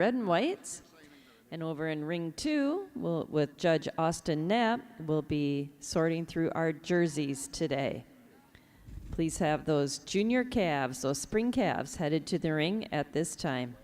red and whites. And over in ring 2, with Judge Austin Knapp, we'll be sorting through our jerseys today. Please have those junior calves, those spring calves, headed to the ring at this time.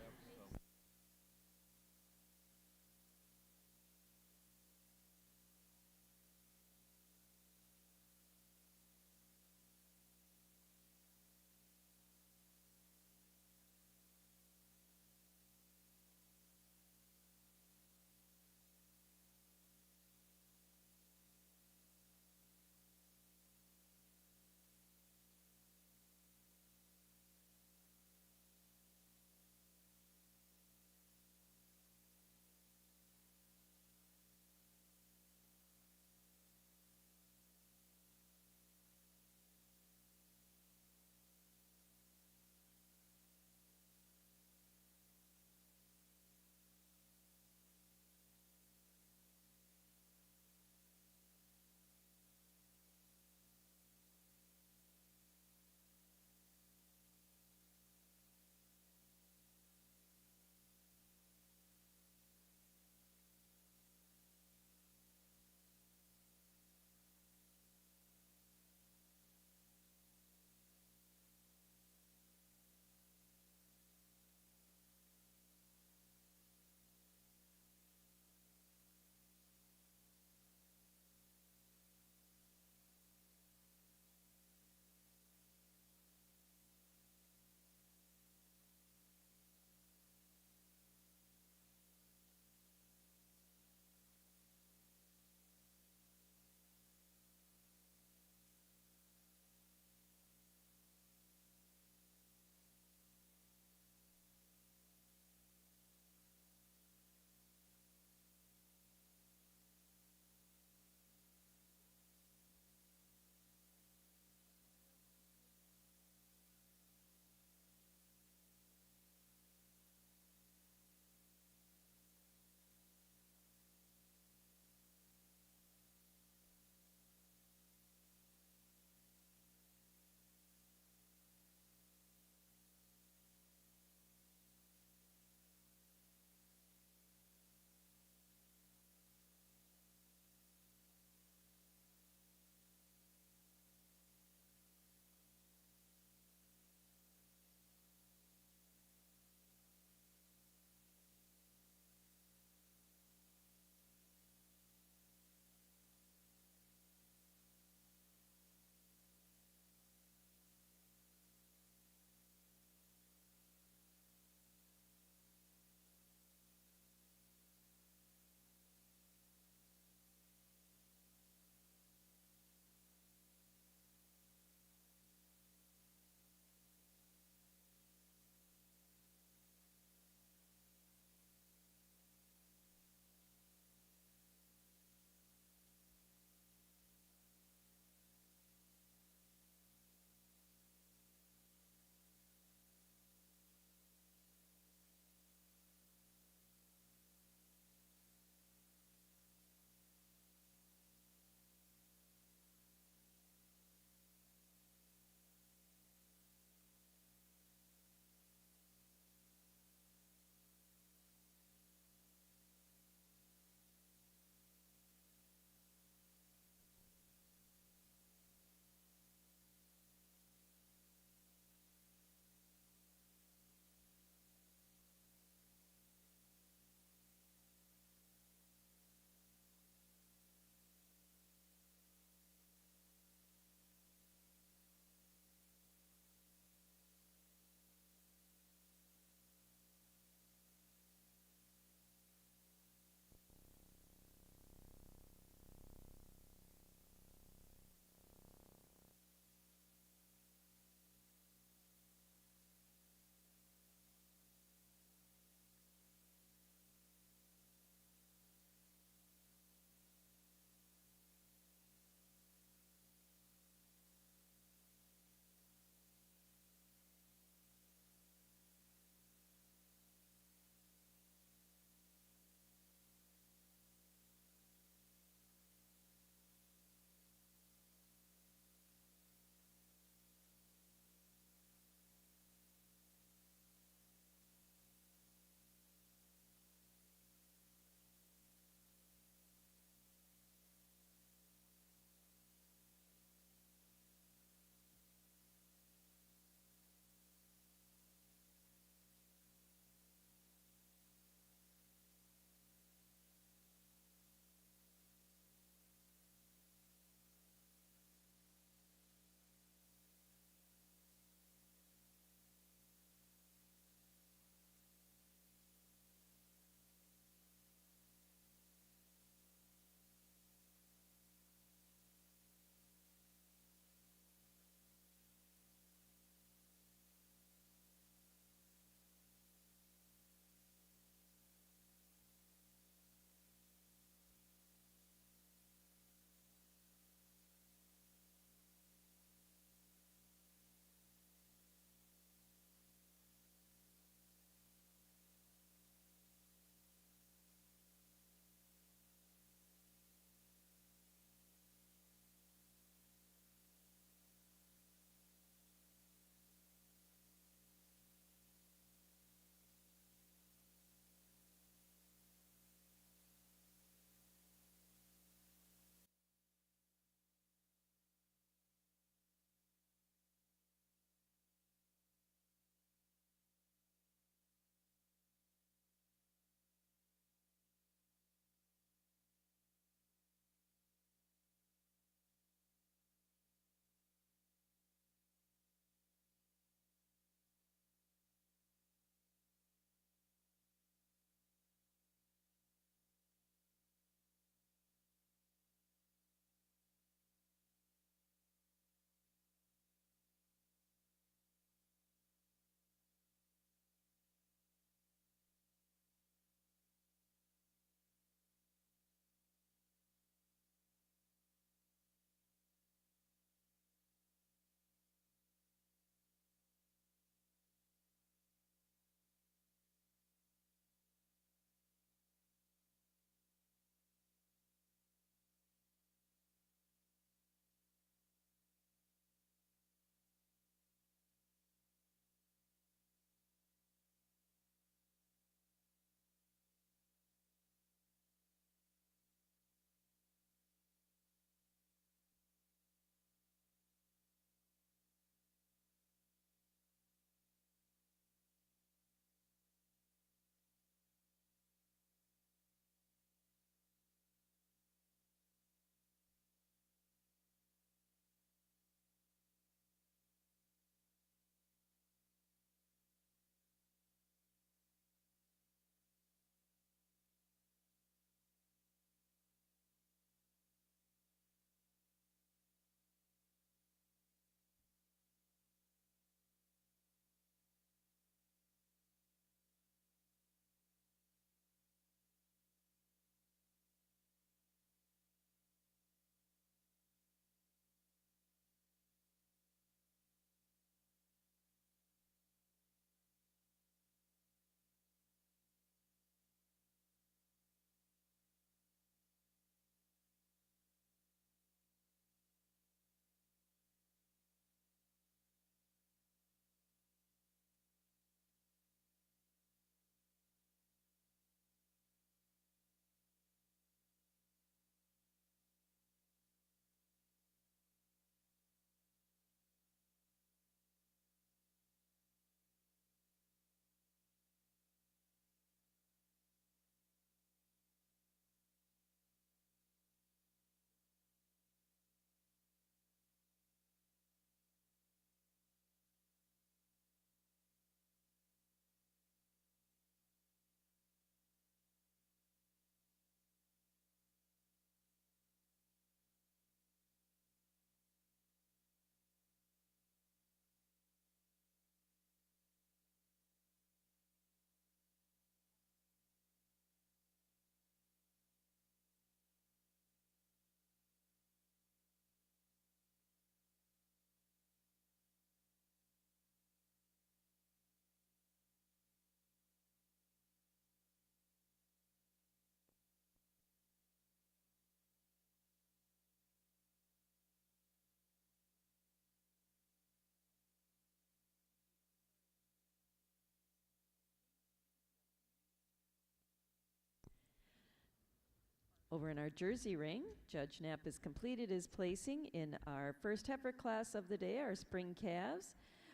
Over in our Jersey ring, Judge Knapp has completed his placing in our first heifer class of the day, our spring calves.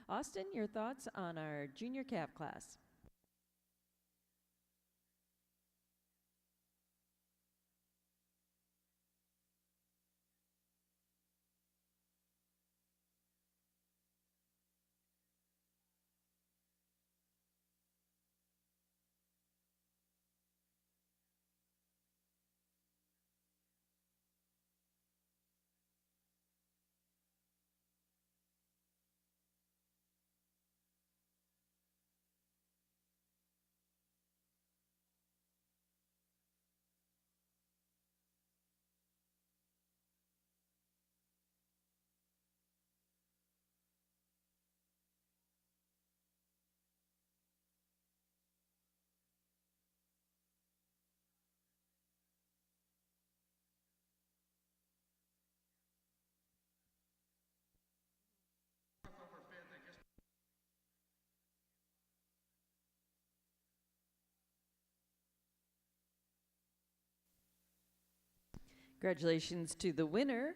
Austin, your thoughts on our junior calf class? Congratulations to the winner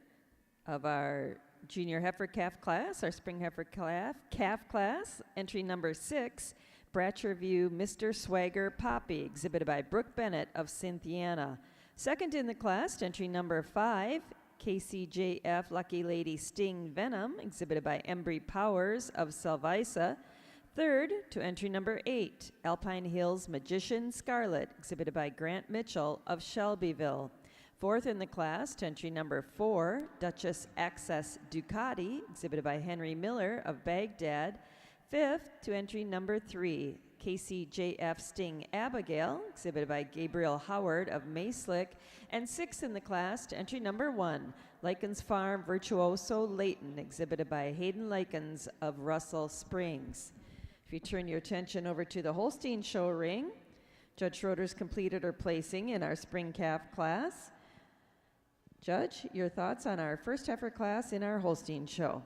of our junior heifer calf class, our spring heifer calf class, entry number 6, Bratcher View Mr. Swagger Poppy, exhibited by Brooke Bennett of Cynthiana. Second in the class, entry number 5, KCJF Lucky Lady Sting Venom, exhibited by Embry Powers of Salvisa. Third to entry number 8, Alpine Hills Magician Scarlet, exhibited by Grant Mitchell of Shelbyville. Fourth in the class, to entry number 4, Duchess Access Ducati, exhibited by Henry Miller of Baghdad. Fifth to entry number 3, KCJF Sting Abigail, exhibited by Gabriel Howard of Maeslick. And sixth in the class, to entry number 1, Likens Farm Virtuoso Layton, exhibited by Hayden Likens of Russell Springs. If you turn your attention over to the Holstein show ring, Judge Schroeder's completed her placing in our spring calf class. Judge, your thoughts on our first heifer class in our Holstein show?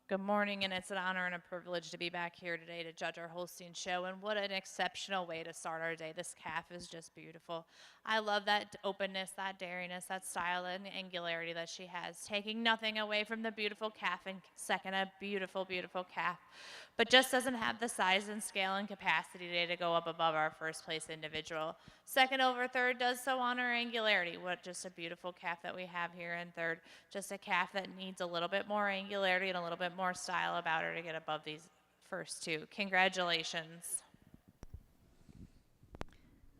Good morning, and it's an honor and a privilege to be back here today to judge our Holstein show, and what an exceptional way to start our day. This calf is just beautiful. I love that openness, that dariness, that style and angularity that she has, taking nothing away from the beautiful calf, and second, a beautiful, beautiful calf, but just doesn't have the size and scale and capacity today to go up above our first place individual. Second over third does so on her angularity. What just a beautiful calf that we have here in third. Just a calf that needs a little bit more angularity and a little bit more style about her to get above these first two. Congratulations.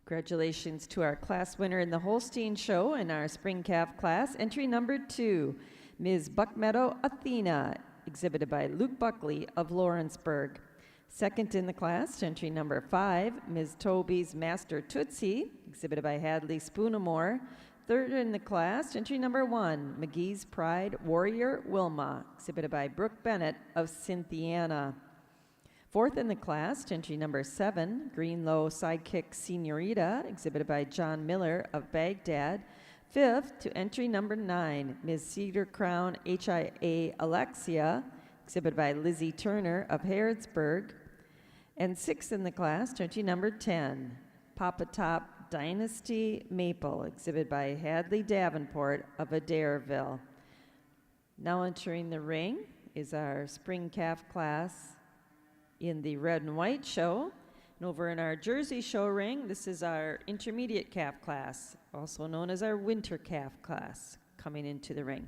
Congratulations to our class winner in the Holstein show in our spring calf class. Entry number 2, Ms. Buckmeadow Athena, exhibited by Luke Buckley of Lawrenceburg. Second in the class, entry number 5, Ms. Toby's Master Tootsie, exhibited by Hadley Spoonamore. Third in the class, entry number 1, McGee's Pride Warrior Wilma, exhibited by Brooke Bennett of Cynthiana. Fourth in the class, entry number 7, Greenlow Sidekick Senorita, exhibited by John Miller of Baghdad. Fifth to entry number 9, Ms. Cedar Crown HIA Alexia, exhibited by Lizzie Turner of Harrodsburg. And sixth in the class, to entry number 10, Papa Top Dynasty Maple, exhibited by Hadley Davenport of Adairville. Now entering the ring is our spring calf class in the red and white show. And over in our Jersey show ring, this is our intermediate calf class, also known as our winter calf class, coming into the ring.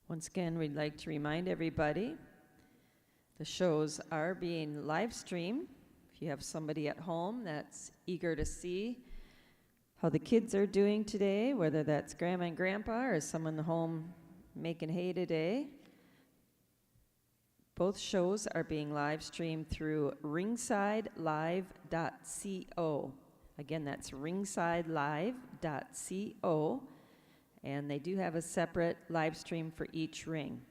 Once again, we'd like to remind everybody the shows are being live streamed. If you have somebody at home that's eager to see how the kids are doing today, whether that's grandma and grandpa or someone home making hay today, both shows are being live streamed through ringsidelive.co. Again, that's ringsidelive.co. And they do have a separate live stream for each ring.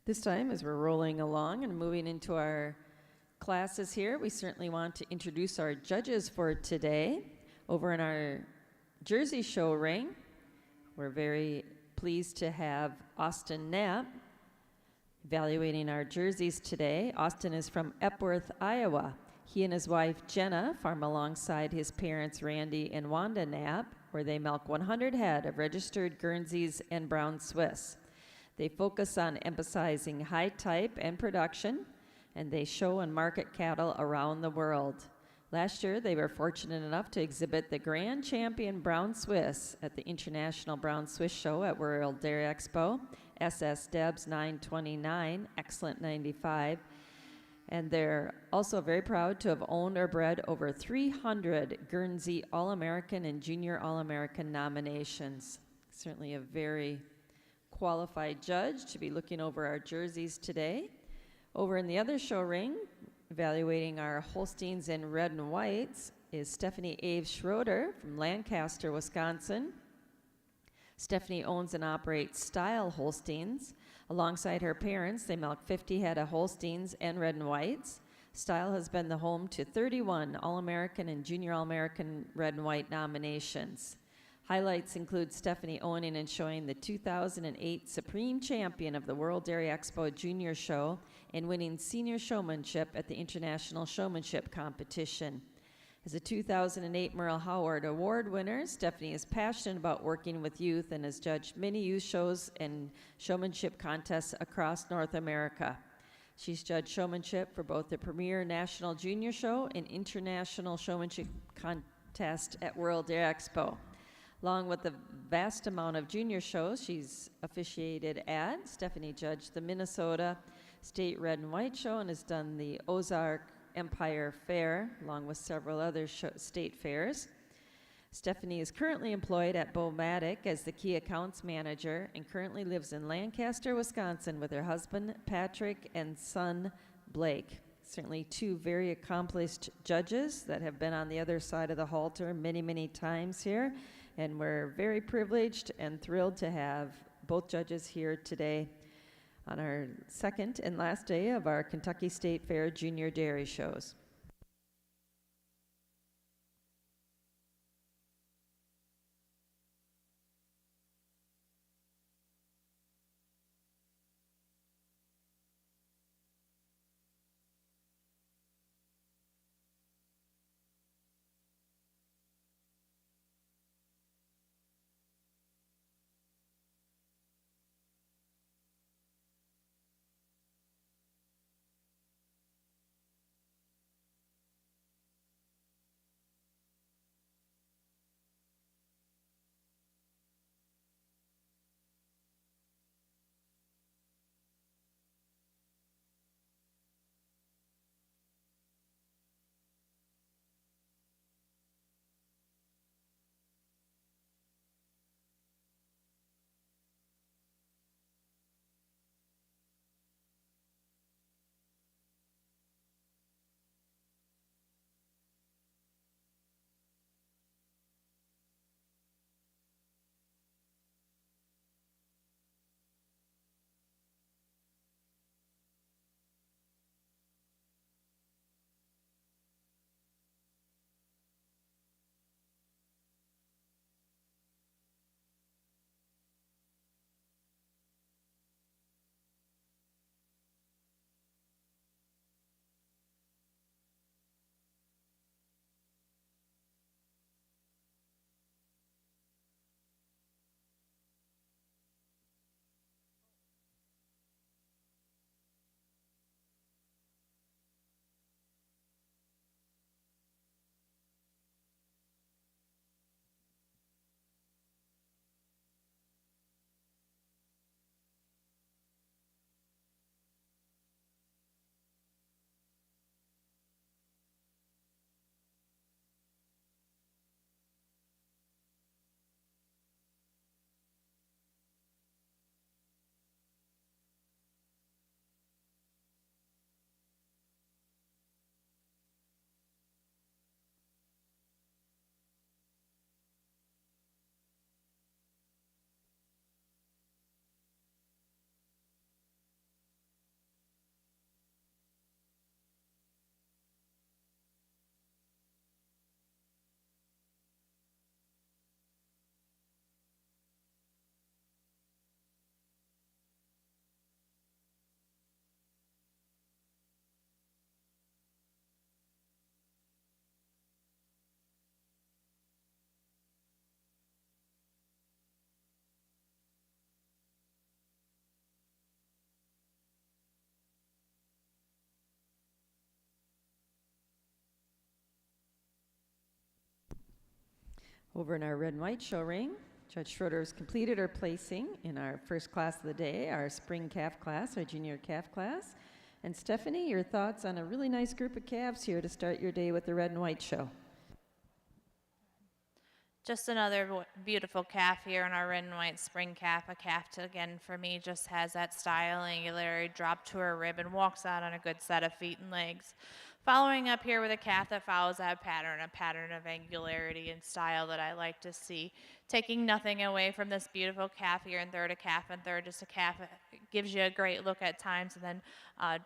This time, as we're rolling along and moving into our classes here, we certainly want to introduce our judges for today. Over in our Jersey show ring, we're very pleased to have Austin Knapp evaluating our jerseys today. Austin is from Epworth, Iowa. He and his wife, Jenna, farm alongside his parents, Randy and Wanda Knapp, where they milk 100 head of registered Guernseys and Brown Swiss. They focus on emphasizing high type and production, and they show and market cattle around the world. Last year, they were fortunate enough to exhibit the Grand Champion Brown Swiss at the International Brown Swiss Show at World Dairy Expo, SS Debs 929, Excellent 95. And they're also very proud to have owned or bred over 300 Guernsey All-American and Junior All-American nominations. Certainly a very qualified judge to be looking over our jerseys today. Over in the other show ring, evaluating our Holsteins in red and whites, is Stephanie Ave Schroeder from Lancaster, Wisconsin. Stephanie owns and operates Style Holsteins. Alongside her parents, they milk 50 head of Holsteins and red and whites. Style has been the home to 31 All-American and Junior All-American red and white nominations. Highlights include Stephanie owning and showing the 2008 Supreme Champion of the World Dairy Expo Junior Show and winning Senior Showmanship at the International Showmanship Competition. As a 2008 Merle Howard Award winner, Stephanie is passionate about working with youth and has judged many youth shows and showmanship contests across North America. She's judged showmanship for both the Premier National Junior Show and International Showmanship Contest at World Dairy Expo. Along with the vast amount of junior shows she's officiated at, Stephanie judged the Minnesota State Red and White Show and has done the Ozark Empire Fair, along with several other state fairs. Stephanie is currently employed at Bomatic as the Key Accounts Manager and currently lives in Lancaster, Wisconsin with her husband, Patrick, and son, Blake. Certainly two very accomplished judges that have been on the other side of the halter many, many times here. And we're very privileged and thrilled to have both judges here today on our second and last day of our Kentucky State Fair Junior Dairy Shows. Over in our red and white show ring, Judge Schroeder has completed her placing in our first class of the day, our spring calf class, our junior calf class. And Stephanie, your thoughts on a really nice group of calves here to start your day with the red and white show? Just another beautiful calf here in our red and white spring calf. A calf, again, for me, just has that style, angularity, drop to her rib, and walks out on a good set of feet and legs. Following up here with a calf that follows that pattern, a pattern of angularity and style that I like to see. Taking nothing away from this beautiful calf here in third, a calf in third, just a calf that gives you a great look at times and then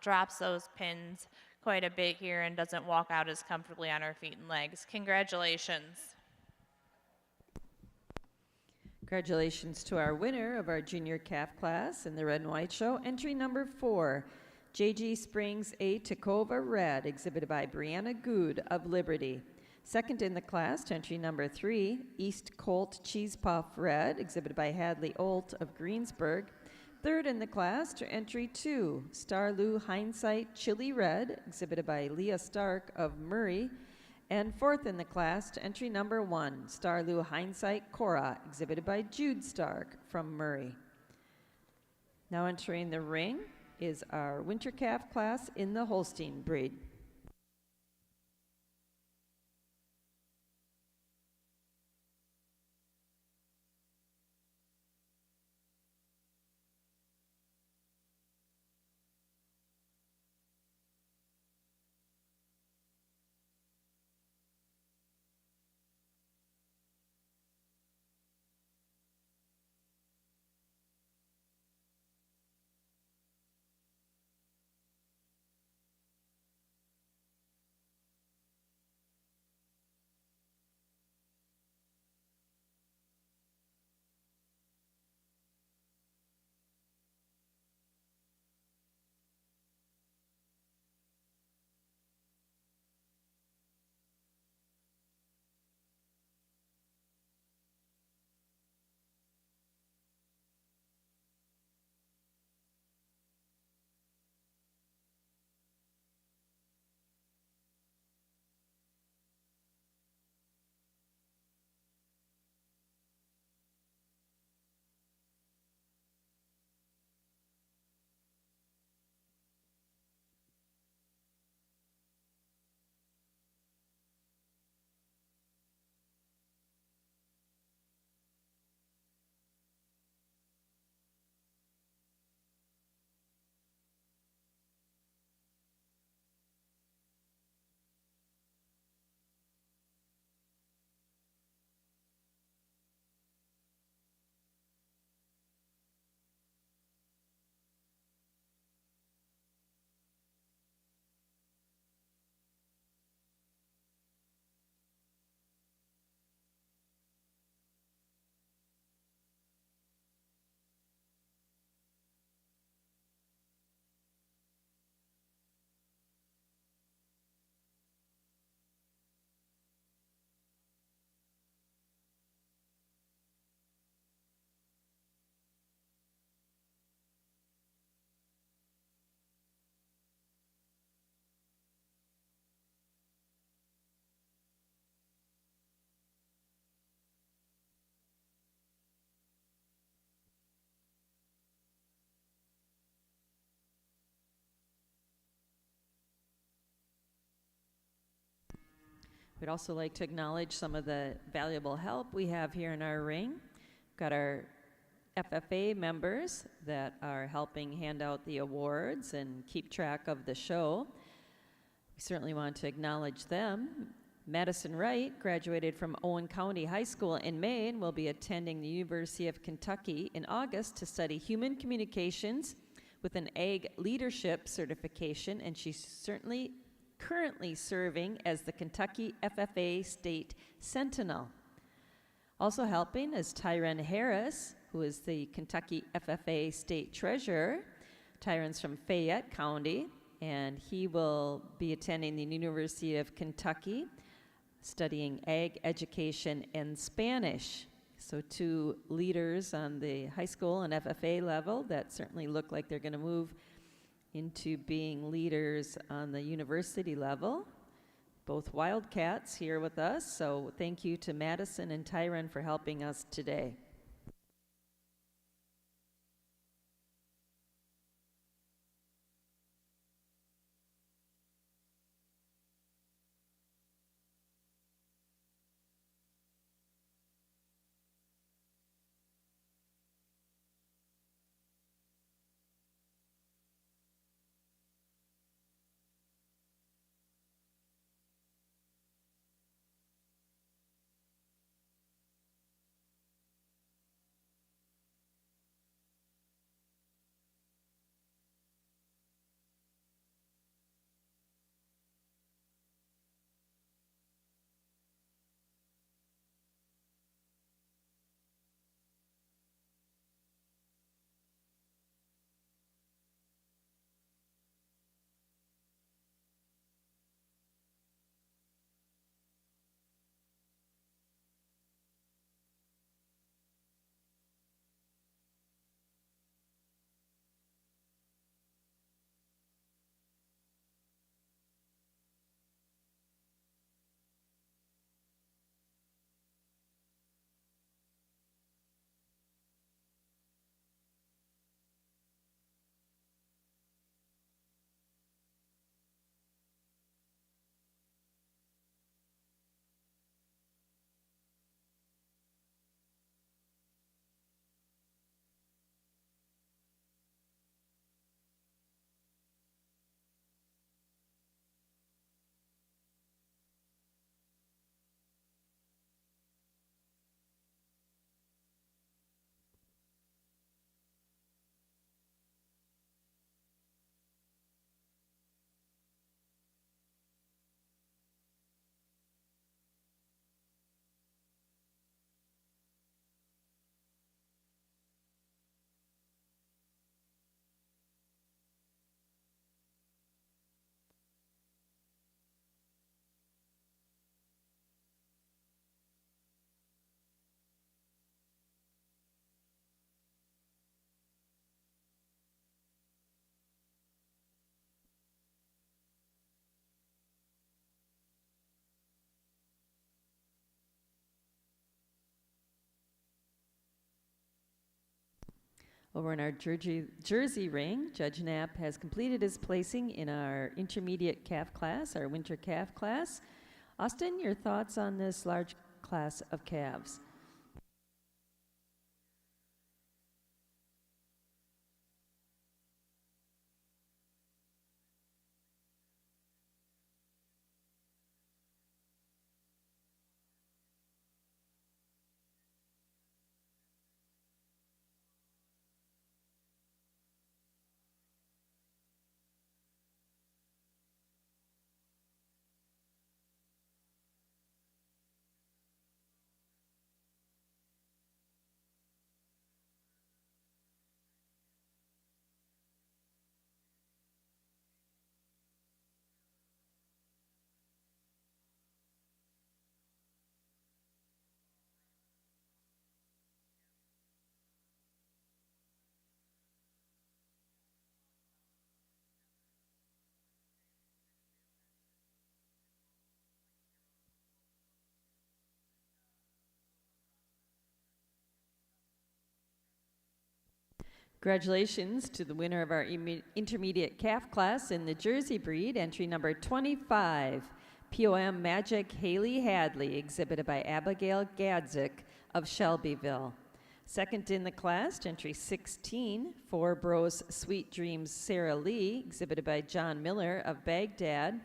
drops those pins quite a bit here and doesn't walk out as comfortably on her feet and legs. Congratulations. Congratulations to our winner of our junior calf class in the red and white show, entry number 4, JG Springs A Tacova Red, exhibited by Brianna Good of Liberty. Second in the class to entry number 3, East Colt Cheese Puff Red, exhibited by Hadley Olt of Greensburg. Third in the class to entry 2, Starlou Hindsight Chili Red, exhibited by Leah Stark of Murray. And fourth in the class to entry number 1, Starlou Hindsight Cora, exhibited by Jude Stark from Murray. Now entering the ring is our winter calf class in the Holstein breed. We'd also like to acknowledge some of the valuable help we have here in our ring. We've got our FFA members that are helping hand out the awards and keep track of the show. We certainly want to acknowledge them. Madison Wright graduated from Owen County High School in May and will be attending the University of Kentucky in August to study human communications with an Ag Leadership certification, and she's certainly currently serving as the Kentucky FFA State Sentinel. Also helping is Tyron Harris, who is the Kentucky FFA State Treasurer. Tyron's from Fayette County, and he will be attending the University of Kentucky, studying ag education and Spanish. So 2 leaders on the high school and FFA level that certainly look like they're going to move into being leaders on the university level. both Wildcats here with us. So thank you to Madison and Tyron for helping us today. Over in our Jersey ring, Judge Knapp has completed his placing in our intermediate calf class, our winter calf class. Austin, your thoughts on this large class of calves? Congratulations to the winner of our intermediate calf class in the Jersey breed, entry number 25, POM Magic Haley Hadley, exhibited by Abigail Gadzik of Shelbyville. Second in the class, entry 16, Four Bros Sweet Dreams Sarah Lee, exhibited by John Miller of Baghdad.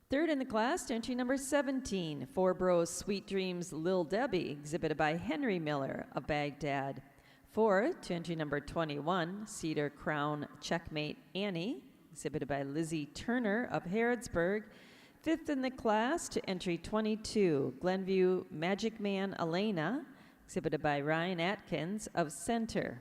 Third in the class, entry number 17, Four Bros Sweet Dreams Lil Debbie, exhibited by Henry Miller of Baghdad. Fourth, to entry number 21, Cedar Crown Checkmate Annie, exhibited by Lizzie Turner of Harrodsburg. Fifth in the class, to entry 22, Glenview Magic Man Elena, exhibited by Ryan Atkins of Center.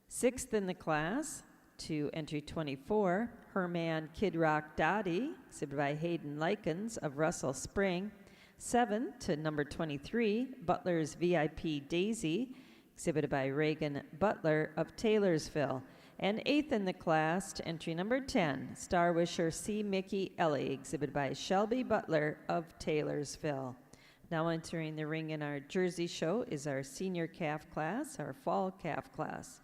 Sixth in the class, to entry 24, Herman Kid Rock Dottie, exhibited by Hayden Likens of Russell Spring. Seventh to number 23, Butler's VIP Daisy, exhibited by Reagan Butler of Taylorsville. And 8th in the class, entry number 10, Star Wisher C. Mickey Ellie, exhibited by Shelby Butler of Taylorsville. Now entering the ring in our Jersey show is our senior calf class, our fall calf class.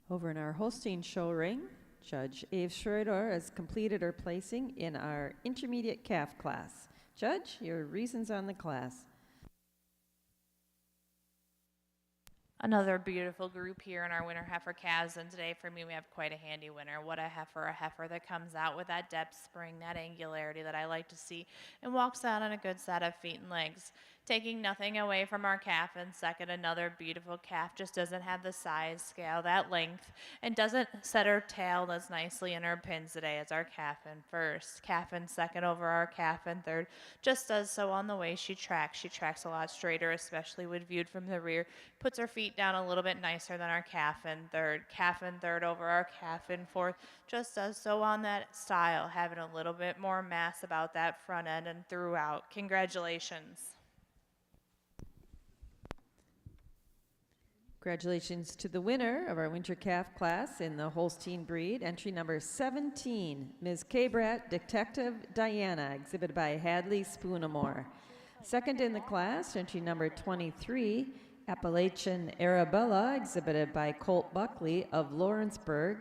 Over in our Holstein show ring, Judge Ave Schroeder has completed her placing in our intermediate calf class. Judge, your reasons on the class. Another beautiful group here in our winter heifer calves, and today for me we have quite a handy winner. What a heifer that comes out with that depth spring, that angularity that I like to see, and walks out on a good set of feet and legs. Taking nothing away from our calf in second, another beautiful calf, just doesn't have the size, scale, that length, and doesn't set her tail as nicely in her pins today as our calf in first. Calf in second over our calf in third, just does so on the way she tracks. She tracks a lot straighter, especially when viewed from the rear. Puts her feet down a little bit nicer than our calf in third. Calf in third over our calf in fourth, just does so on that style, having a little bit more mass about that front end and throughout. Congratulations. Congratulations to the winner of our winter calf class in the Holstein breed, entry number 17, Ms. Cabrat Detective Diana, exhibited by Hadley Spoonamore. Second in the class, entry number 23, Appalachian Arabella, exhibited by Colt Buckley of Lawrenceburg.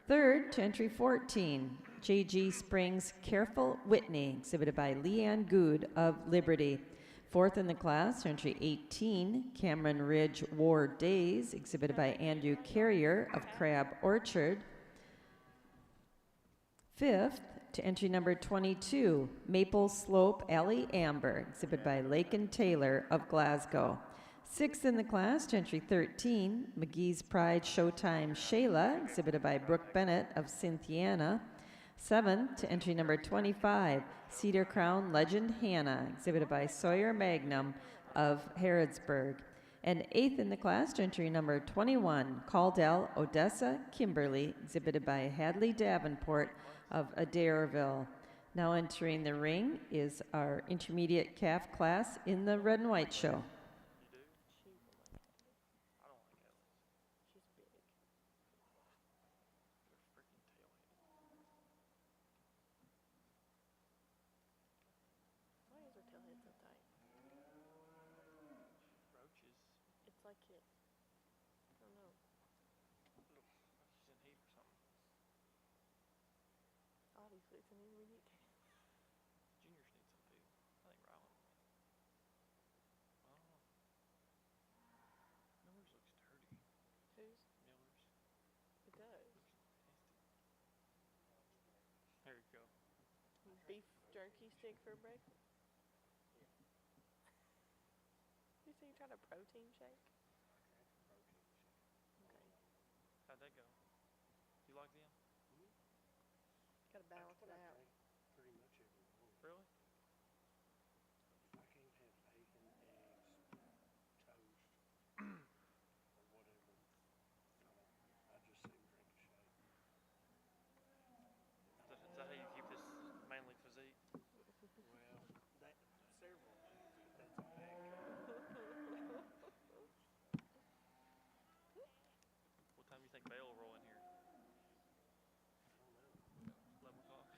Third to entry 14, J.G. Springs Careful Whitney, exhibited by Leanne Good of Liberty. Fourth in the class, entry 18, Cameron Ridge War Days, exhibited by Andrew Carrier of Crab Orchard. Fifth to entry number 22, Maple Slope Alley Amber, exhibited by Lakin Taylor of Glasgow. Sixth in the class, to entry 13, McGee's Pride Showtime Shayla, exhibited by Brooke Bennett of Cynthiana. Seventh to entry number 25, Cedar Crown Legend Hannah, exhibited by Sawyer Magnum of Harrodsburg. And eighth in the class, to entry number 21, Caldell Odessa Kimberly, exhibited by Hadley Davenport of Adairville. Now entering the ring is our intermediate calf class in the red and white show. Beef jerky stick for breakfast? You say you tried a protein shake? Okay. How'd that go? You like them? Gotta balance it out. Pretty much every morning. Really? I can't have bacon, eggs, toast, or whatever. I just sit and drink a shake. Is that how you keep this manly physique? Well, that several things. That's a fact. What time do you think Bale will roll in here? I don't know. 11 o'clock?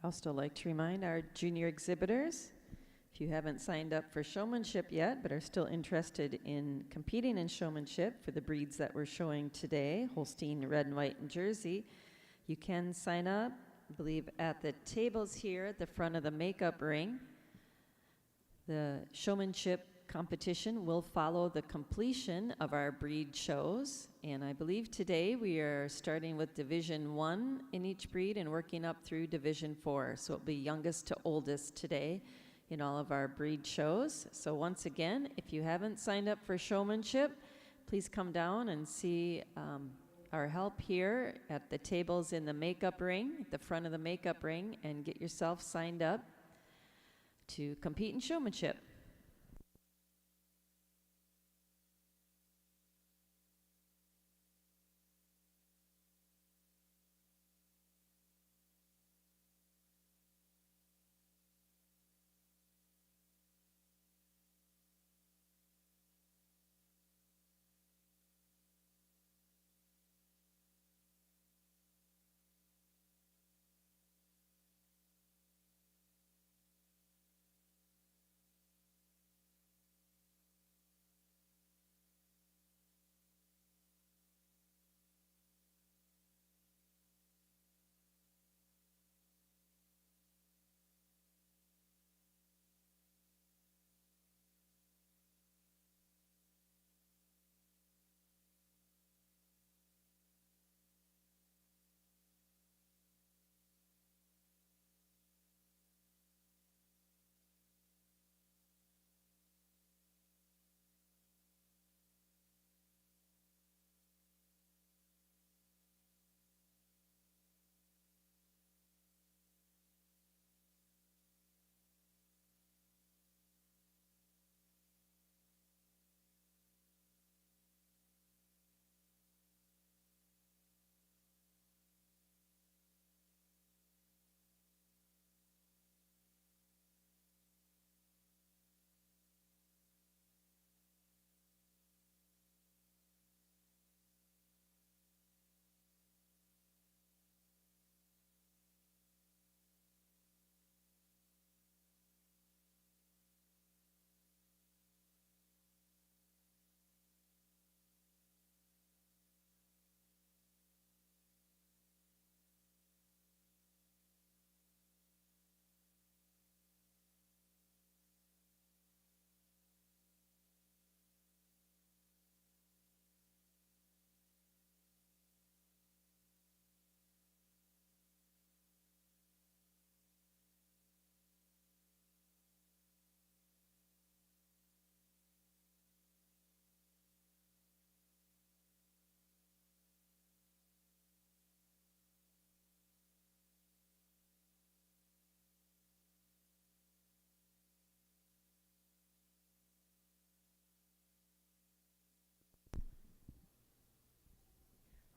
Also like to remind our junior exhibitors, if you haven't signed up for showmanship yet, but are still interested in competing in showmanship for the breeds that we're showing today, Holstein, red and white, and Jersey, you can sign up, I believe, at the tables here at the front of the makeup ring. The showmanship competition will follow the completion of our breed shows, and I believe today we are starting with Division 1 in each breed and working up through Division 4. So it'll be youngest to oldest today in all of our breed shows. So once again, if you haven't signed up for showmanship, please come down and see our help here at the tables in the makeup ring, at the front of the makeup ring, and get yourself signed up to compete in showmanship.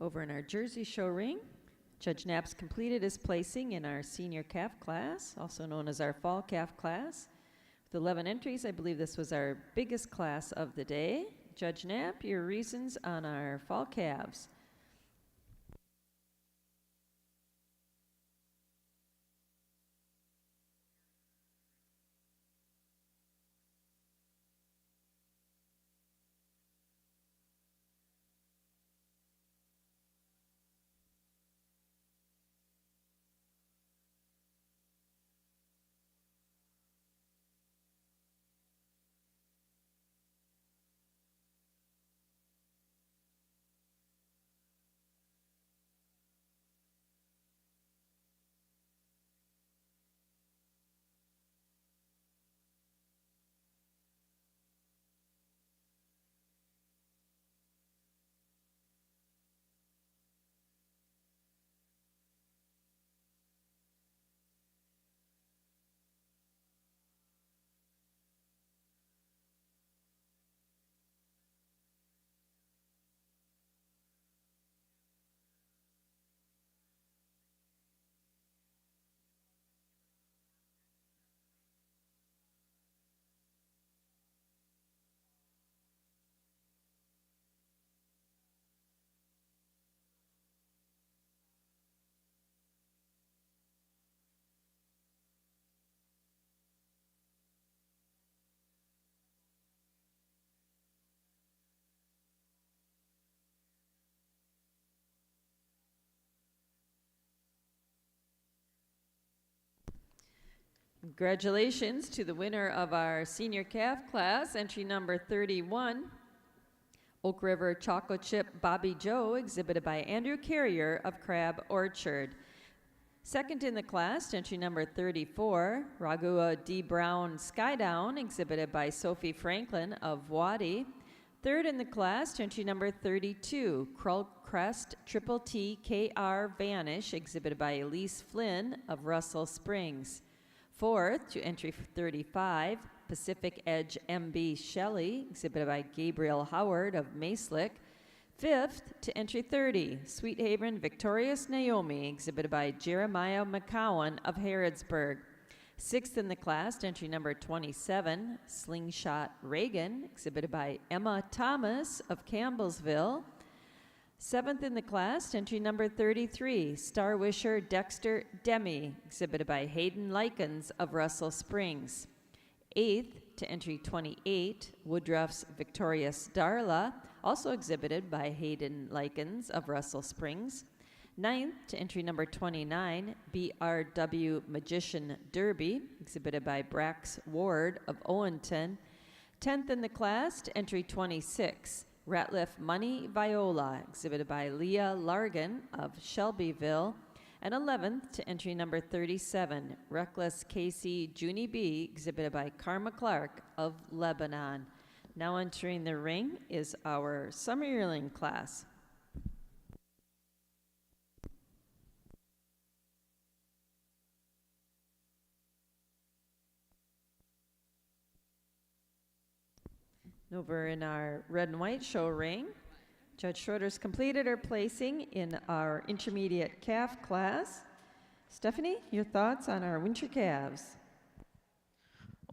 Over in our Jersey show ring, Judge Knapp's completed his placing in our senior calf class, also known as our fall calf class. With 11 entries, I believe this was our biggest class of the day. Judge Knapp, your reasons on our fall calves. Congratulations to the winner of our senior calf class, entry number 31, Oak River Chocolate Chip Bobby Joe, exhibited by Andrew Carrier of Crab Orchard. Second in the class, entry number 34, Ragua D. Brown Skydown, exhibited by Sophie Franklin of Waddy. Third in the class, entry number 32, Krull Crest Triple T KR Vanish, exhibited by Elise Flynn of Russell Springs. Fourth to entry 35, Pacific Edge MB Shelley, exhibited by Gabriel Howard of Maeslick. Fifth to entry 30, Sweet Haven Victorious Naomi, exhibited by Jeremiah McCowan of Harrodsburg. Sixth in the class, entry number 27, Slingshot Reagan, exhibited by Emma Thomas of Campbellsville. Seventh in the class, entry number 33, Star Wisher Dexter Demi, exhibited by Hayden Likens of Russell Springs. Eighth to entry 28, Woodruff's Victorious Darla, also exhibited by Hayden Likens of Russell Springs. Ninth to entry number 29, BRW Magician Derby, exhibited by Brax Ward of Owenton. 10th in the class to entry 26, Ratliff Money Viola, exhibited by Leah Largan of Shelbyville. And 11th to entry number 37, Reckless Casey Junie B, exhibited by Karma Clark of Lebanon. Now entering the ring is our summer yearling class. Over in our red and white show ring, Judge Schroeder's completed her placing in our intermediate calf class. Stephanie, your thoughts on our winter calves?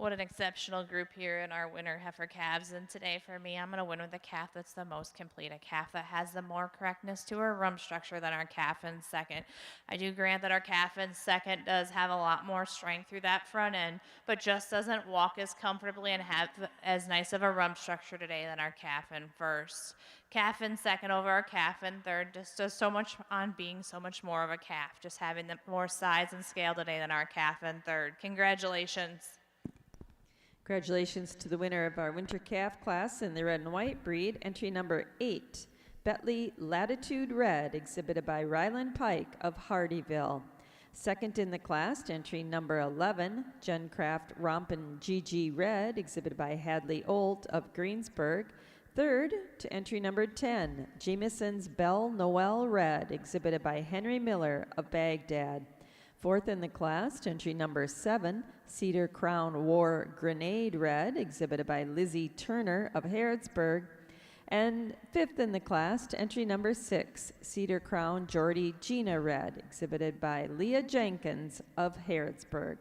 What an exceptional group here in our winter heifer calves. And today for me, I'm going to win with a calf that's the most complete, a calf that has the more correctness to her rump structure than our calf in second. I do grant that our calf in second does have a lot more strength through that front end, but just doesn't walk as comfortably and have as nice of a rump structure today than our calf in first. Calf in second over our calf in third just does so much on being so much more of a calf, just having the more size and scale today than our calf in third. Congratulations. Congratulations to the winner of our winter calf class in the red and white breed, entry number 8, Bentley Latitude Red, exhibited by Ryland Pike of Hardyville. Second in the class, entry number 11, Gencraft Rompin' GG Red, exhibited by Hadley Olt of Greensburg. Third to entry number 10, Jamison's Belle Noel Red, exhibited by Henry Miller of Baghdad. Fourth in the class, entry number 7, Cedar Crown War Grenade Red, exhibited by Lizzie Turner of Harrodsburg. And fifth in the class, entry number 6, Cedar Crown Geordie Gina Red, exhibited by Leah Jenkins of Harrodsburg.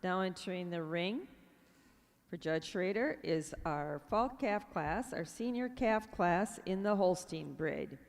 Now entering the ring for Judge Schrader is our fall calf class, our senior calf class in the Holstein breed.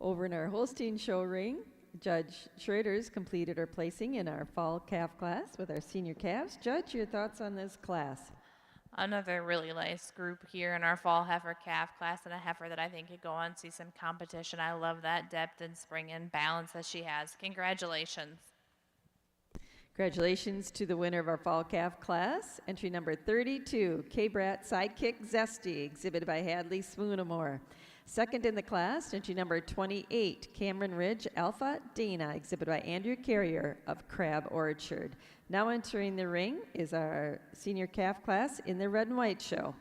Over in our Holstein show ring, Judge Schrader's completed her placing in our fall calf class with our senior calves. Judge, your thoughts on this class? Another really nice group here in our fall heifer calf class, and a heifer that I think could go on see some competition. I love that depth and spring and balance that she has. Congratulations. Congratulations to the winner of our fall calf class, entry number 32, K-Brat Sidekick Zesty, exhibited by Hadley Spoonamore. Second in the class, entry number 28, Cameron Ridge Alpha Dana, exhibited by Andrew Carrier of Crab Orchard. Now entering the ring is our senior calf class in the red and white show.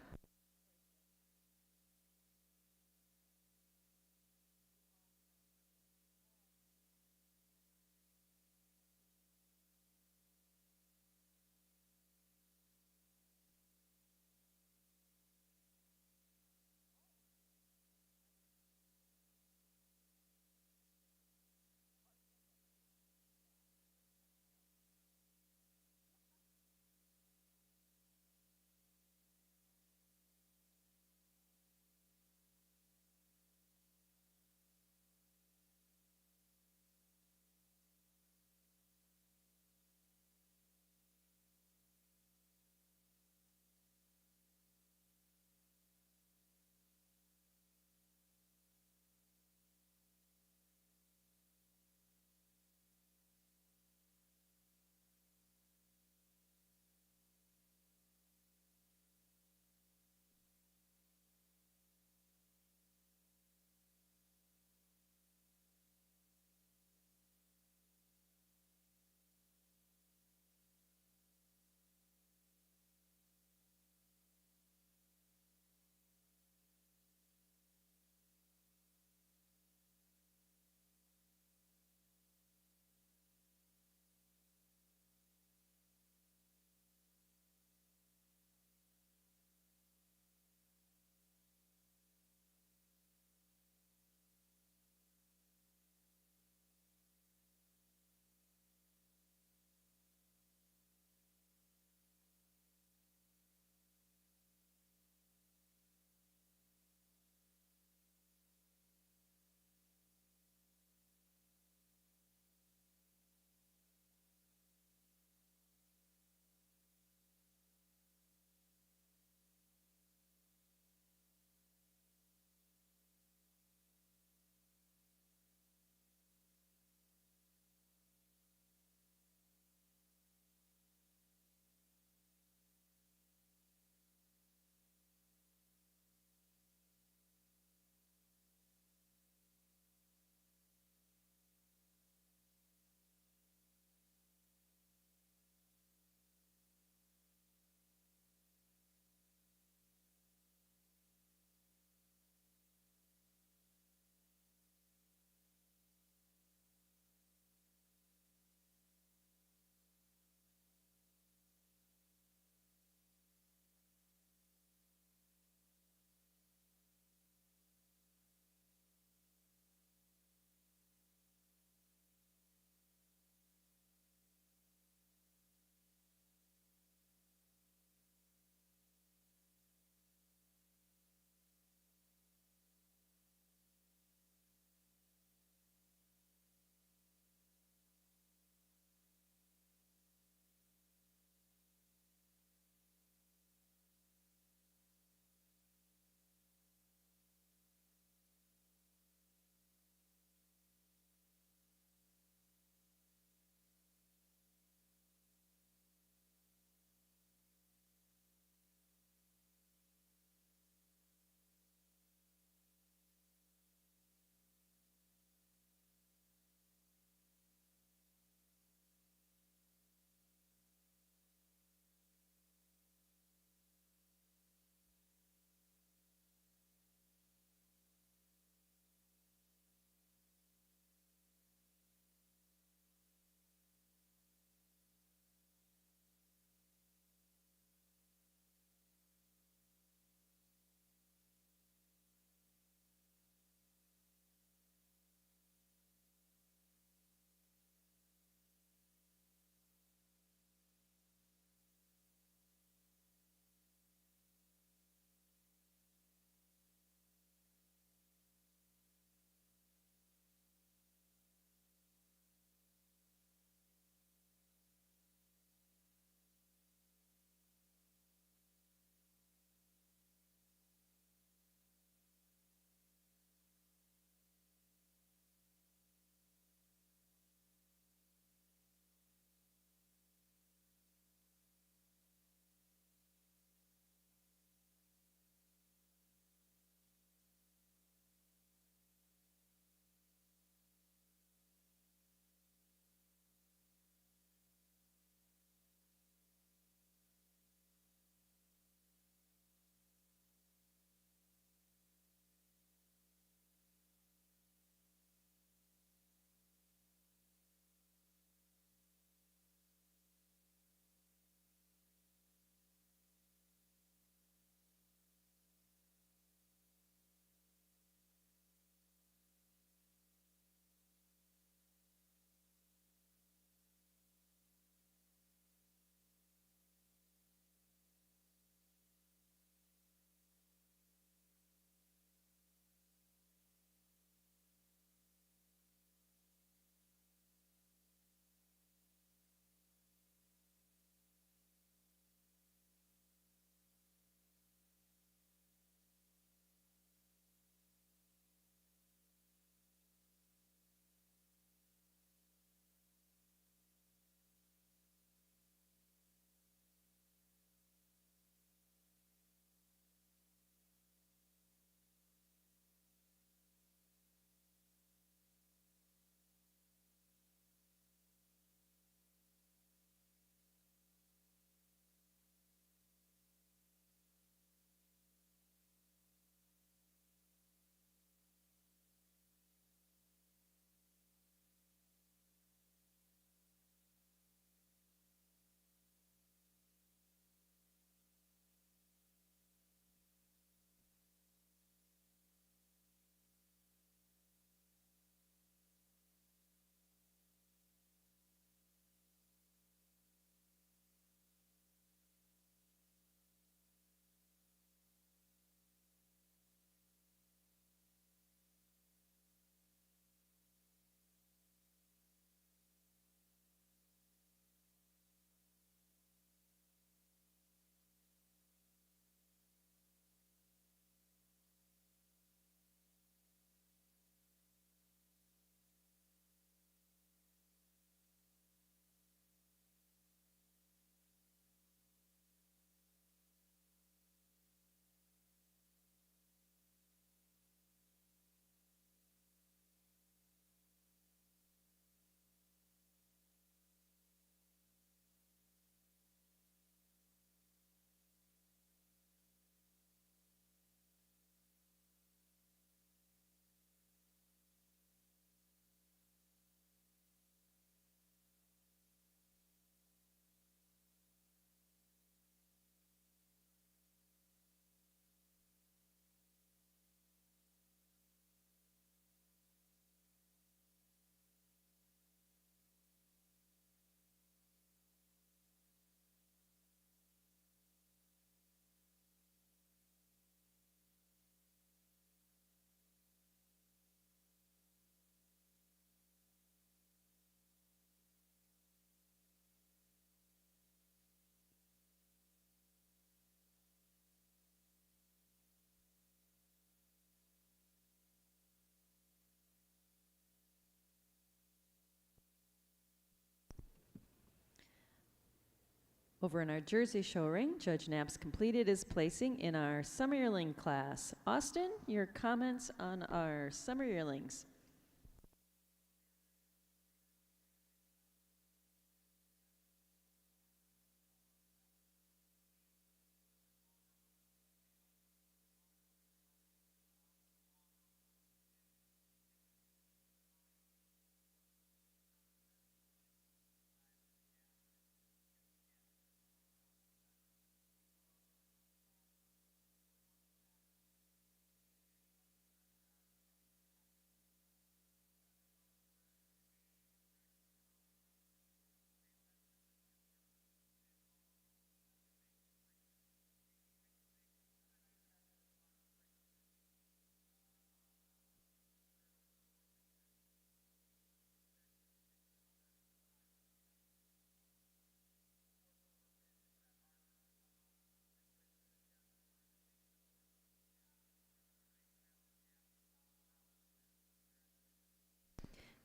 Over in our Jersey show ring, Judge Knapp's completed his placing in our summer yearling class. Austin, your comments on our summer yearlings.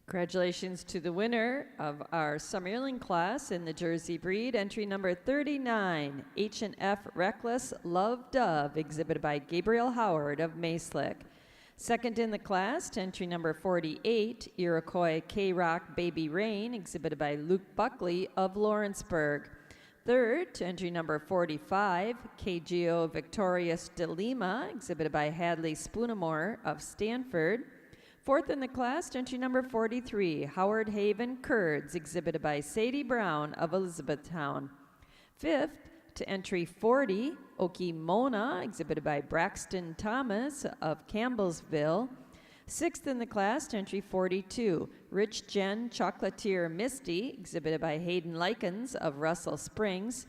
Congratulations to the winner of our summer yearling class in the Jersey breed, entry number 39, H&F Reckless Love Dove, exhibited by Gabriel Howard of Maeslick. Second in the class, to entry number 48, Iroquois K-Rock Baby Rain, exhibited by Luke Buckley of Lawrenceburg. Third, to entry number 45, KGO Victorious de Lima, exhibited by Hadley Spoonamore of Stanford. Fourth in the class, to entry number 43, Howard Haven Curds, exhibited by Sadie Brown of Elizabethtown. Fifth, to entry 40, Okimona, exhibited by Braxton Thomas of Campbellsville. Sixth in the class, to entry 42, Rich Jen Chocolatier Misty, exhibited by Hayden Likens of Russell Springs.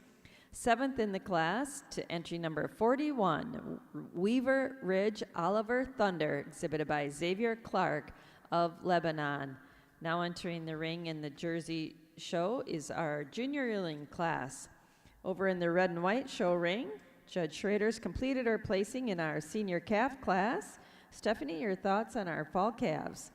Seventh in the class, to entry number 41, Weaver Ridge Oliver Thunder, exhibited by Xavier Clark of Lebanon. Now entering the ring in the Jersey show is our junior yearling class. Over in the red and white show ring, Judge Schrader's completed her placing in our senior calf class. Stephanie, your thoughts on our fall calves?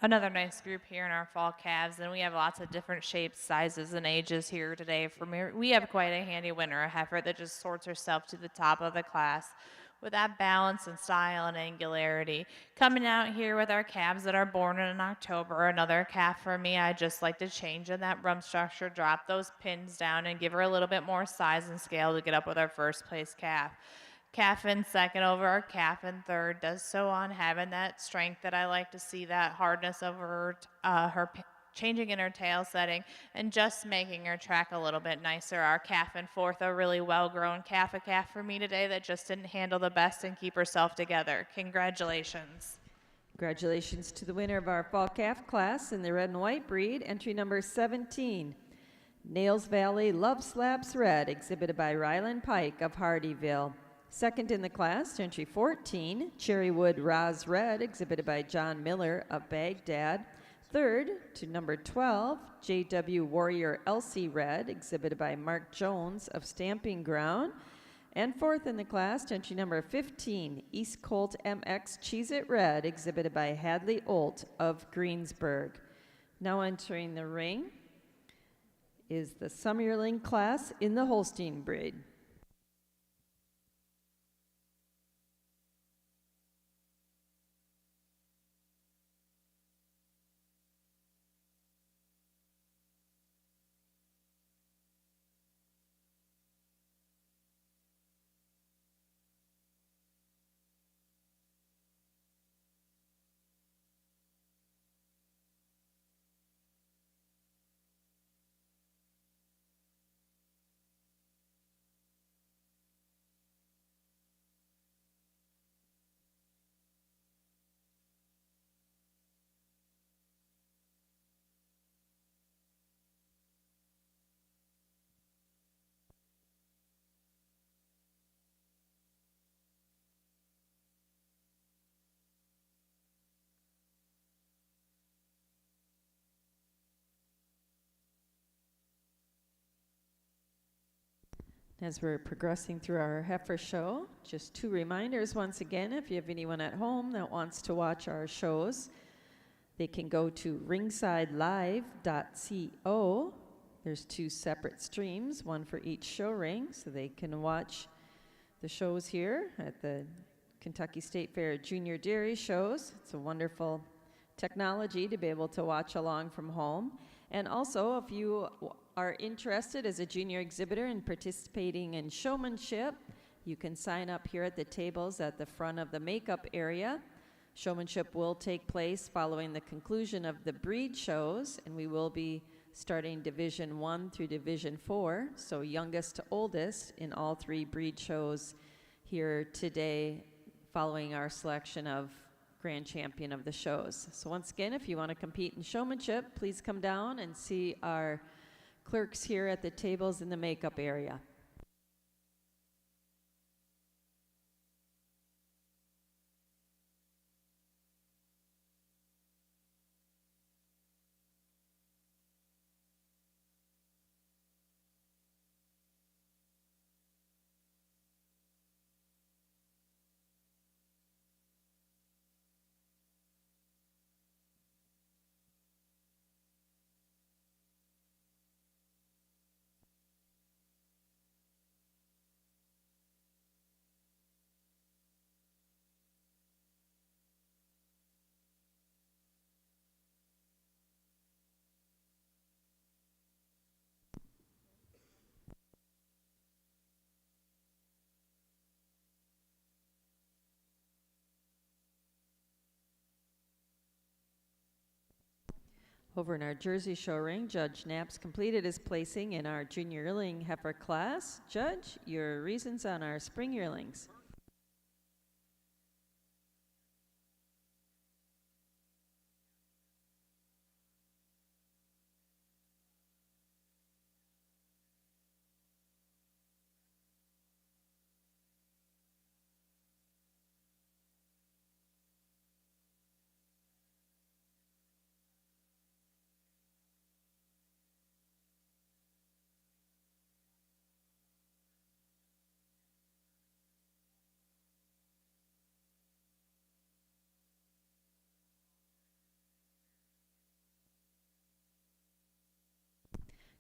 Another nice group here in our fall calves, and we have lots of different shapes, sizes, and ages here today. We have quite a handy winner, a heifer that just sorts herself to the top of the class with that balance and style and angularity. Coming out here with our calves that are born in October, another calf for me. I just like to change in that rump structure, drop those pins down, and give her a little bit more size and scale to get up with our first place calf. Calf in second over our calf in third does so on having that strength that I like to see, that hardness over her changing in her tail setting and just making her track a little bit nicer. Our calf in fourth, a really well-grown calf, a calf for me today that just didn't handle the best and keep herself together. Congratulations. Congratulations to the winner of our fall calf class in the red and white breed, entry number 17, Nails Valley Love Slaps Red, exhibited by Ryland Pike of Hardyville. Second in the class, entry 14, Cherrywood Roz Red, exhibited by John Miller of Baghdad. Third to number 12, JW Warrior Elsie Red, exhibited by Mark Jones of Stamping Ground. And fourth in the class, entry number 15, East Colt MX Cheez-It Red, exhibited by Hadley Olt of Greensburg. Now entering the ring is the summer yearling class in the Holstein breed. As we're progressing through our heifer show, just two reminders once again, if you have anyone at home that wants to watch our shows, They can go to ringsidelive.co. There's 2 separate streams, one for each show ring, so they can watch the shows here at the Kentucky State Fair Junior Dairy Shows. It's a wonderful technology to be able to watch along from home. And also, if you are interested as a junior exhibitor in participating in showmanship, you can sign up here at the tables at the front of the makeup area. Showmanship will take place following the conclusion of the breed shows, and we will be starting Division 1 through Division 4, so youngest to oldest in all 3 breed shows here today following our selection of grand champion of the shows. So once again, if you want to compete in showmanship, please come down and see our clerks here at the tables in the makeup area. Over in our Jersey show ring, Judge Knapp's completed his placing in our junior yearling heifer class. Judge, your reasons on our spring yearlings.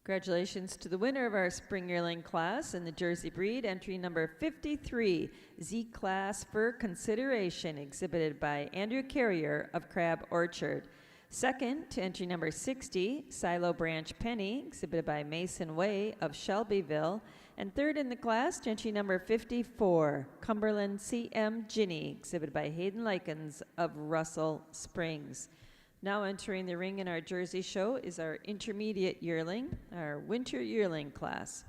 Congratulations to the winner of our spring yearling class in the Jersey breed, entry number 53, Z-Class for Consideration, exhibited by Andrew Carrier of Crab Orchard. Second to entry number 60, Silo Branch Penny, exhibited by Mason Way of Shelbyville. And third in the class to entry number 54, Cumberland CM Ginny, exhibited by Hayden Likens of Russell Springs. Now entering the ring in our Jersey show is our intermediate yearling, our winter yearling class.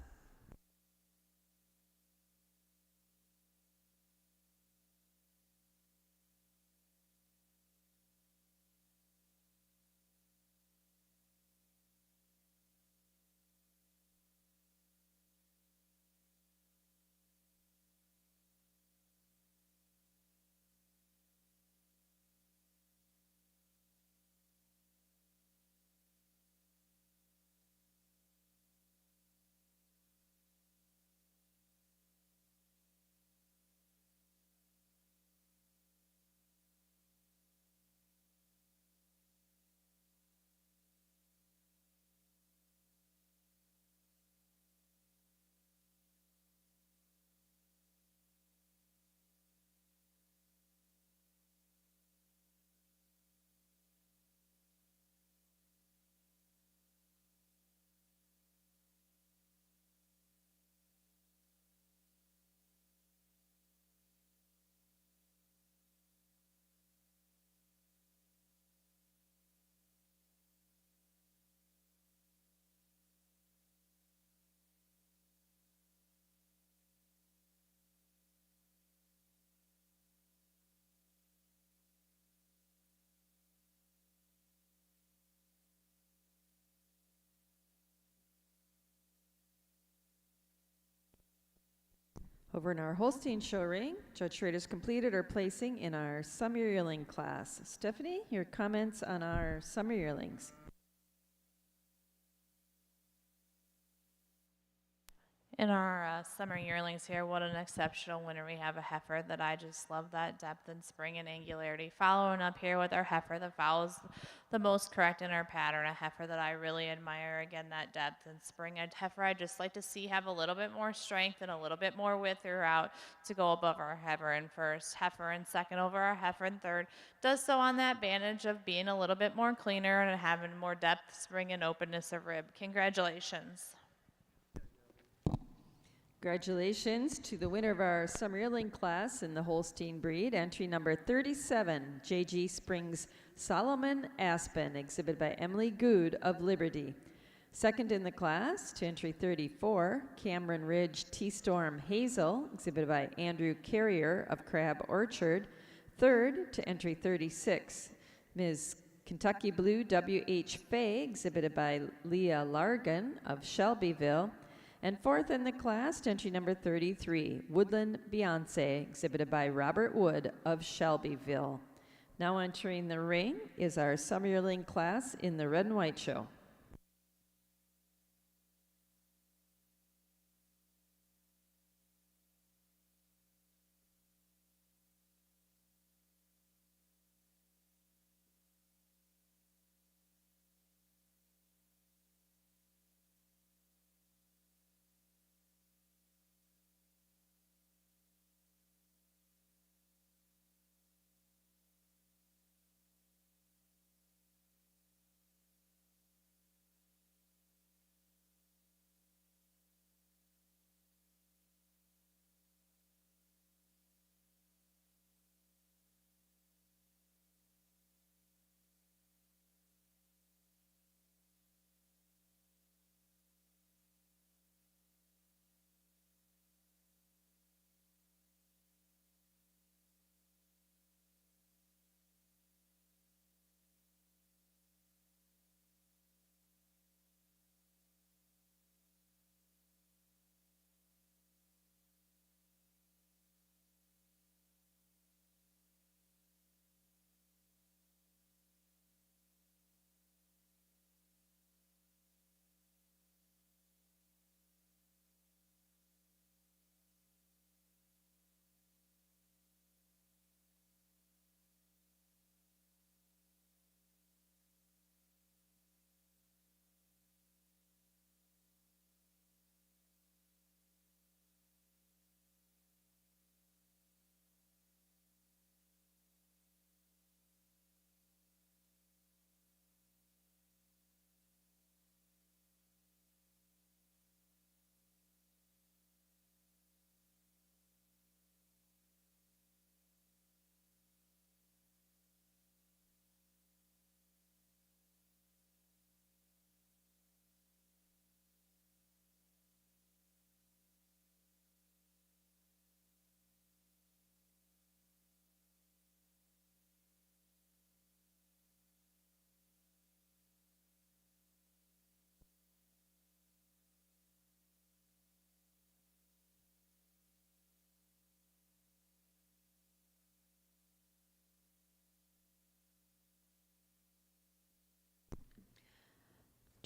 Over in our Holstein show ring, Judge Schrader's completed her placing in our summer yearling class. Stephanie, your comments on our summer yearlings. In our summer yearlings here, what an exceptional winner. We have a heifer that I just love that depth and spring and angularity. Following up here with our heifer that follows the most correct in our pattern, a heifer that I really admire. Again, that depth and spring. A heifer I just like to see have a little bit more strength and a little bit more width throughout to go above our heifer in first, heifer in second over our heifer in third. Does so on that advantage of being a little bit more cleaner and having more depth, spring, and openness of rib. Congratulations. Congratulations to the winner of our summer yearling class in the Holstein breed, entry number 37, JG Springs Solomon Aspen, exhibited by Emily Good of Liberty. Second in the class to entry 34, Cameron Ridge T-Storm Hazel, exhibited by Andrew Carrier of Crab Orchard. Third to entry 36, Ms. Kentucky Blue W.H. Fay, exhibited by Leah Largan of Shelbyville. And fourth in the class, to entry number 33, Woodland Beyonce, exhibited by Robert Wood of Shelbyville. Now entering the ring is our summer yearling class in the red and white show.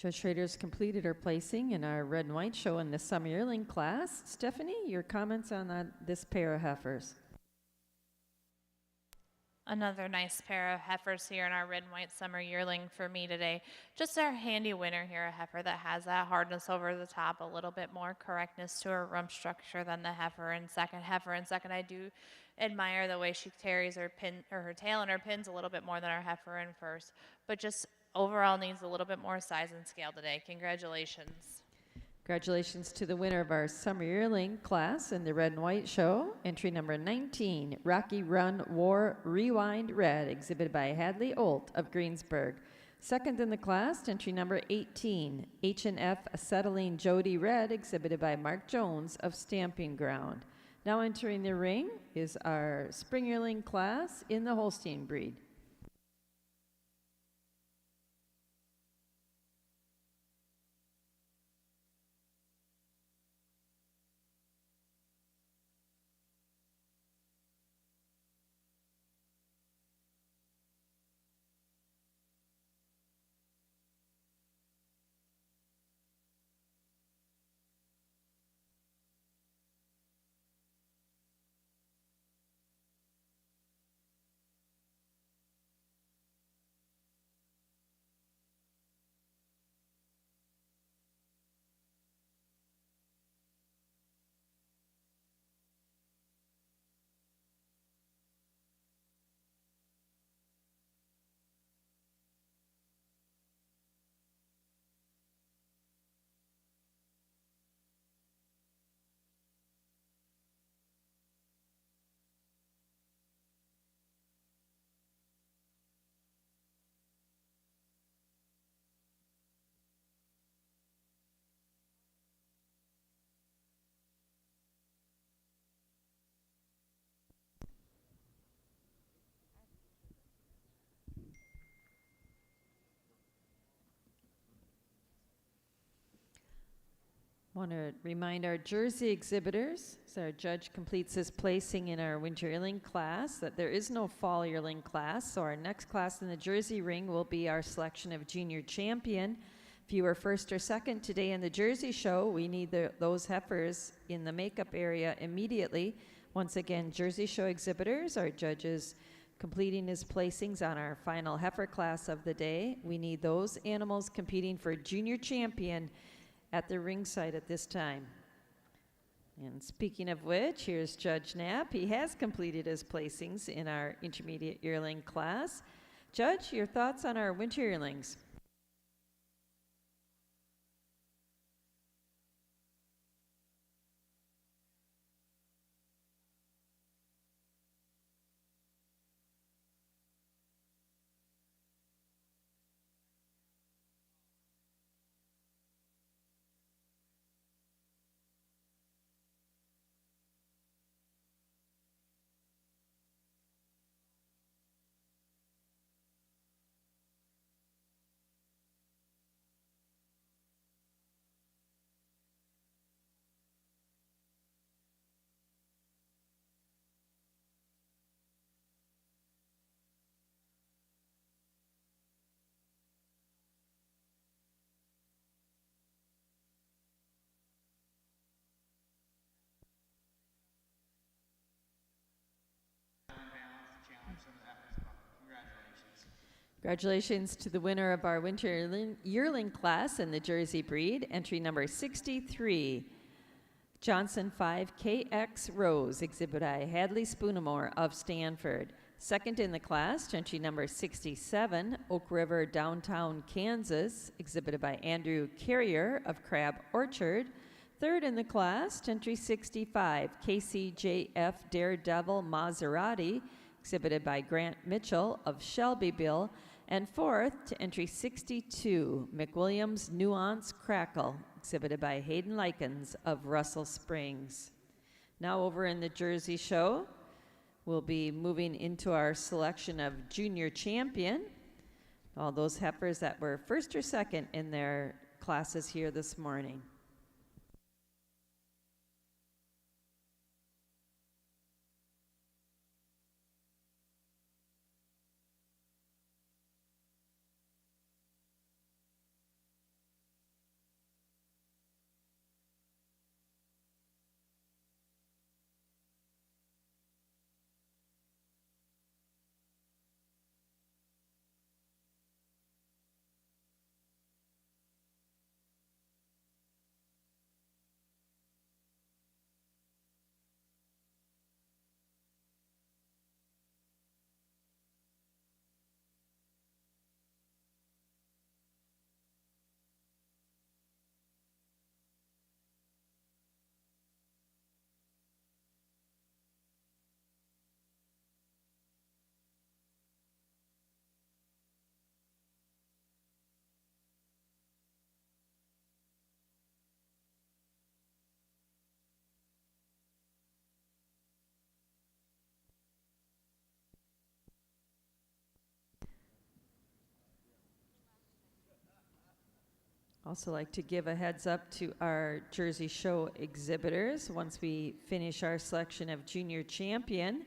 Judge Schrader's completed her placing in our red and white show in the summer yearling class. Stephanie, your comments on this pair of heifers? Another nice pair of heifers here in our red and white summer yearling for me today. Just our handy winner here, a heifer that has that hardness over the top, a little bit more correctness to her rump structure than the heifer in second. Heifer in second, I do admire the way she carries her her tail and her pins a little bit more than our heifer in first, but just overall needs a little bit more size and scale today. Congratulations. Congratulations to the winner of our summer yearling class in the red and white show, entry number 19, Rocky Run War Rewind Red, exhibited by Hadley Olt of Greensburg. Second in the class, entry number 18, H&F Acetylene Jody Red, exhibited by Mark Jones of Stamping Ground. Now entering the ring is our spring yearling class in the Holstein breed. Want to remind our jersey exhibitors, as our judge completes his placing in our winter yearling class, that there is no fall yearling class. So our next class in the jersey ring will be our selection of junior champion. If you were first or second today in the jersey show, we need those heifers in the makeup area immediately. Once again, jersey show exhibitors, our judges completing his placings on our final heifer class of the day. We need those animals competing for junior champion at the ringside at this time. And speaking of which, here's Judge Knapp. He has completed his placings in our intermediate yearling class. Judge, your thoughts on our winter yearlings? Congratulations to the winner of our winter yearling class in the Jersey breed, entry number 63, Johnson 5 KX Rose, exhibit I, Hadley Spoonamore of Stanford. Second in the class, entry number 67, Oak River Downtown Kansas, exhibited by Andrew Carrier of Crab Orchard. Third in the class, entry 65, KCJF Daredevil Maserati, exhibited by Grant Mitchell of Shelbyville. And fourth to entry 62, McWilliams Nuance Crackle, exhibited by Hayden Likens of Russell Springs. Now over in the Jersey show, we'll be moving into our selection of junior champion. All those heifers that were first or second in their classes here this morning. Also like to give a heads up to our Jersey Show exhibitors. Once we finish our selection of junior champion,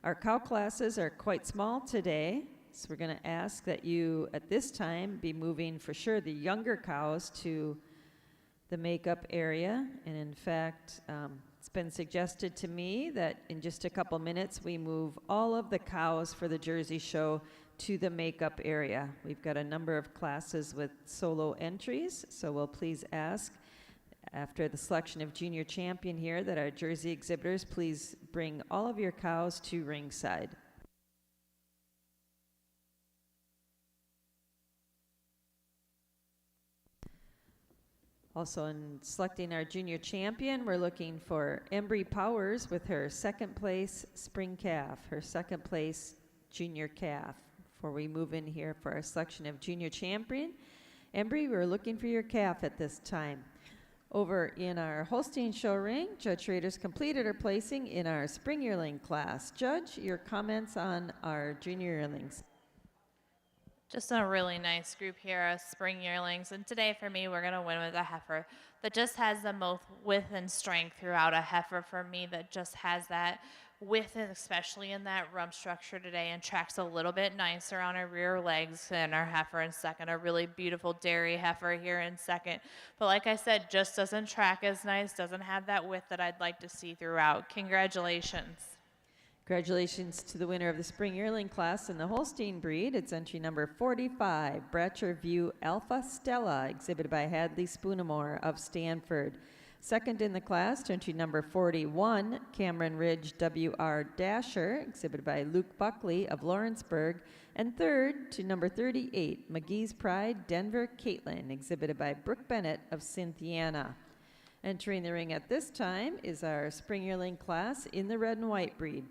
our cow classes are quite small today, so we're going to ask that you at this time be moving for sure the younger cows to the makeup area. And in fact, it's been suggested to me that in just a couple minutes we move all of the cows for the Jersey Show to the makeup area. We've got a number of classes with solo entries, so we'll please ask after the selection of junior champion here that our Jersey exhibitors please bring all of your cows to ringside. Also in selecting our junior champion, we're looking for Embry Powers with her second place spring calf, her second place junior calf. Before we move in here for our selection of junior champion, Embry, we're looking for your calf at this time. Over in our Holstein show ring, Judge Rader's completed her placing in our spring yearling class. Judge, your comments on our junior yearlings. Just a really nice group here of spring yearlings. And today for me, we're going to win with a heifer that just has the most width and strength throughout. A heifer for me that just has that width, and especially in that rump structure today, and tracks a little bit nicer on her rear legs and our heifer in second. A really beautiful dairy heifer here in second. But like I said, just doesn't track as nice, doesn't have that width that I'd like to see throughout. Congratulations. Congratulations to the winner of the spring yearling class in the Holstein breed. It's entry number 45, Bratcher View Alpha Stella, exhibited by Hadley Spoonamore of Stanford. Second in the class to entry number 41, Cameron Ridge W.R. Dasher, exhibited by Luke Buckley of Lawrenceburg. And third to number 38, McGee's Pride Denver Caitlin, exhibited by Brooke Bennett of Cynthiana. Entering the ring at this time is our spring yearling class in the red and white breed.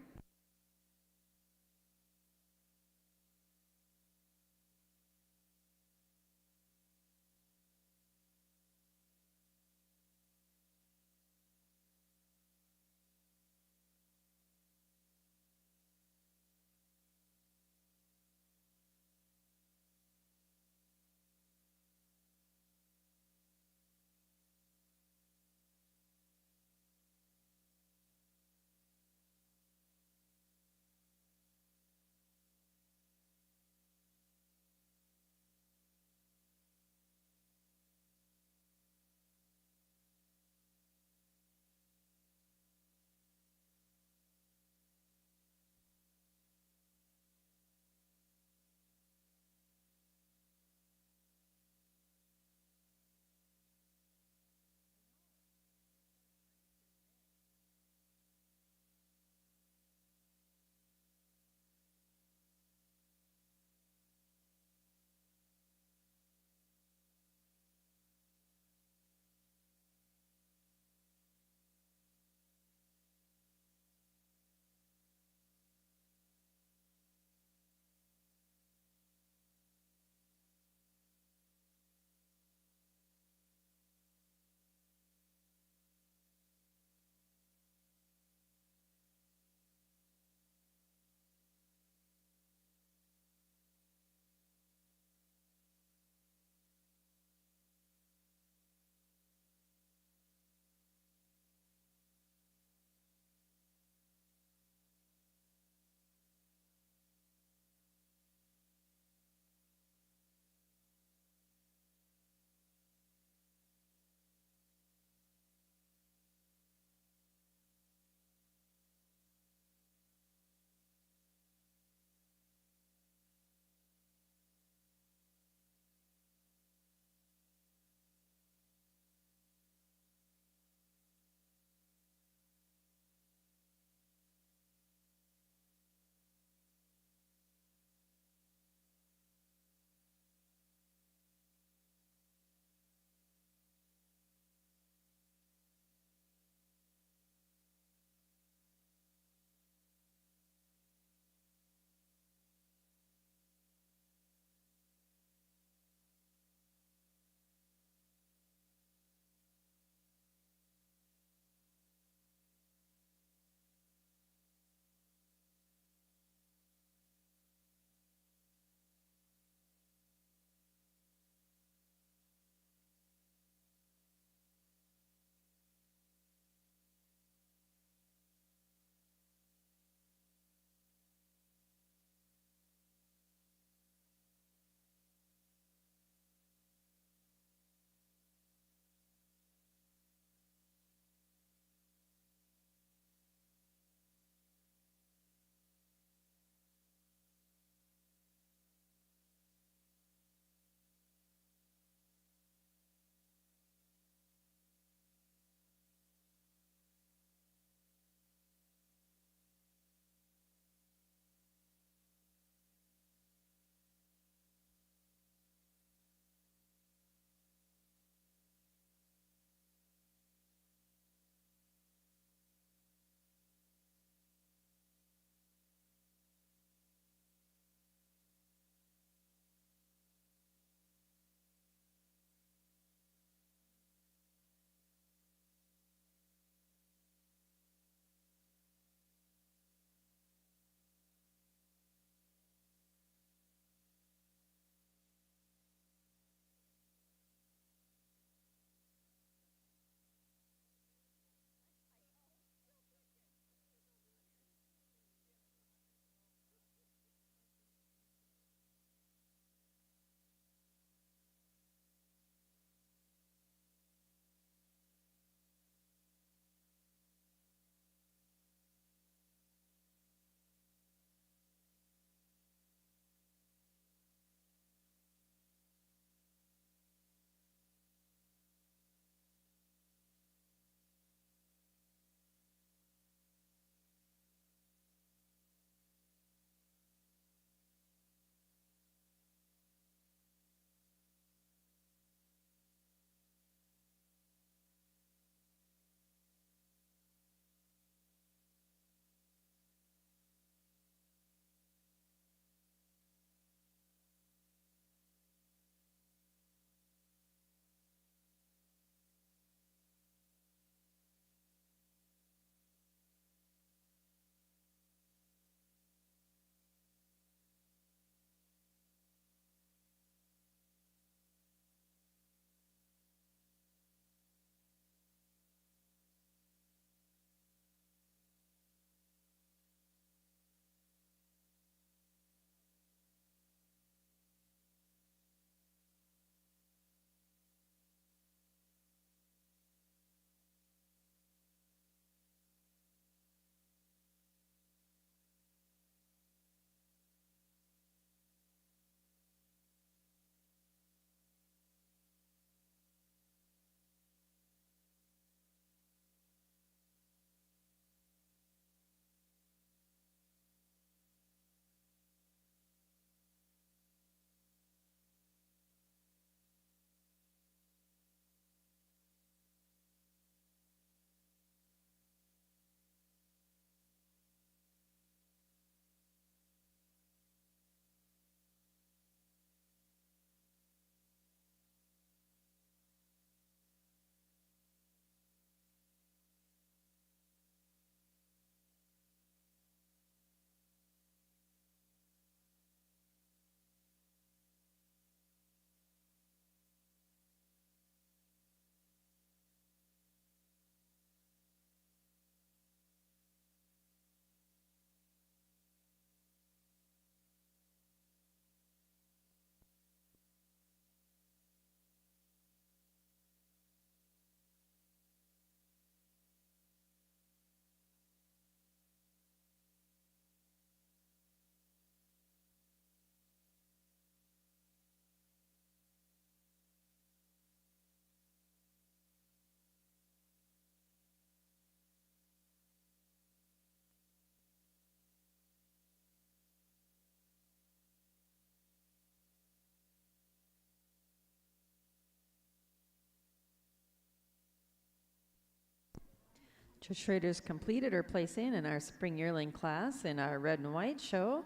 Judge Schrader's completed her placing in our spring yearling class in our red and white show.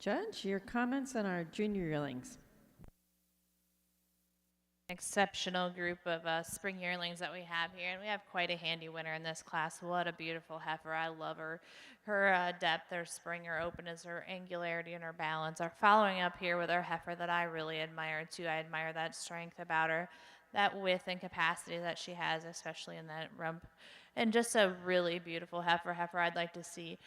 Judge, your comments on our junior yearlings. Exceptional group of spring yearlings that we have here, and we have quite a handy winner in this class. What a beautiful heifer. I love her. Her depth, her spring, her openness, her angularity, and her balance are following up here with our heifer that I really admire too. I admire that strength about her, that width and capacity that she has, especially in that rump, and just a really beautiful heifer I'd like to see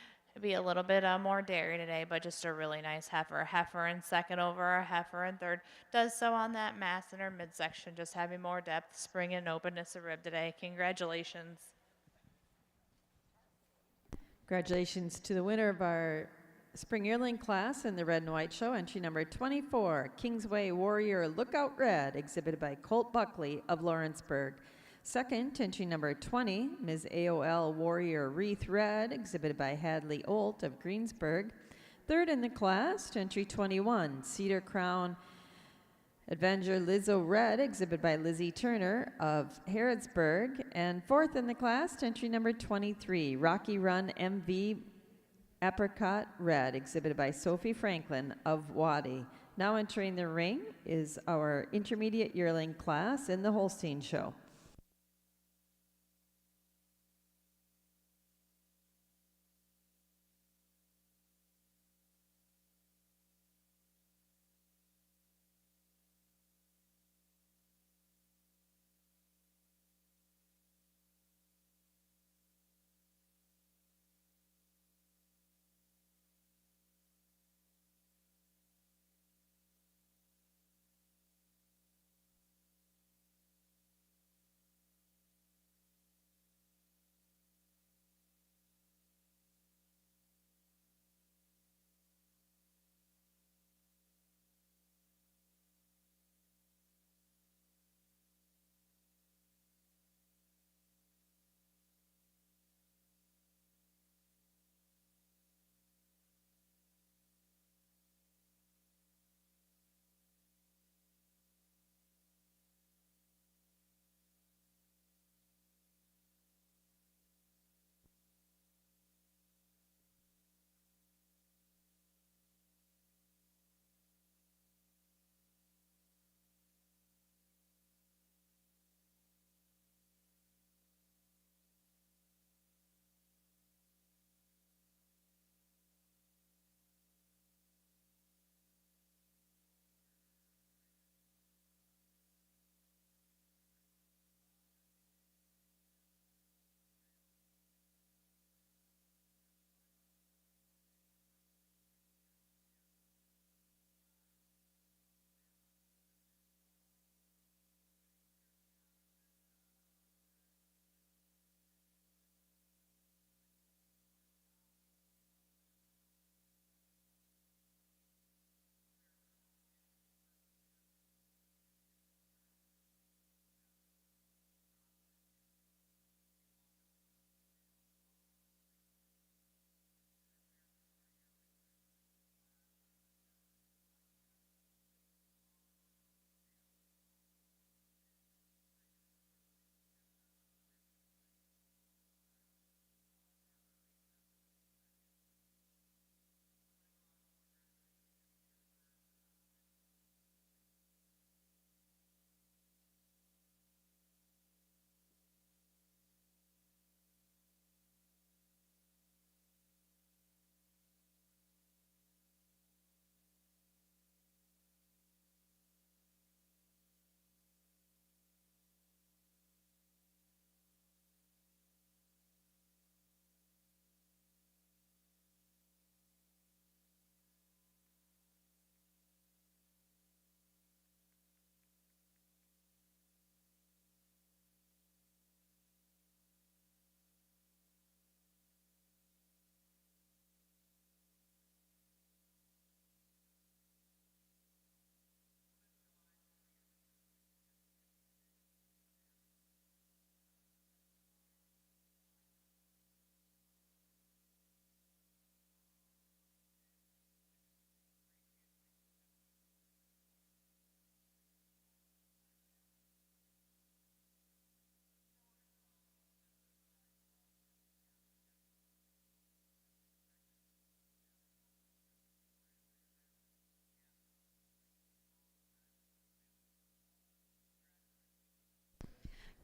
be a little bit more dairy today, but just a really nice heifer. A heifer in second over, a heifer in third. Does so on that mass in her midsection, just having more depth, spring, and openness of rib today. Congratulations. Congratulations to the winner of our spring yearling class in the red and white show, entry number 24, Kingsway Warrior Lookout Red, exhibited by Colt Buckley of Lawrenceburg. Second, entry number 20, Ms. AOL Warrior Wreath Red, exhibited by Hadley Olt of Greensburg. Third in the class, entry 21, Cedar Crown Avenger Lizzo Red, exhibited by Lizzie Turner of Harrodsburg. And fourth in the class, entry number 23, Rocky Run MV Apricot Red, exhibited by Sophie Franklin of Waddy. Now entering the ring is our intermediate yearling class in the Holstein show.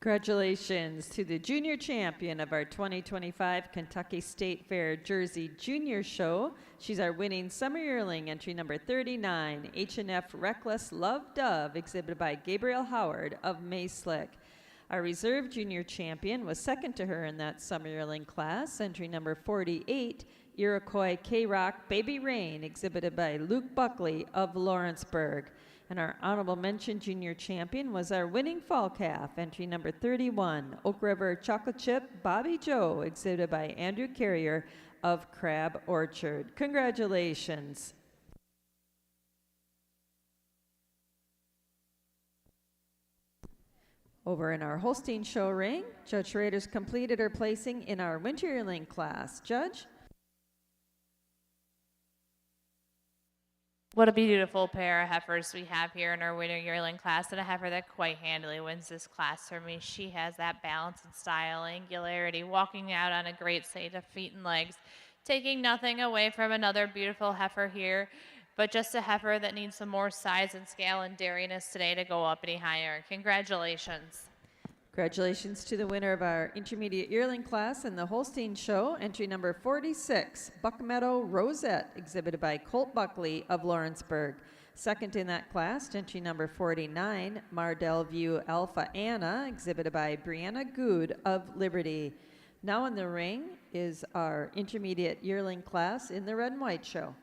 Congratulations to the junior champion of our 2025 Kentucky State Fair Jersey Junior Show. She's our winning summer yearling, entry number 39, H&F Reckless Love Dove, exhibited by Gabriel Howard of Mayslick. Our reserve junior champion was second to her in that summer yearling class, entry number 48, Iroquois K-Rock Baby Rain, exhibited by Luke Buckley of Lawrenceburg. And our honorable mention junior champion was our winning fall calf, entry number 31, Oak River Chocolate Chip Bobby Joe, exhibited by Andrew Carrier of Crab Orchard. Congratulations. Over in our Holstein show ring, Judge Rader's completed her placing in our winter yearling class. Judge? What a beautiful pair of heifers we have here in our winter yearling class, and a heifer that quite handily wins this class for me. She has that balance and style, angularity, walking out on a great state of feet and legs, taking nothing away from another beautiful heifer here, but just a heifer that needs some more size and scale and dairiness today to go up any higher. Congratulations. Congratulations to the winner of our intermediate yearling class in the Holstein show, entry number 46, Buckmeadow Rosette, exhibited by Colt Buckley of Lawrenceburg. Second in that class, entry number 49, Mardell View Alpha Anna, exhibited by Brianna Good of Liberty. Now in the ring is our intermediate yearling class in the red and white show.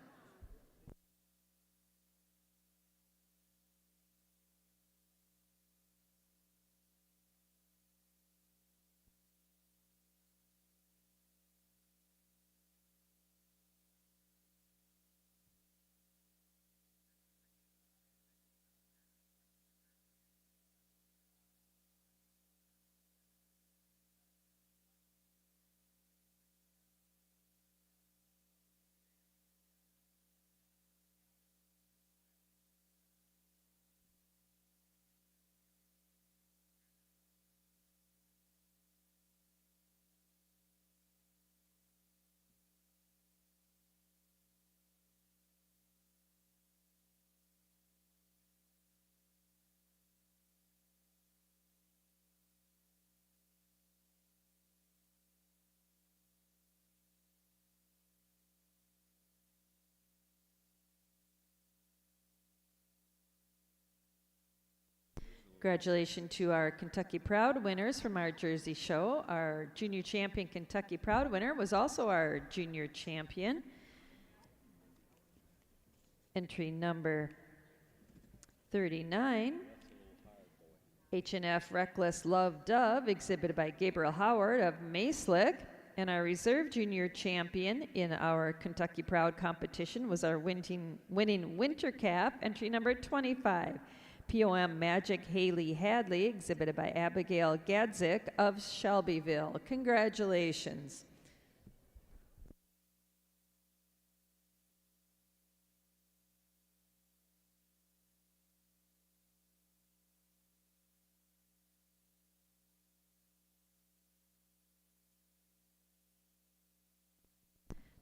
Congratulations to our Kentucky Proud winners from our Jersey show. Our junior champion Kentucky Proud winner was also our junior champion. Entry number 39, H&F Reckless Love Dove, exhibited by Gabriel Howard of Mayslick. And our reserve junior champion in our Kentucky Proud competition was our winning winter calf, entry number 25, POM Magic Haley Hadley, exhibited by Abigail Gadzik of Shelbyville. Congratulations.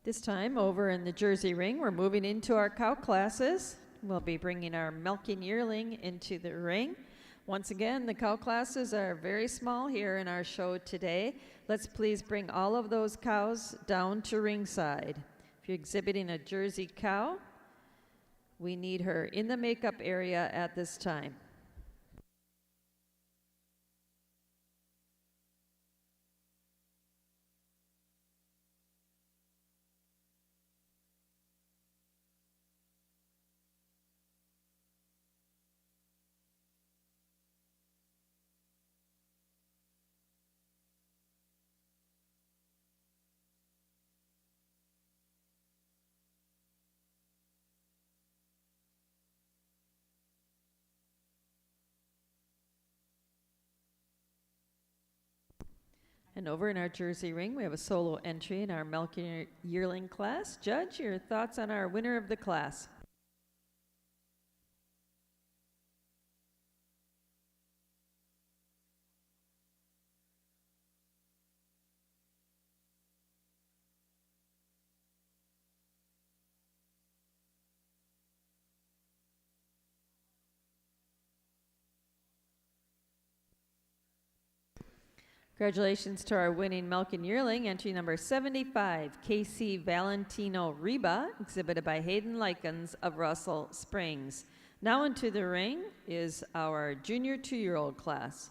This time over in the Jersey ring, we're moving into our cow classes. We'll be bringing our milking yearling into the ring. Once again, the cow classes are very small here in our show today. Let's please bring all of those cows down to ringside. If you're exhibiting a Jersey cow, we need her in the makeup area at this time. And over in our Jersey ring, we have a solo entry in our milking yearling class. Judge, your thoughts on our winner of the class? Congratulations to our winning Melkin yearling, entry number 75, KC Valentino Reba, exhibited by Hayden Likens of Russell Springs. Now into the ring is our junior 2-year-old class.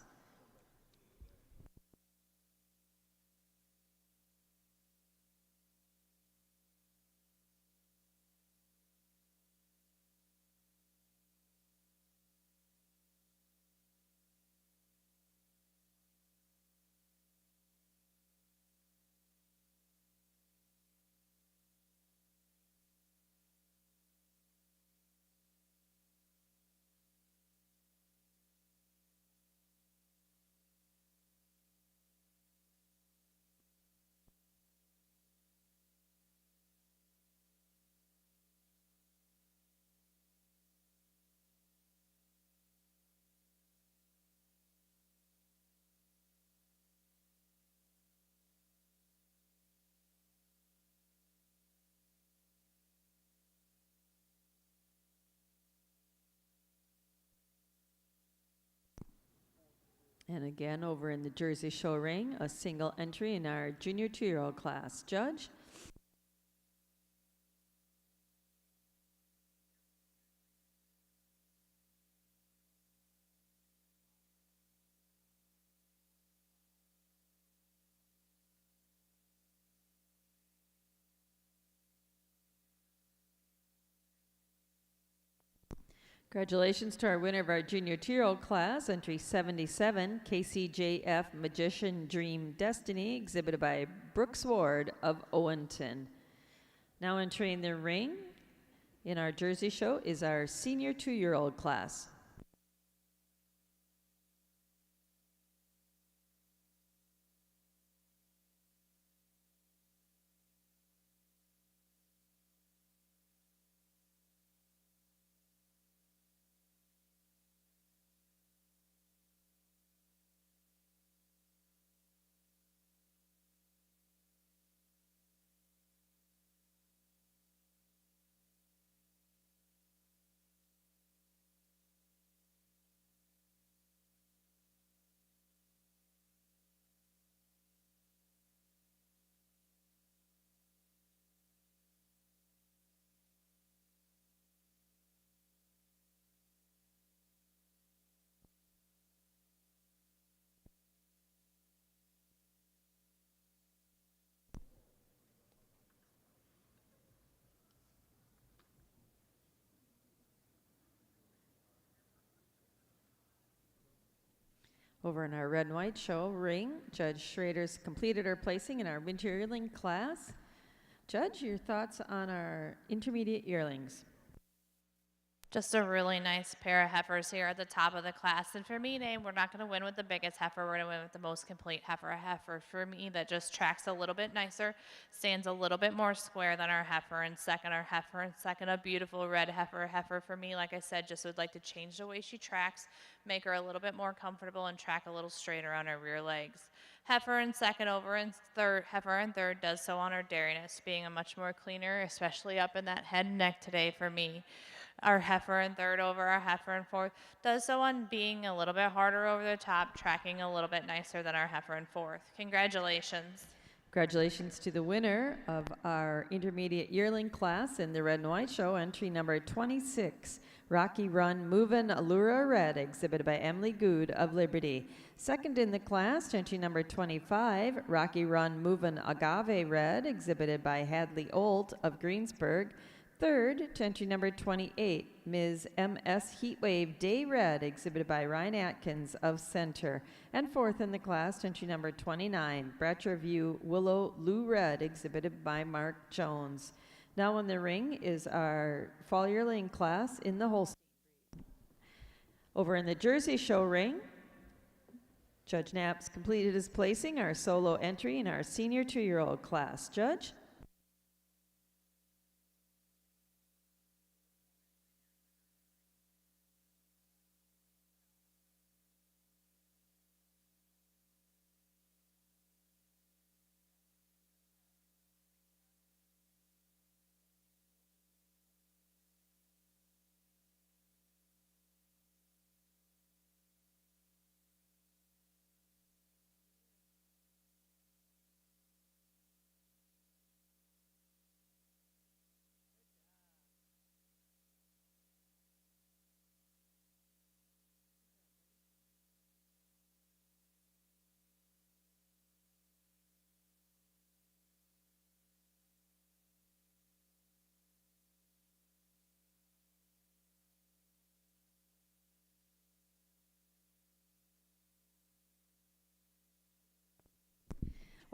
And again, over in the Jersey Show ring, a single entry in our junior 2-year-old class. Judge? Congratulations to our winner of our junior 2-year-old class, entry 77, KCJF Magician Dream Destiny, exhibited by Brooks Ward of Owenton. Now entering the ring in our Jersey Show is our senior 2-year-old class. Over in our red and white show ring, Judge Schrader's completed her placing in our winter yearling class. Judge, your thoughts on our intermediate yearlings? Just a really nice pair of heifers here at the top of the class. And for me, Nate, we're not going to win with the biggest heifer. We're going to win with the most complete heifer. A heifer for me that just tracks a little bit nicer, stands a little bit more square than our heifer in second. Our heifer in second, a beautiful red heifer. Heifer for me, like I said, just would like to change the way she tracks, make her a little bit more comfortable and track a little straighter on her rear legs. Heifer in second, over in third, heifer in third does so on her dariness, being a much more cleaner, especially up in that head and neck today for me. Our heifer in third over our heifer in fourth does so on being a little bit harder over the top, tracking a little bit nicer than our heifer in fourth. Congratulations. Congratulations to the winner of our intermediate yearling class in the red and white show, entry number 26, Rocky Run Movin' Allura Red, exhibited by Emily Good of Liberty. Second in the class, entry number 25, Rocky Run Movin' Agave Red, exhibited by Hadley Olt of Greensburg. Third, to entry number 28, Ms. M.S. Heatwave Day Red, exhibited by Ryan Atkins of Center. And fourth in the class, to entry number 29, Bratcher View Willow Lou Red, exhibited by Mark Jones. Now in the ring is our fall yearling class in the Holstein. Over in the Jersey Show ring, Judge Knapp's completed his placing, our solo entry in our senior 2-year-old class. Judge?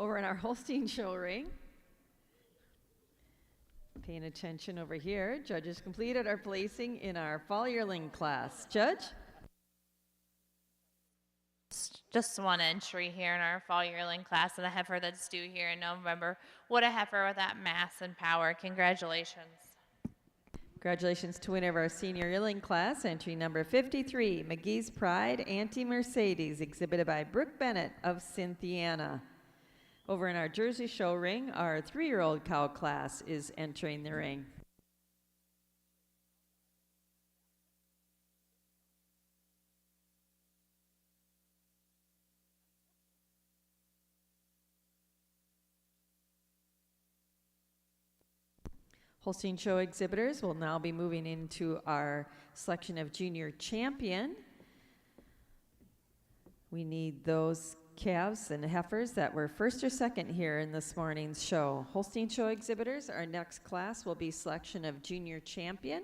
Over in our Holstein show ring, paying attention over here, judges completed our placing in our fall yearling class. Judge? Just one entry here in our fall yearling class, and a heifer that's due here in November. What a heifer with that mass and power. Congratulations. Congratulations to winner of our senior yearling class, entry number 53, McGee's Pride Auntie Mercedes, exhibited by Brooke Bennett of Cynthiana. Over in our Jersey show ring, our 3-year-old cow class is entering the ring. Holstein show exhibitors will now be moving into our selection of junior champion. We need those calves and heifers that were first or second here in this morning's show. Holstein show exhibitors, our next class will be selection of junior champion.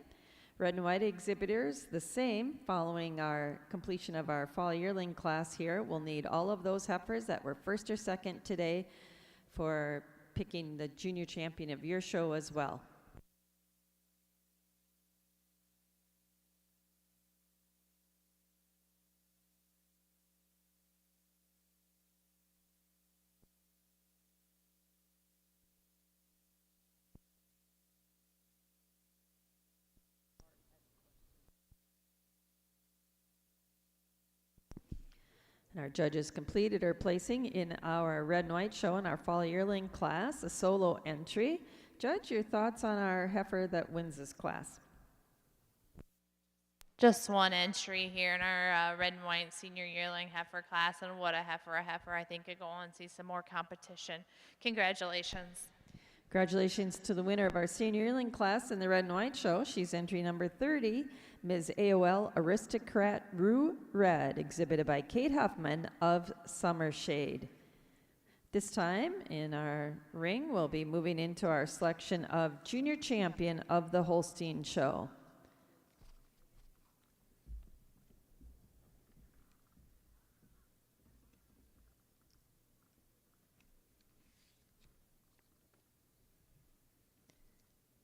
Red and white exhibitors, the same. Following our completion of our fall yearling class here, we'll need all of those heifers that were first or second today for picking the junior champion of your show as well. And our judges completed our placing in our red and white show in our fall yearling class, a solo entry. Judge, your thoughts on our heifer that wins this class? Just one entry here in our red and white senior yearling heifer class, and what a heifer, a heifer. I think could go on and see some more competition. Congratulations. Congratulations to the winner of our senior yearling class in the red and white show. She's entry number 30, Ms. AOL Aristocrat Rue Red, exhibited by Kate Huffman of Summershade. This time in our ring, we'll be moving into our selection of junior champion of the Holstein show.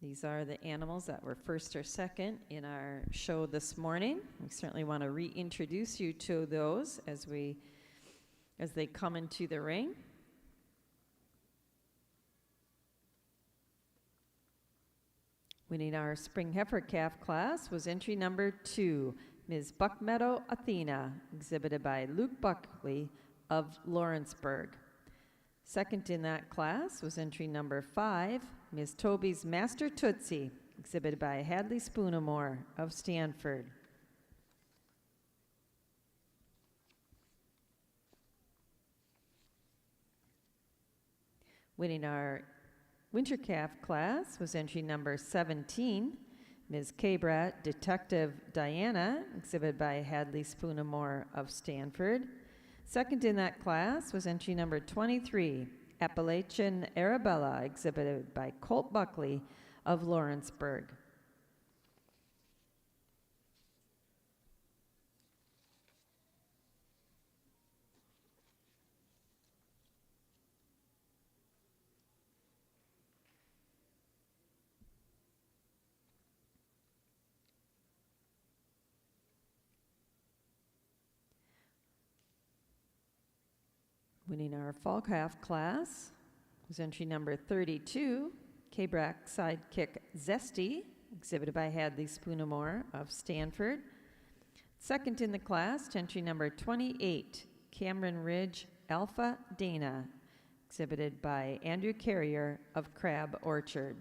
These are the animals that were first or second in our show this morning. We certainly want to reintroduce you to those as they come into the ring. Winning our spring heifer calf class was entry number 2, Ms. Buckmeadow Athena, exhibited by Luke Buckley of Lawrenceburg. Second in that class was entry number 5, Ms. Toby's Master Tootsie, exhibited by Hadley Spoonamore of Stanford. Winning our winter calf class was entry number 17, Ms. Cabrat Detective Diana, exhibited by Hadley Spoonamore of Stanford. Second in that class was entry number 23, Appalachian Arabella, exhibited by Colt Buckley of Lawrenceburg. Winning our fall calf class was entry number 32, K-Brack Sidekick Zesty, exhibited by Hadley Spoonamore of Stanford. Second in the class, entry number 28, Cameron Ridge Alpha Dana, exhibited by Andrew Carrier of Crab Orchard.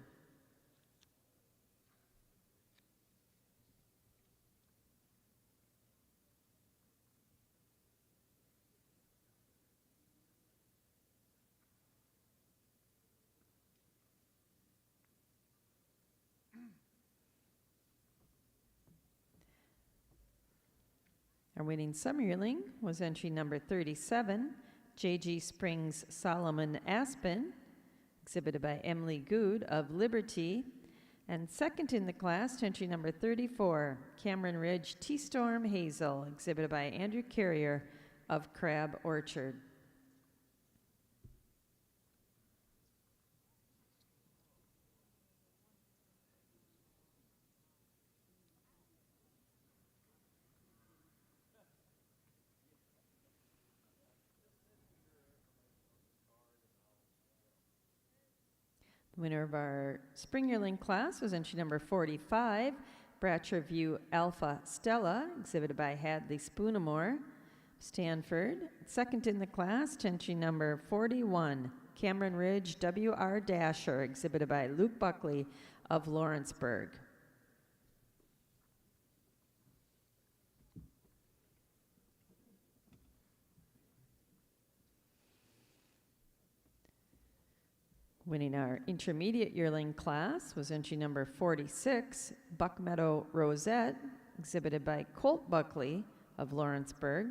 Our winning summer yearling was entry number 37, J.G. Springs Solomon Aspen, exhibited by Emily Good of Liberty. And second in the class, entry number 34, Cameron Ridge T-Storm Hazel, exhibited by Andrew Carrier of Crab Orchard. Winner of our spring yearling class was entry number 45, Bratcher View Alpha Stella, exhibited by Hadley Spoonamore, Stanford. Second in the class, entry number 41, Cameron Ridge W.R. Dasher, exhibited by Luke Buckley of Lawrenceburg. Winning our intermediate yearling class was entry number 46, Buck Meadow Rosette, exhibited by Colt Buckley of Lawrenceburg.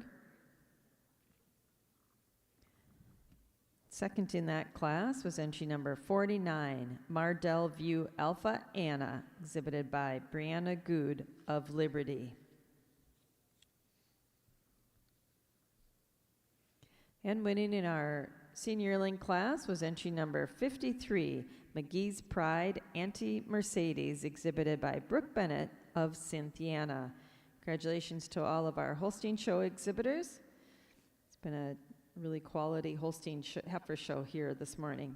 Second in that class was entry number 49, Mardell View Alpha Anna, exhibited by Brianna Good of Liberty. And winning in our senior yearling class was entry number 53, McGee's Pride Anti-Mercedes, exhibited by Brooke Bennett of Cynthiana. Congratulations to all of our Holstein show exhibitors. It's been a really quality Holstein heifer show here this morning.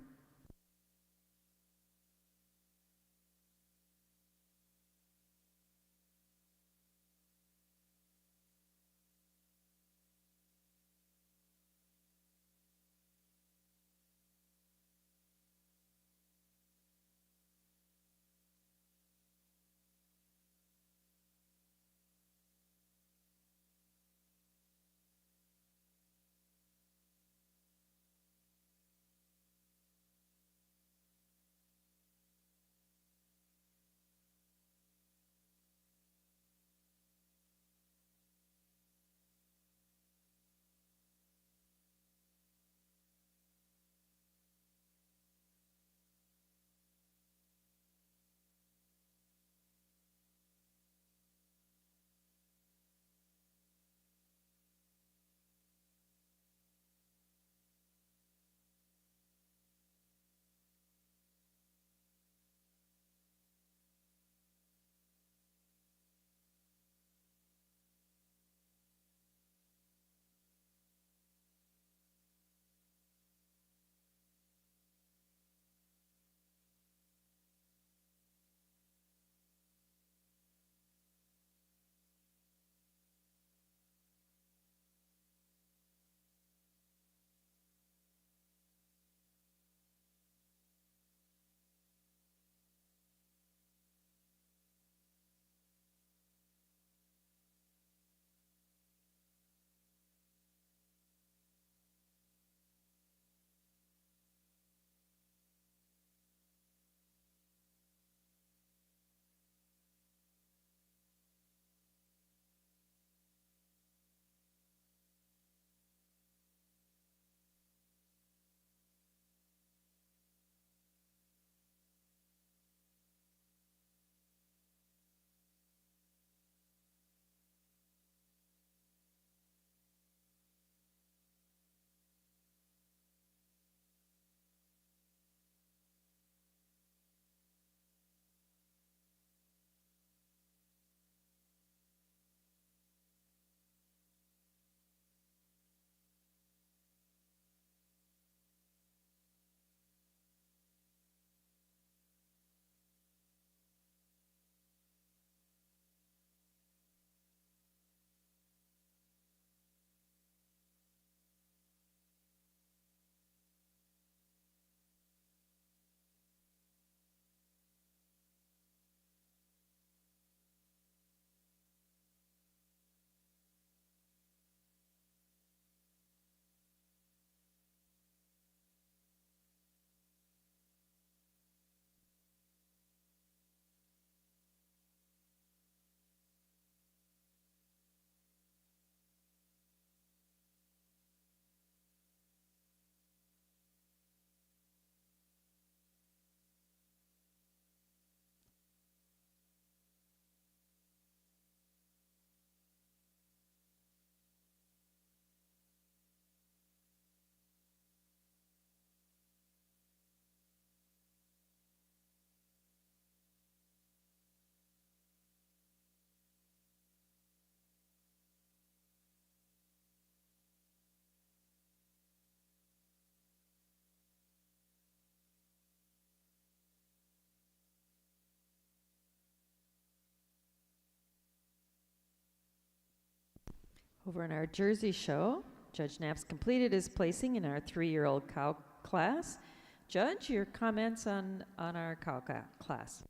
Over in our Jersey show, Judge Knapp's completed his placing in our 3-year-old cow class. Judge, your comments on our cow class.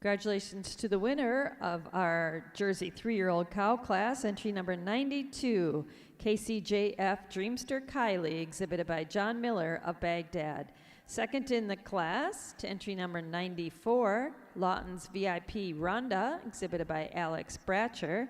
Congratulations to the winner of our Jersey 3-year-old cow class, entry number 92, KCJF Dreamster Kylie, exhibited by John Miller of Baghdad. Second in the class to entry number 94, Lawton's VIP Rhonda, exhibited by Alex Bratcher.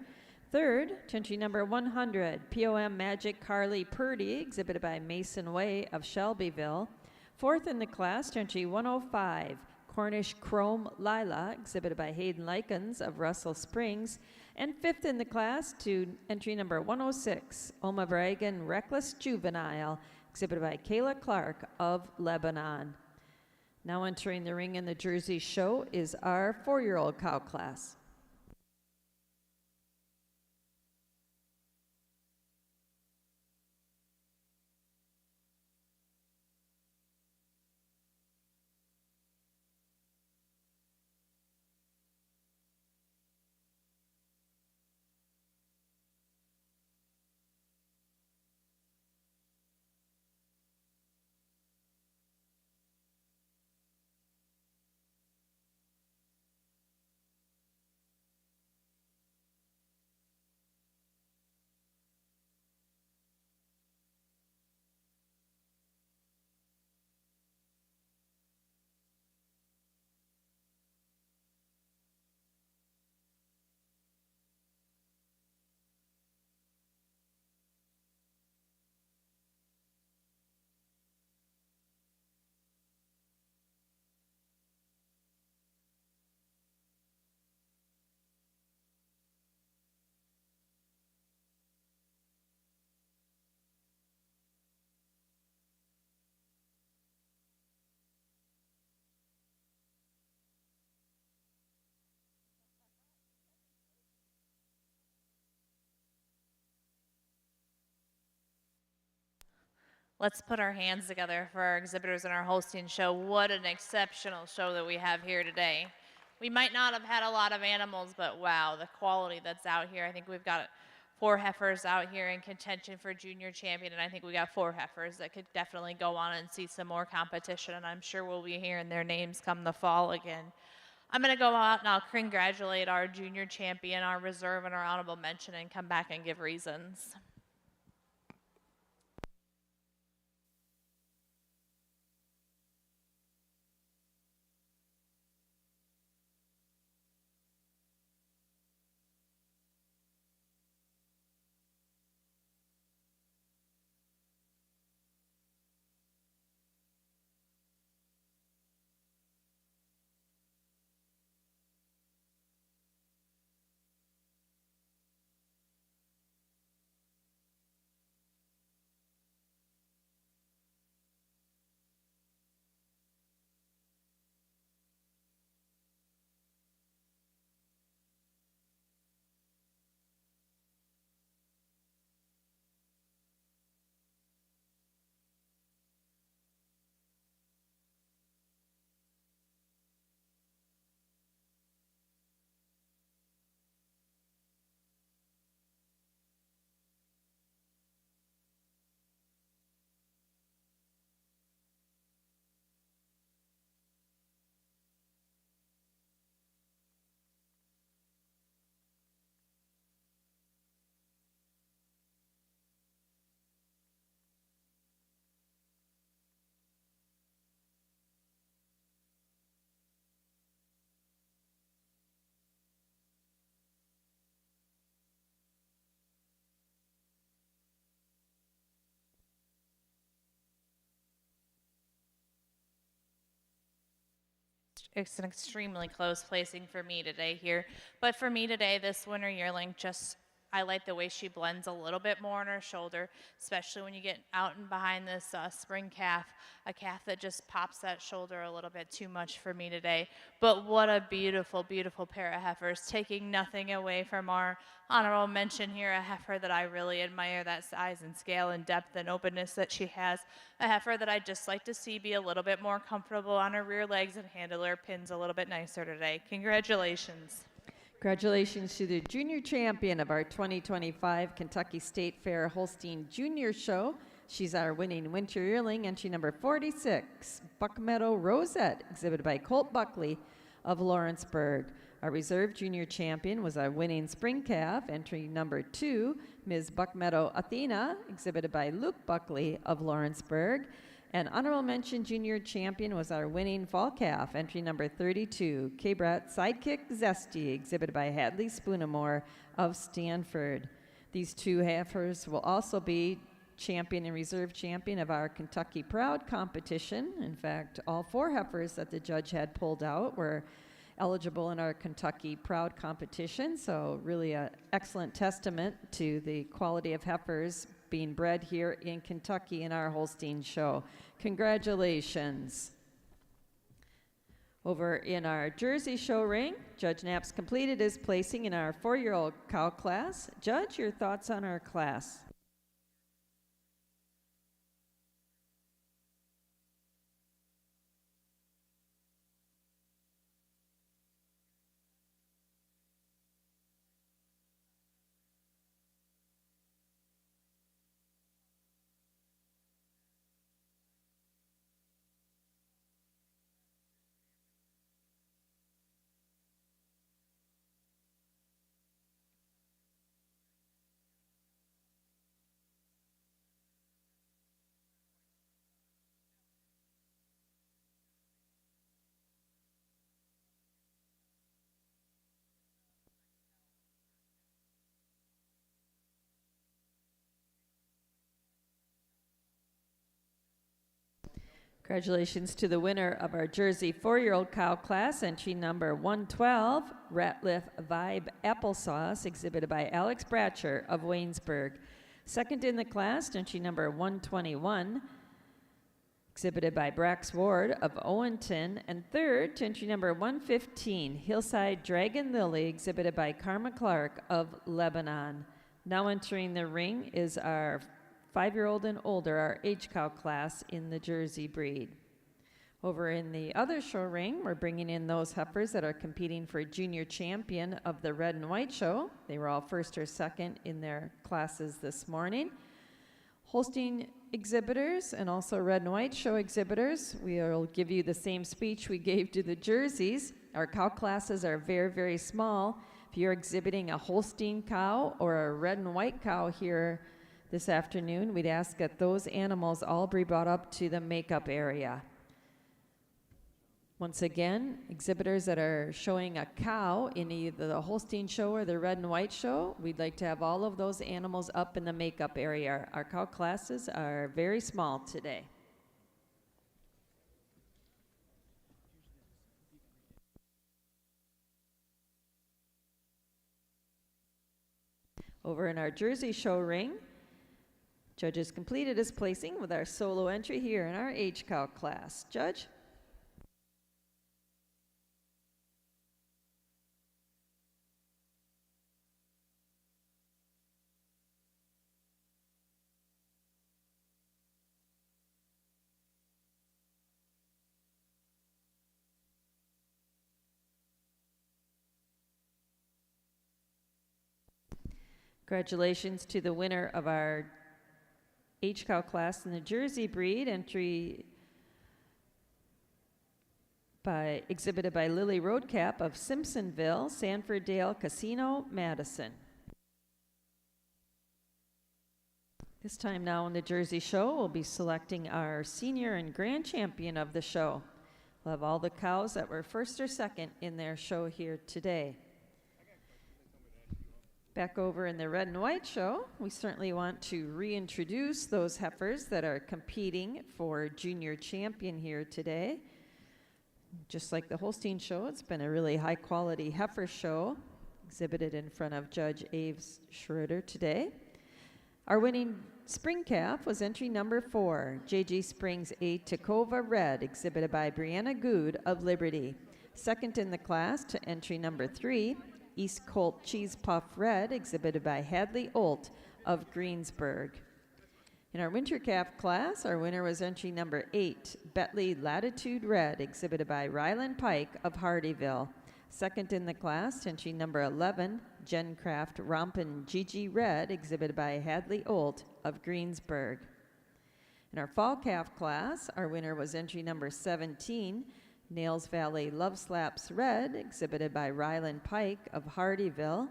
Third to entry number 100, POM Magic Carly Purdy, exhibited by Mason Way of Shelbyville. Fourth in the class to entry 105, Cornish Chrome Lila, exhibited by Hayden Likens of Russell Springs. And fifth in the class to entry number 106, Oma Bragan Reckless Juvenile, exhibited by Kayla Clark of Lebanon. Now entering the ring in the Jersey show is our 4-year-old cow class. Let's put our hands together for our exhibitors in our Holstein show. What an exceptional show that we have here today. We might not have had a lot of animals, but wow, the quality that's out here. I think we've got 4 heifers out here in contention for junior champion, and I think we got 4 heifers that could definitely go on and see some more competition, and I'm sure we'll be hearing their names come the fall again. I'm going to go out and I'll congratulate our junior champion, our reserve, and our honorable mention, and come back and give reasons. it's an extremely close placing for me today here. But for me today, this winter yearling, just I like the way she blends a little bit more on her shoulder, especially when you get out and behind this spring calf, a calf that just pops that shoulder a little bit too much for me today. But what a beautiful, beautiful pair of heifers, taking nothing away from our honorable mention here, a heifer that I really admire, that size and scale and depth and openness that she has, a heifer that I'd just like to see be a little bit more comfortable on her rear legs and handle her pins a little bit nicer today. Congratulations. Congratulations to the junior champion of our 2025 Kentucky State Fair Holstein Junior Show. She's our winning winter yearling, entry number 46, Buckmeadow Rosette, exhibited by Colt Buckley of Lawrenceburg. Our reserve junior champion was our winning spring calf, entry number 2, Ms. Buckmeadow Athena, exhibited by Luke Buckley of Lawrenceburg. And honorable mention junior champion was our winning fall calf, entry number 32, K-Brat Sidekick Zesty, exhibited by Hadley Spoonamore of Stanford. These two heifers will also be champion and reserve champion of our Kentucky Proud competition. In fact, all 4 heifers that the judge had pulled out were eligible in our Kentucky Proud competition, so really an excellent testament to the quality of heifers being bred here in Kentucky in our Holstein show. Congratulations. Over in our Jersey show ring, Judge Knapp's completed his placing in our 4-year-old cow class. Judge, your thoughts on our class? Congratulations to the winner of our Jersey 4-year-old cow class, entry number 112, Ratliff Vibe Applesauce, exhibited by Alex Bratcher of Waynesburg. Second in the class, entry number 121, exhibited by Brax Ward of Owenton. And third, entry number 115, Hillside Dragon Lily, exhibited by Karma Clark of Lebanon. Now entering the ring is our 5-year-old and older, our H-cow class in the Jersey breed. Over in the other show ring, we're bringing in those heifers that are competing for junior champion of the red and white show. They were all first or second in their classes this morning. Holstein exhibitors and also red and white show exhibitors, we'll give you the same speech we gave to the jerseys. Our cow classes are very, very small. If you're exhibiting a Holstein cow or a red and white cow here this afternoon, we'd ask that those animals all be brought up to the makeup area. Once again, exhibitors that are showing a cow in either the Holstein show or the red and white show, we'd like to have all of those animals up in the makeup area. Our cow classes are very small today. Over in our Jersey show ring, Judge has completed his placing with our solo entry here in our H-cow class. Judge? Congratulations to the winner of our H-cow class in the Jersey breed, entry exhibited by Lily Roadcap of Simpsonville, Sanford Dale Casino, Madison. This time now in the Jersey show, we'll be selecting our senior and grand champion of the show. We'll have all the cows that were first or second in their show here today. Back over in the red and white show, we certainly want to reintroduce those heifers that are competing for junior champion here today. Just like the Holstein show, it's been a really high quality heifer show exhibited in front of Judge Aves Schroeder today. Our winning spring calf was entry number 4, JG Springs A Tacova Red, exhibited by Brianna Good of Liberty. Second in the class to entry number 3, East Colt Cheese Puff Red, exhibited by Hadley Olt of Greensburg. In our winter calf class, our winner was entry number 8, Bentley Latitude Red, exhibited by Ryland Pike of Hardyville. Second in the class, entry number 11, Gencraft Rompin' Gigi Red, exhibited by Hadley Olt of Greensburg. In our fall calf class, our winner was entry number 17, Nails Valley Love Slaps Red, exhibited by Ryland Pike of Hardyville.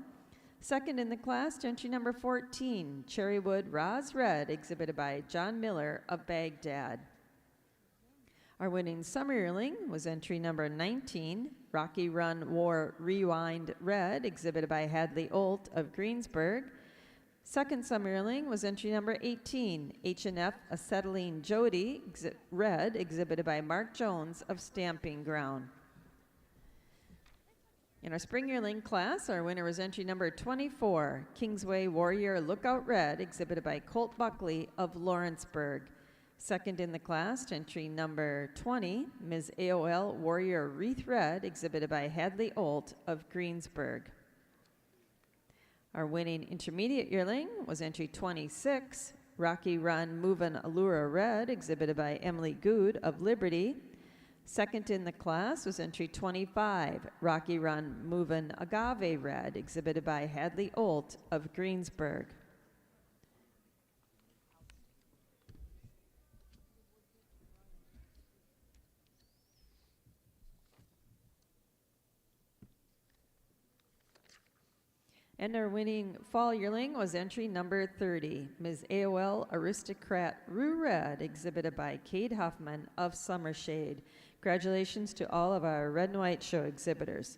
Second in the class, entry number 14, Cherrywood Roz Red, exhibited by John Miller of Baghdad. Our winning summer yearling was entry number 19, Rocky Run War Rewind Red, exhibited by Hadley Olt of Greensburg. Second summer yearling was entry number 18, H&F Acetylene Jody Red, exhibited by Mark Jones of Stamping Ground. In our spring yearling class, our winner was entry number 24, Kingsway Warrior Lookout Red, exhibited by Colt Buckley of Lawrenceburg. Second in the class, entry number 20, Ms. AOL Warrior Wreath Red, exhibited by Hadley Olt of Greensburg. Our winning intermediate yearling was entry 26, Rocky Run Movin' Allura Red, exhibited by Emily Good of Liberty. Second in the class was entry 25, Rocky Run Movin' Agave Red, exhibited by Hadley Olt of Greensburg. And our winning fall yearling was entry number 30, Ms. AOL Aristocrat Rue Red, exhibited by Cade Huffman of Summershade. Congratulations to all of our red and white show exhibitors.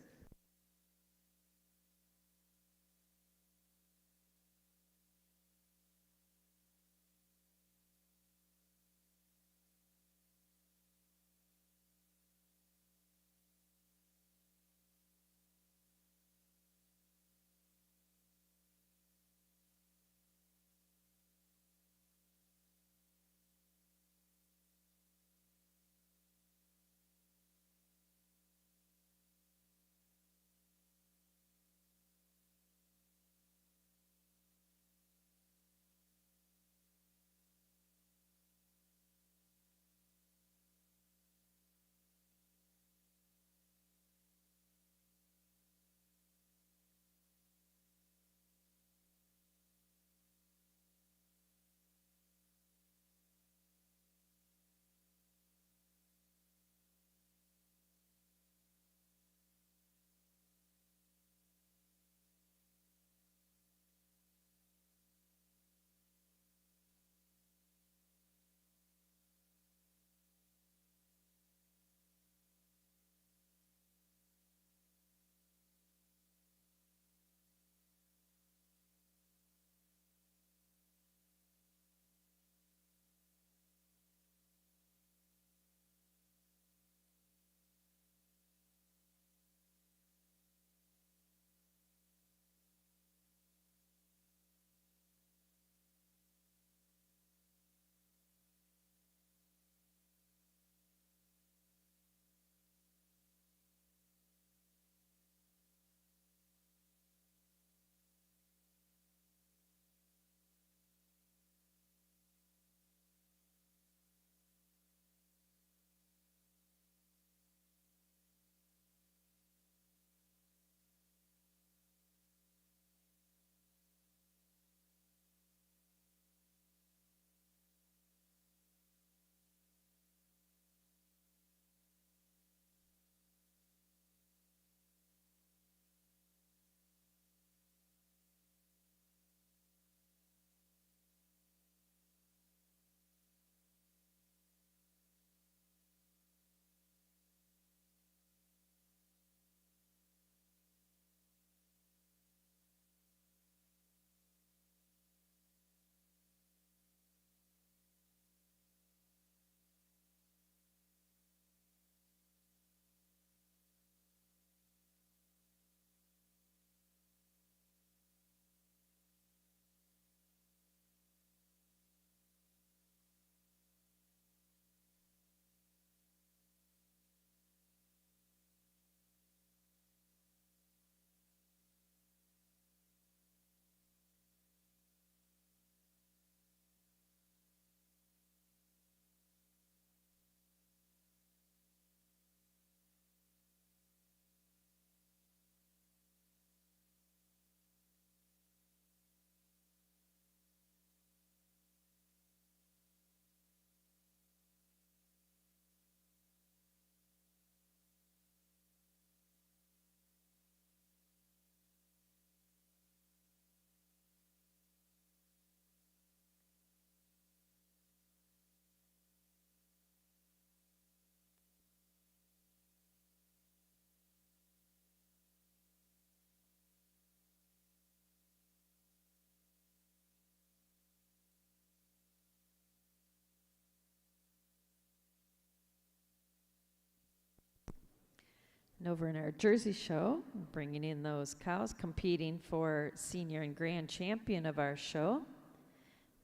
over in our Jersey show, bringing in those cows competing for senior and grand champion of our show.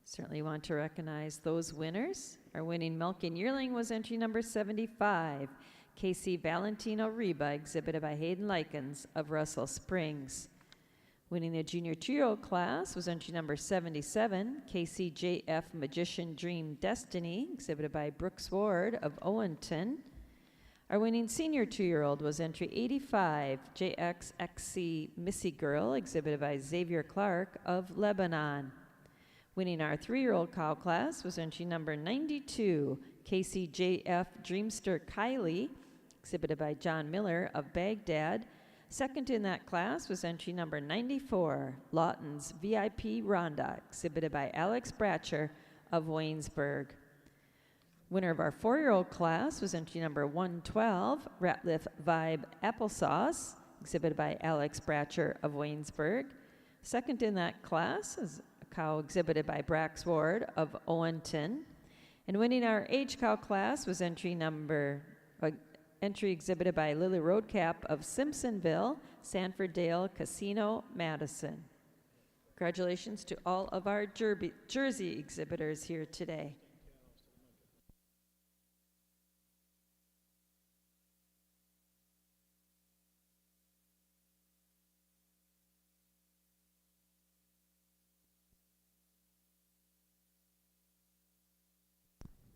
Certainly want to recognize those winners. Our winning milk and yearling was entry number 75, KC Valentino Reba, exhibited by Hayden Likens of Russell Springs. Winning the junior 2-year-old class was entry number 77, KCJF Magician Dream Destiny, exhibited by Brooks Ward of Owenton. Our winning senior 2-year-old was entry 85, JXXC Missy Girl, exhibited by Xavier Clark of Lebanon. Winning our 3-year-old cow class was entry number 92, KCJF Dreamster Kylie, exhibited by John Miller of Baghdad. Second in that class was entry number 94, Lawton's VIP Rhonda, exhibited by Alex Bratcher of Waynesburg. Winner of our 4-year-old class was entry number 112, Ratliff Vibe Applesauce, exhibited by Alex Bratcher of Waynesburg. Second in that class is a cow exhibited by Brax Ward of Owenton. And winning our age cow class was entry exhibited by Lily Roadcap of Simpsonville, Sanford Dale Casino, Madison. Congratulations to all of our Jersey exhibitors here today.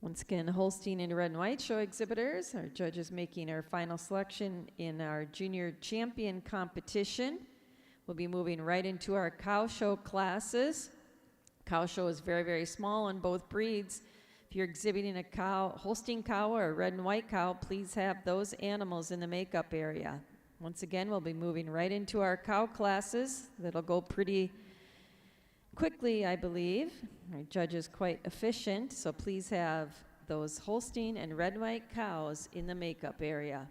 Once again, Holstein and Red and White show exhibitors. Our judges making our final selection in our junior champion competition. We'll be moving right into our cow show classes. Cow show is very, very small on both breeds. If you're exhibiting a cow, Holstein cow or a red and white cow, please have those animals in the makeup area. Once again, we'll be moving right into our cow classes. That'll go pretty quickly, I believe. Our judge is quite efficient, so please have those Holstein and red and white cows in the makeup area.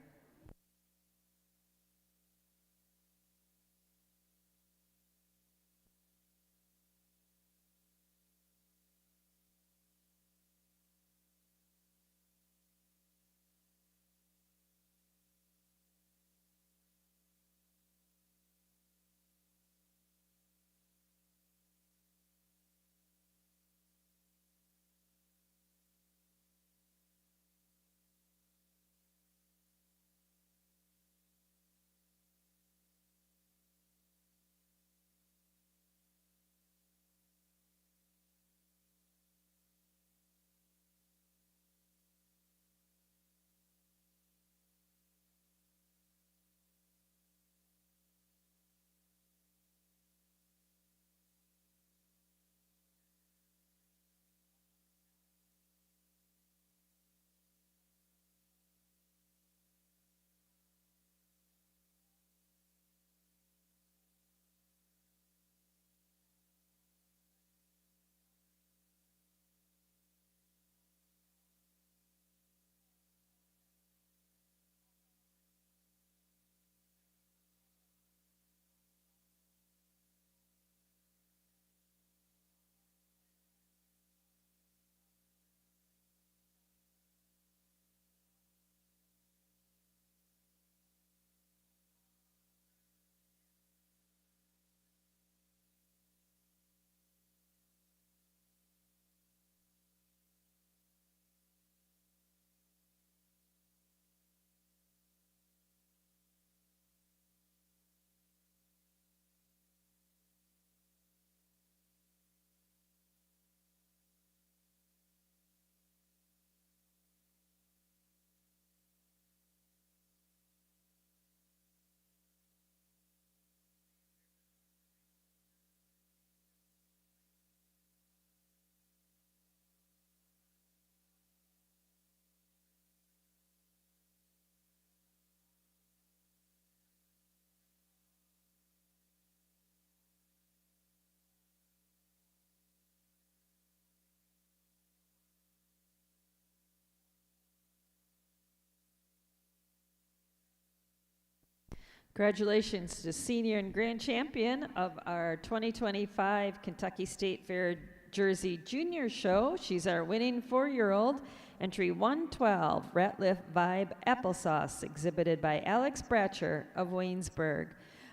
Congratulations to senior and grand champion of our 2025 Kentucky State Fair Jersey Junior Show. She's our winning 4-year-old. Entry 112, Ratliff Vibe Applesauce, exhibited by Alex Bratcher of Waynesburg.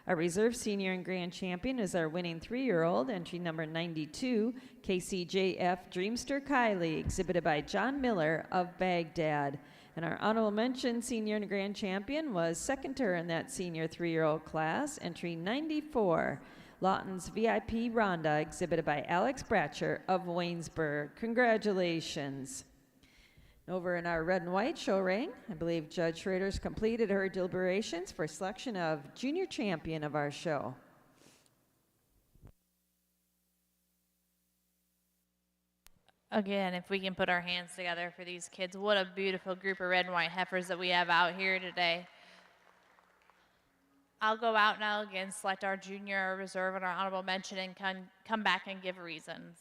Our reserve senior and grand champion is our winning 3-year-old, entry number 92, KCJF Dreamster Kylie, exhibited by John Miller of Baghdad. And our honorable mention senior and grand champion was second to her in that senior 3-year-old class, entry 94, Lawton's VIP Rhonda, exhibited by Alex Bratcher of Waynesburg. Congratulations. Over in our red and white show ring, I believe Judge Schrader's completed her deliberations for selection of junior champion of our show. Again, if we can put our hands together for these kids, what a beautiful group of red and white heifers that we have out here today. I'll go out now again, select our junior, our reserve, and our honorable mention, and come back and give reasons.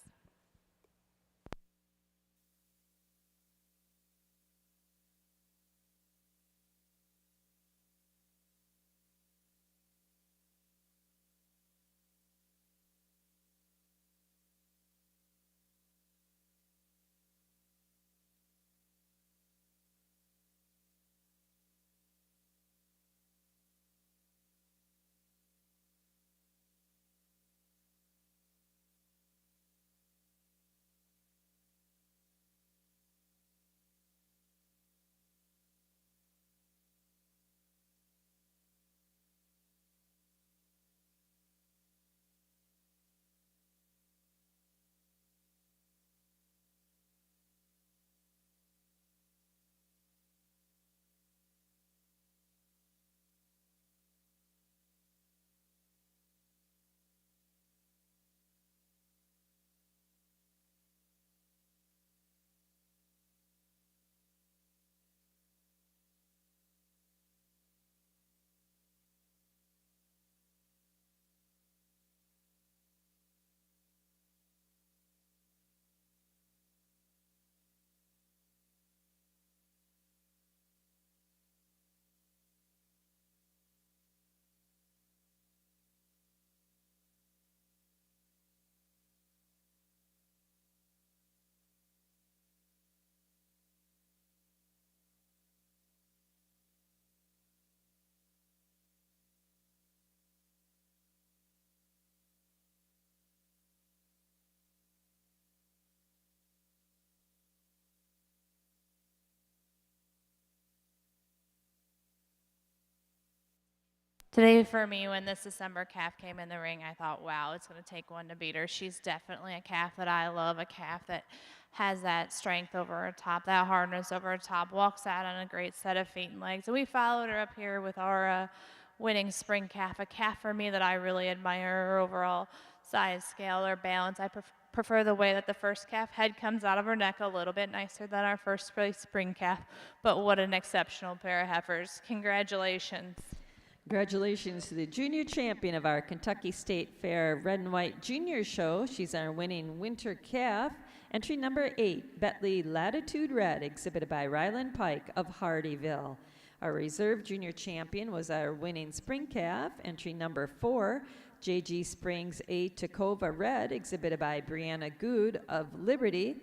Today for me, when this December calf came in the ring, I thought, wow, it's going to take one to beat her. She's definitely a calf that I love, a calf that has that strength over her top, that hardness over her top, walks out on a great set of feet and legs. And we followed her up here with our winning spring calf, a calf for me that I really admire, her overall size, scale, or balance. I prefer the way that the first calf head comes out of her neck, a little bit nicer than our first place spring calf. But what an exceptional pair of heifers. Congratulations. Congratulations to the junior champion of our Kentucky State Fair Red and White Junior Show. She's our winning winter calf. Entry number 8, Bentley Latitude Red, exhibited by Ryland Pike of Hardyville. Our reserve junior champion was our winning spring calf. Entry number 4, JG Springs A Tacova Red, exhibited by Brianna Good of Liberty.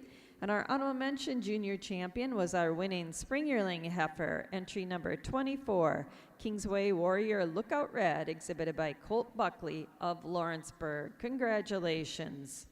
And our honorable mention junior champion was our winning spring yearling heifer, entry number 24, Kingsway Warrior Lookout Red, exhibited by Colt Buckley of Lawrenceburg. Congratulations.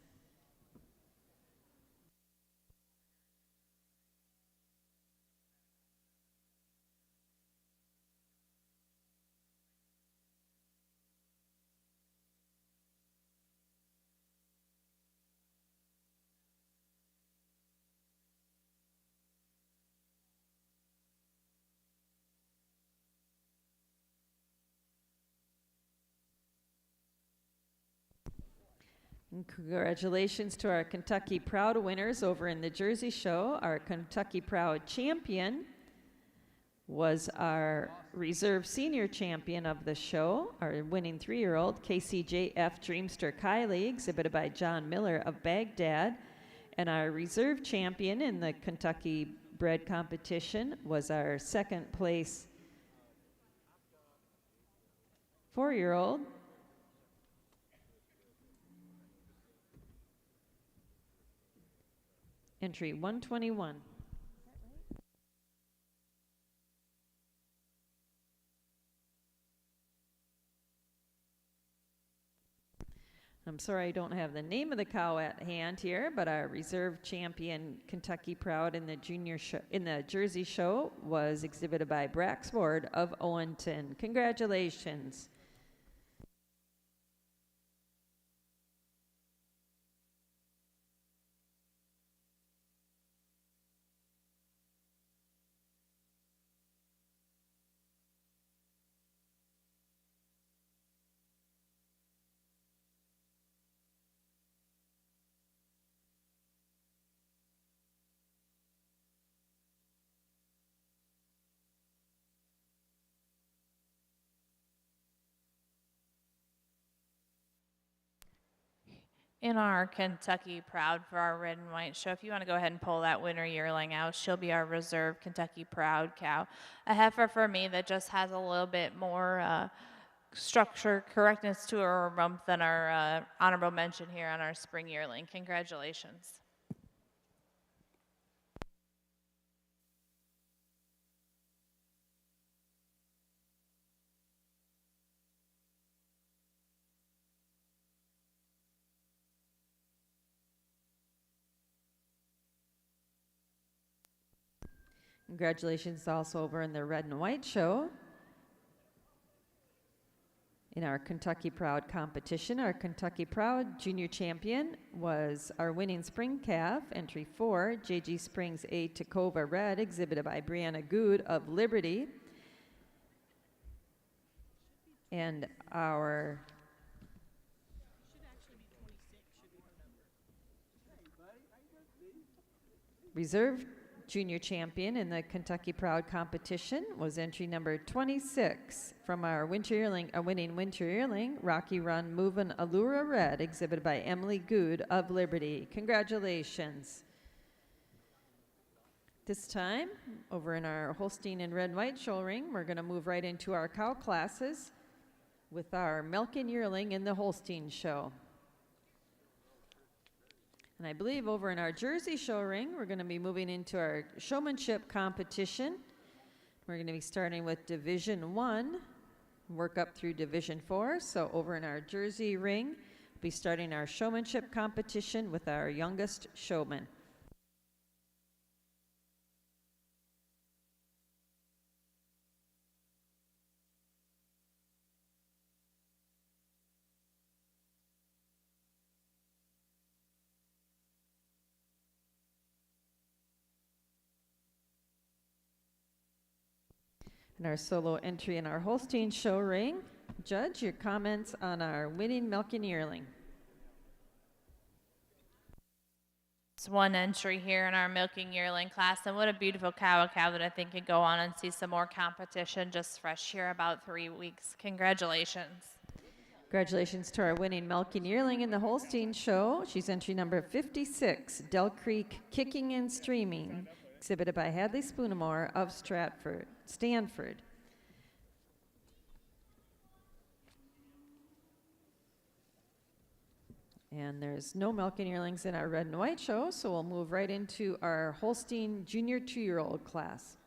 And congratulations to our Kentucky Proud winners over in the Jersey Show. Our Kentucky Proud champion was our reserve senior champion of the show, our winning 3-year-old, KCJF Dreamster Kylie, exhibited by John Miller of Baghdad. And our reserve champion in the Kentucky bred competition was our second place 4-year-old, entry 121. I'm sorry I don't have the name of the cow at hand here, but our reserve champion Kentucky Proud in the Jersey show was exhibited by Braxford of Owenton. Congratulations. In our Kentucky Proud for our red and white show, if you want to go ahead and pull that winner yearling out, she'll be our reserve Kentucky Proud cow. A heifer for me that just has a little bit more structure, correctness to her rump than our honorable mention here on our spring yearling. Congratulations. Congratulations also over in the red and white show. In our Kentucky Proud competition, our Kentucky Proud junior champion was our winning spring calf, entry 4, JG Springs A Tacova Red, exhibited by Brianna Good of Liberty. And our reserve junior champion in the Kentucky Proud competition was entry number 26 from our winning winter yearling, Rocky Run Movin' Allura Red, exhibited by Emily Good of Liberty. Congratulations. This time, over in our Holstein and red and white show ring, we're going to move right into our cow classes with our milk and yearling in the Holstein show. And I believe over in our Jersey show ring, we're going to be moving into our showmanship competition. We're going to be starting with Division 1, work up through Division 4. So over in our Jersey ring, we'll be starting our showmanship competition with our youngest showman. And our solo entry in our Holstein show ring. Judge, your comments on our winning milk and yearling. It's one entry here in our milking yearling class, and what a beautiful cow, a cow that I think could go on and see some more competition just fresh here about 3 weeks. Congratulations. Congratulations to our winning milk and yearling in the Holstein show. She's entry number 56, Del Creek Kicking and Streaming, exhibited by Hadley Spoonamore of Stanford. And there's no milk and yearlings in our red and white show, so we'll move right into our Holstein junior 2-year-old class.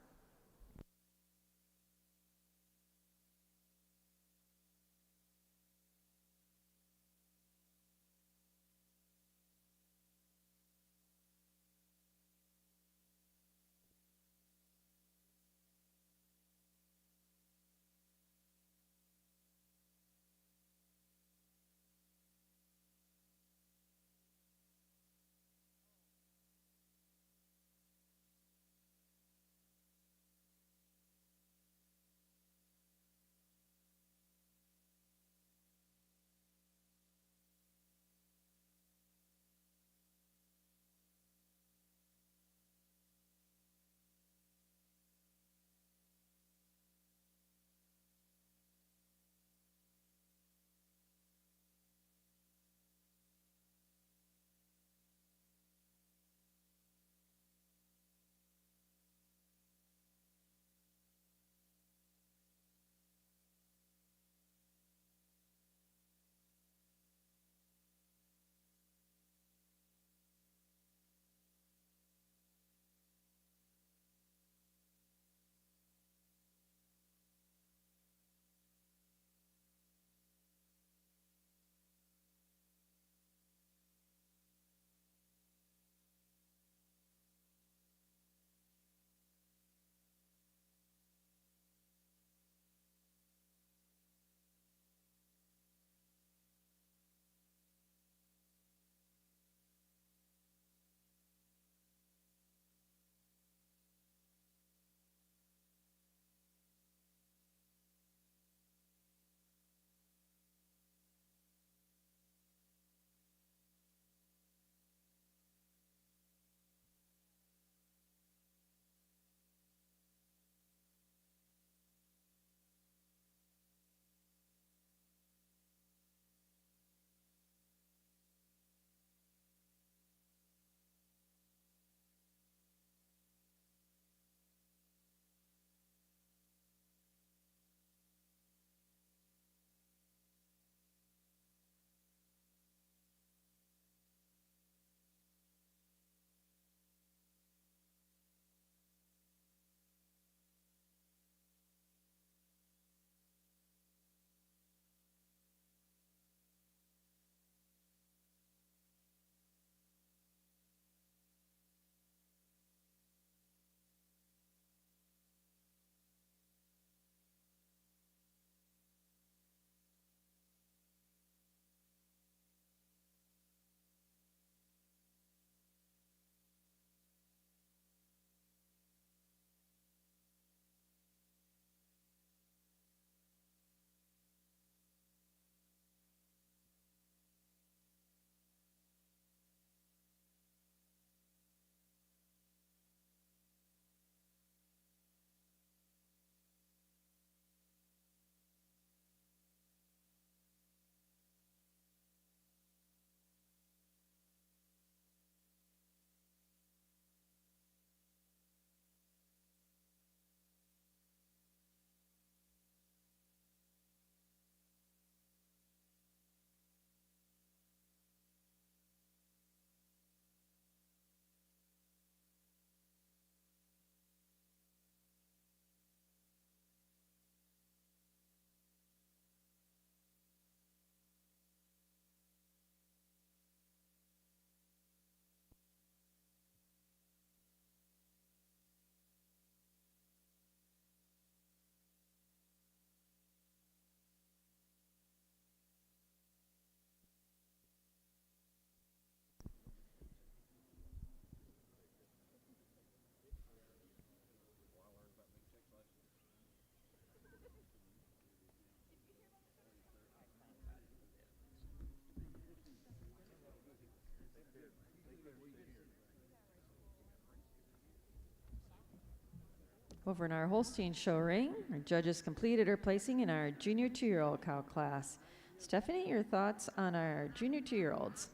Over in our Holstein show ring, our judges completed her placing in our junior 2-year-old cow class. Stephanie, your thoughts on our junior 2-year-olds?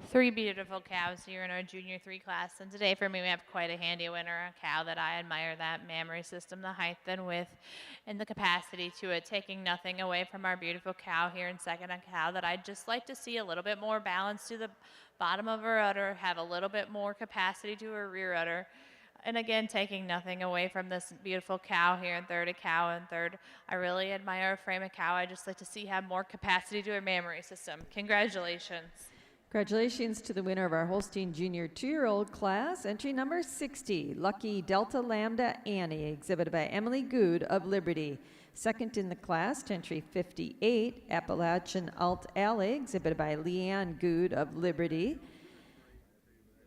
3 beautiful cows here in our junior 3 class, and today for me we have quite a handy winner, a cow that I admire, that mammary system, the height and width, and the capacity to it, taking nothing away from our beautiful cow here in second, a cow that I'd just like to see a little bit more balance to the bottom of her udder, have a little bit more capacity to her rear udder. And again, taking nothing away from this beautiful cow here in third, a cow in third. I really admire a frame of cow. I just like to see have more capacity to her mammary system. Congratulations. Congratulations to the winner of our Holstein Junior 2-year-old class, entry number 60, Lucky Delta Lambda Annie, exhibited by Emily Good of Liberty. Second in the class, to entry 58, Appalachian Alt Alley, exhibited by Leanne Good of Liberty.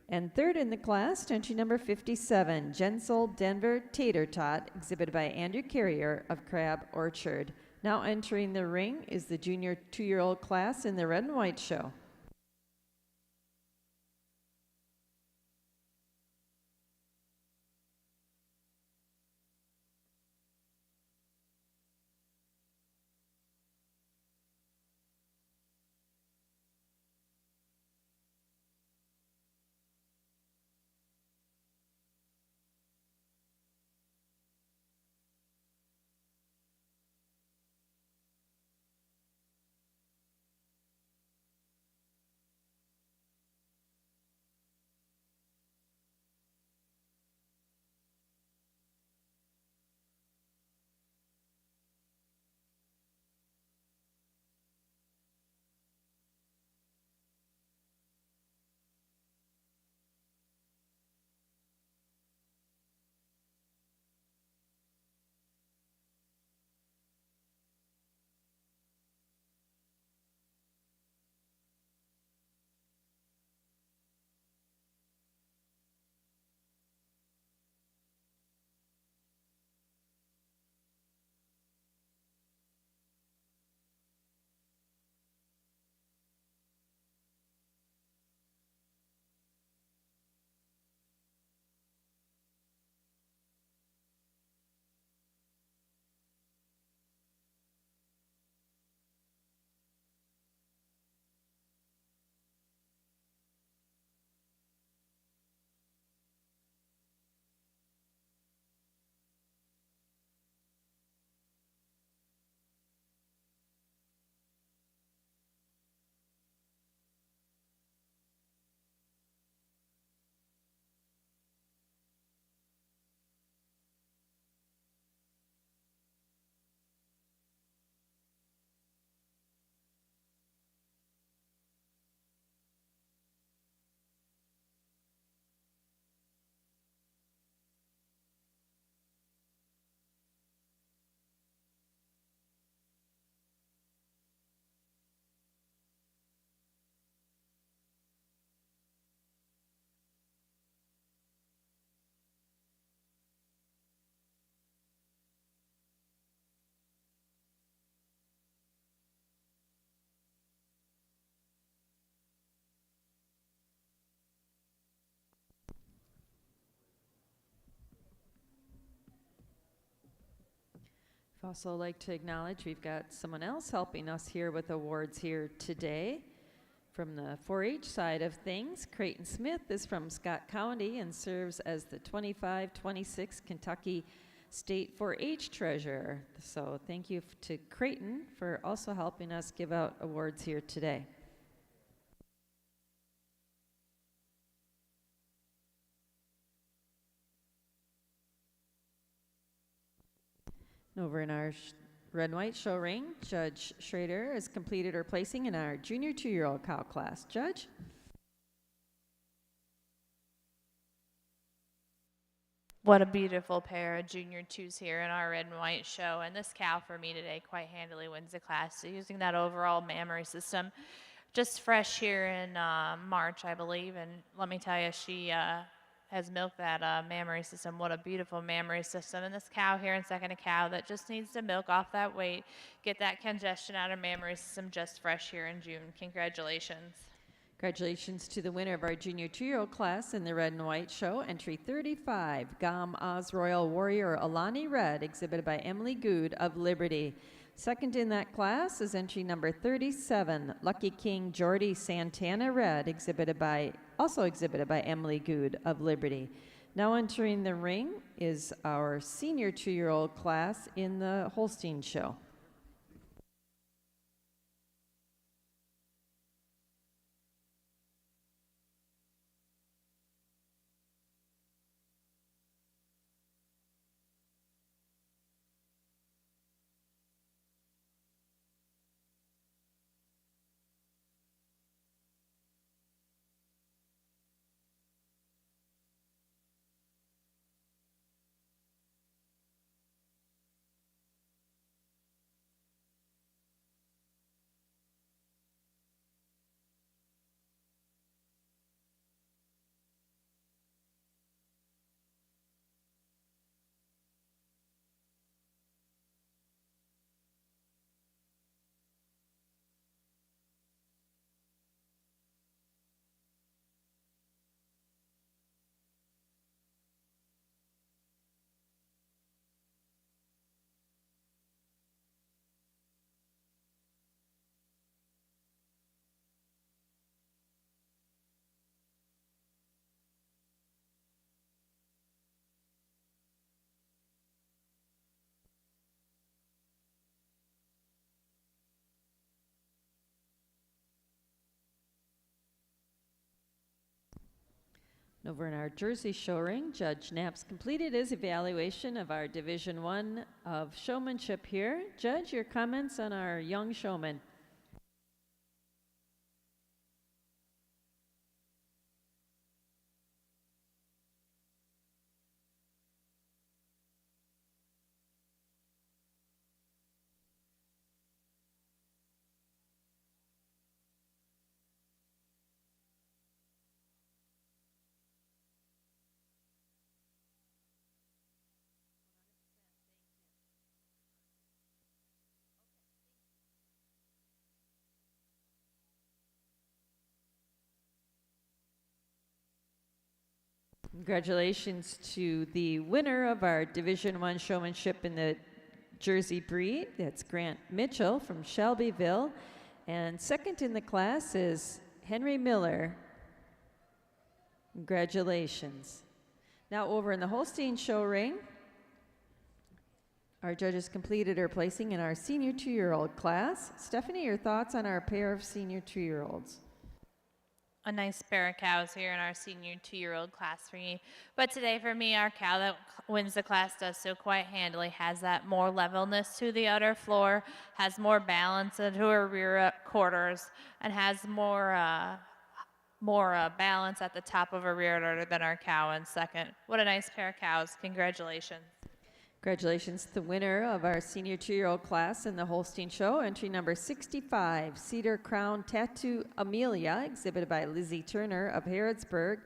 And third in the class, to entry number 57, Gensel Denver Tater Tot, exhibited by Andrew Carrier of Crab Orchard. Now entering the ring is the junior 2-year-old class in the red and white show. I'd also like to acknowledge we've got someone else helping us here with awards here today. From the 4-H side of things, Creighton Smith is from Scott County and serves as the 25-26 Kentucky State 4-H Treasurer. So thank you to Creighton for also helping us give out awards here today. Over in our red and white show ring, Judge Schrader has completed her placing in our junior 2-year-old cow class. Judge? What a beautiful pair of junior 2s here in our red and white show. And this cow for me today quite handily wins the class. So using that overall mammary system, just fresh here in March, I believe. And let me tell you, she has milked that mammary system. What a beautiful mammary system. And this cow here in second, a cow that just needs to milk off that weight, get that congestion out of mammary system just fresh here in June. Congratulations. Congratulations to the winner of our junior 2-year-old class in the red and white show, entry 35, Gam Oz Royal Warrior Alani Red, exhibited by Emily Good of Liberty. Second in that class is entry number 37, Lucky King Jordy Santana Red, also exhibited by Emily Good of Liberty. Now entering the ring is our senior 2-year-old class in the Holstein show. Over in our Jersey show ring, Judge Knapp's completed his evaluation of our Division 1 of showmanship here. Judge, your comments on our young showman. Congratulations to the winner of our Division 1 showmanship in the Jersey breed. That's Grant Mitchell from Shelbyville. And second in the class is Henry Miller. Congratulations. Now over in the Holstein show ring, our judges completed her placing in our senior 2-year-old class. Stephanie, your thoughts on our pair of senior 2-year-olds? A nice pair of cows here in our senior 2-year-old class for me. But today for me, our cow that wins the class does so quite handily, has that more levelness to the udder floor, has more balance into her rear quarters, and has more balance at the top of her rear udder than our cow in second. What a nice pair of cows. Congratulations. Congratulations to the winner of our senior 2-year-old class in the Holstein show, entry number 65, Cedar Crown Tattoo Amelia, exhibited by Lizzie Turner of Harrodsburg.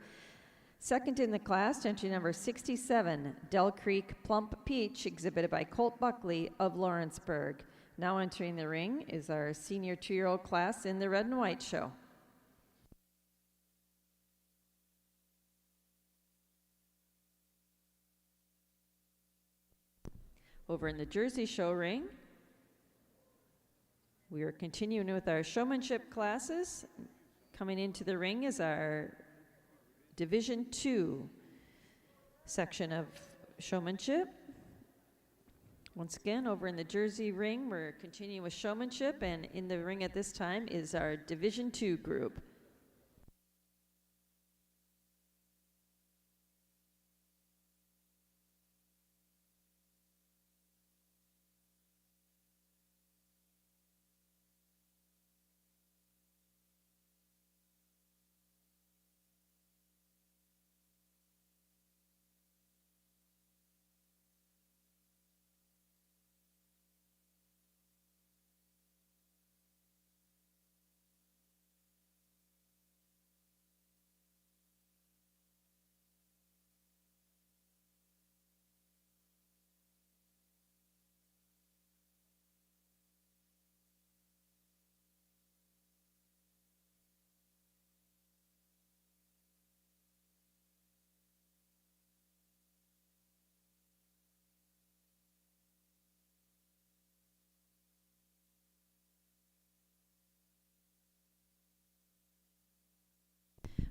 Second in the class, entry number 67, Del Creek Plump Peach, exhibited by Colt Buckley of Lawrenceburg. Now entering the ring is our senior 2-year-old class in the red and white show. Over in the Jersey show ring, we are continuing with our showmanship classes. Coming into the ring is our Division 2 section of showmanship. Once again, over in the Jersey ring, we're continuing with showmanship, and in the ring at this time is our Division 2 group.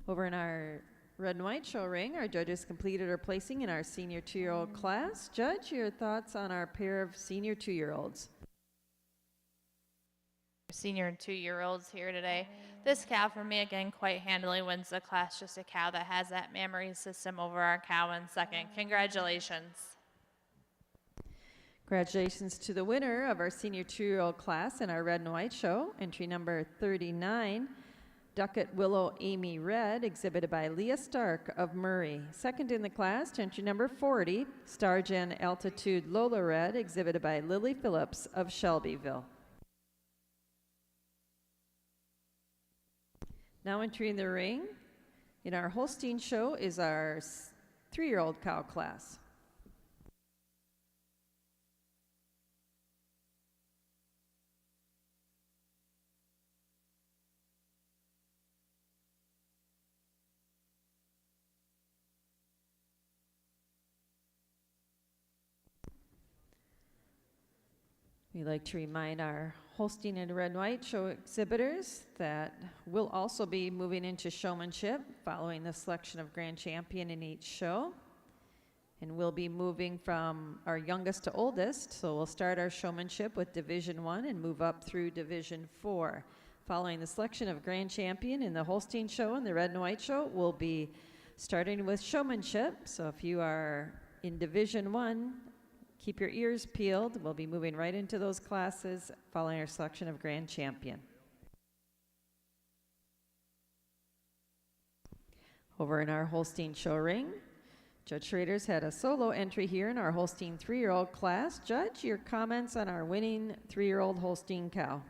Over in our red and white show ring, our judges completed our placing in our senior 2-year-old class. Judge, your thoughts on our pair of senior 2-year-olds? Senior and 2-year-olds here today. This cow for me again quite handily wins the class. Just a cow that has that memory system over our cow in second. Congratulations. Congratulations to the winner of our senior 2-year-old class in our red and white show, entry number 39, Ducat Willow Amy Red, exhibited by Leah Stark of Murray. Second in the class to entry number 40, Stargen Altitude Lola Red, exhibited by Lily Phillips of Shelbyville. Now entering the ring in our Holstein show is our 3-year-old cow class. We'd like to remind our Holstein and Red and White show exhibitors that we'll also be moving into showmanship following the selection of grand champion in each show. And we'll be moving from our youngest to oldest, so we'll start our showmanship with Division 1 and move up through Division 4. Following the selection of grand champion in the Holstein show and the Red and White show, we'll be starting with showmanship. So if you are in Division 1, keep your ears peeled. We'll be moving right into those classes following our selection of grand champion. Over in our Holstein show ring, Judge Schrader's had a solo entry here in our Holstein 3-year-old class. Judge, your comments on our winning 3-year-old Holstein cow.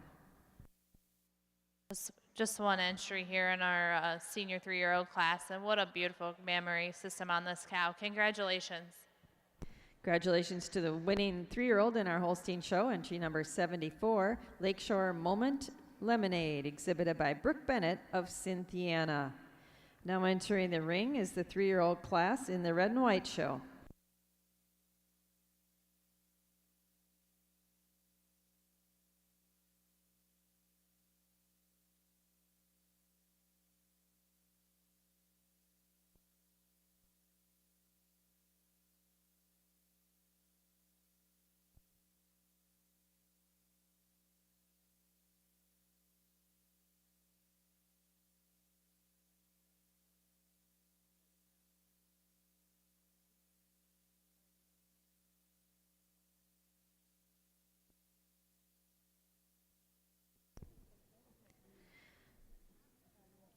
Just one entry here in our senior 3-year-old class, and what a beautiful memory system on this cow. Congratulations. Congratulations to the winning 3-year-old in our Holstein show, entry number 74, Lakeshore Moment Lemonade, exhibited by Brooke Bennett of Cynthiana. Now entering the ring is the 3-year-old class in the red and white show.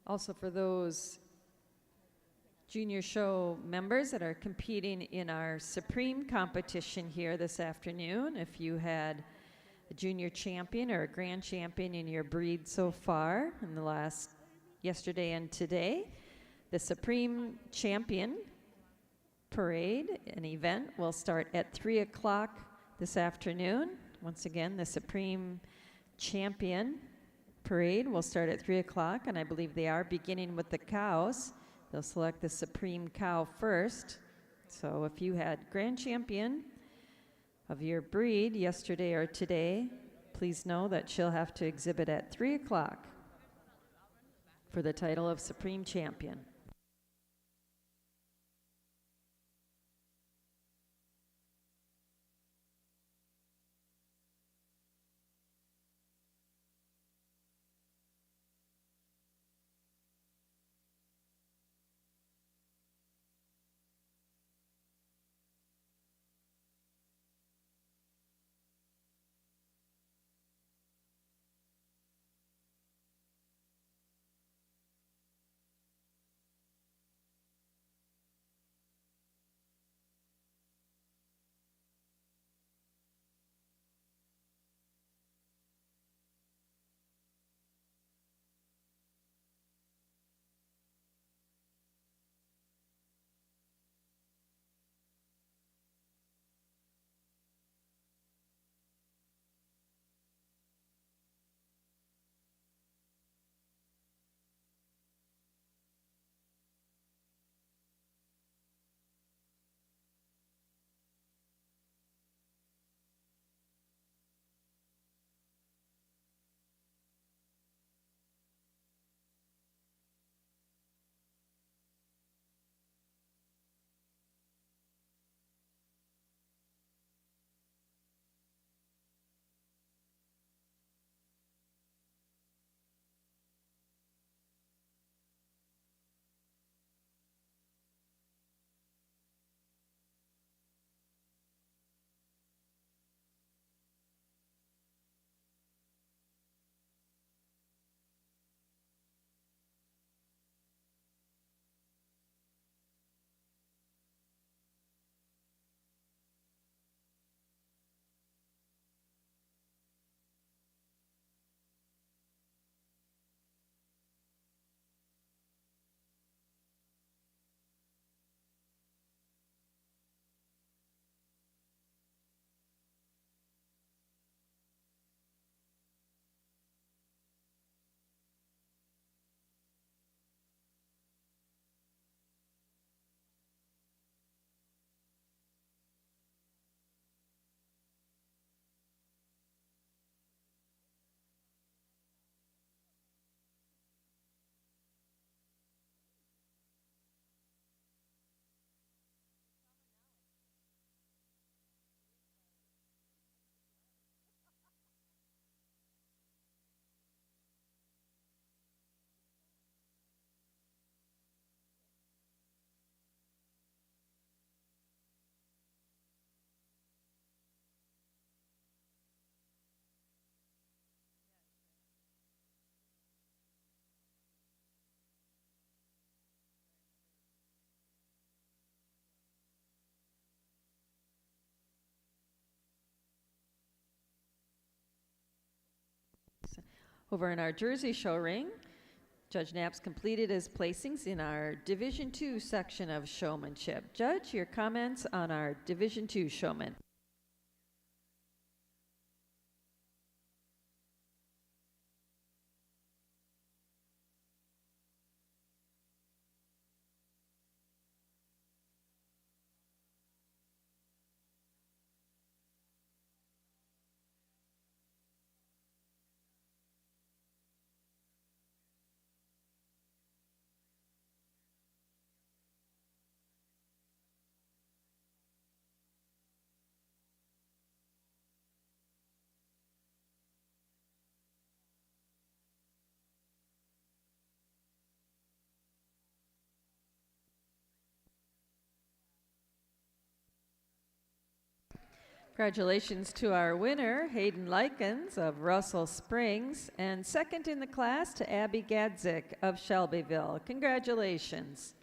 Also for those junior show members that are competing in our Supreme competition here this afternoon, if you had a junior champion or a grand champion in your breed so far in the last yesterday and today, the Supreme Champion Parade, an event, will start at 3 o'clock this afternoon. Once again, the Supreme Champion Parade will start at 3 o'clock, and I believe they are beginning with the cows. They'll select the Supreme cow first. So if you had grand champion of your breed yesterday or today, please know that she'll have to exhibit at 3 o'clock for the title of Supreme Champion. Over in our Jersey show ring, Judge Knapp's completed his placings in our Division II section of showmanship. Judge, your comments on our Division II showman. Congratulations to our winner, Hayden Likens of Russell Springs, and second in the class to Abby Gadzik of Shelbyville. Congratulations.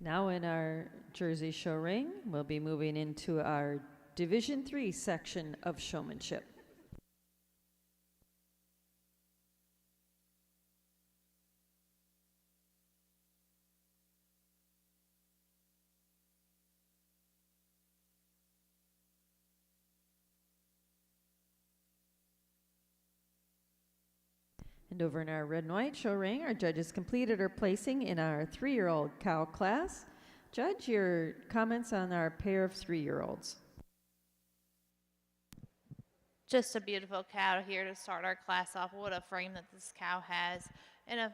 Now in our Jersey show ring, we'll be moving into our Division III section of showmanship. And over in our red and white show ring, our judges completed our placing in our 3-year-old cow class. Judge, your comments on our pair of 3-year-olds. Just a beautiful cow here to start our class off. What a frame that this cow has, and a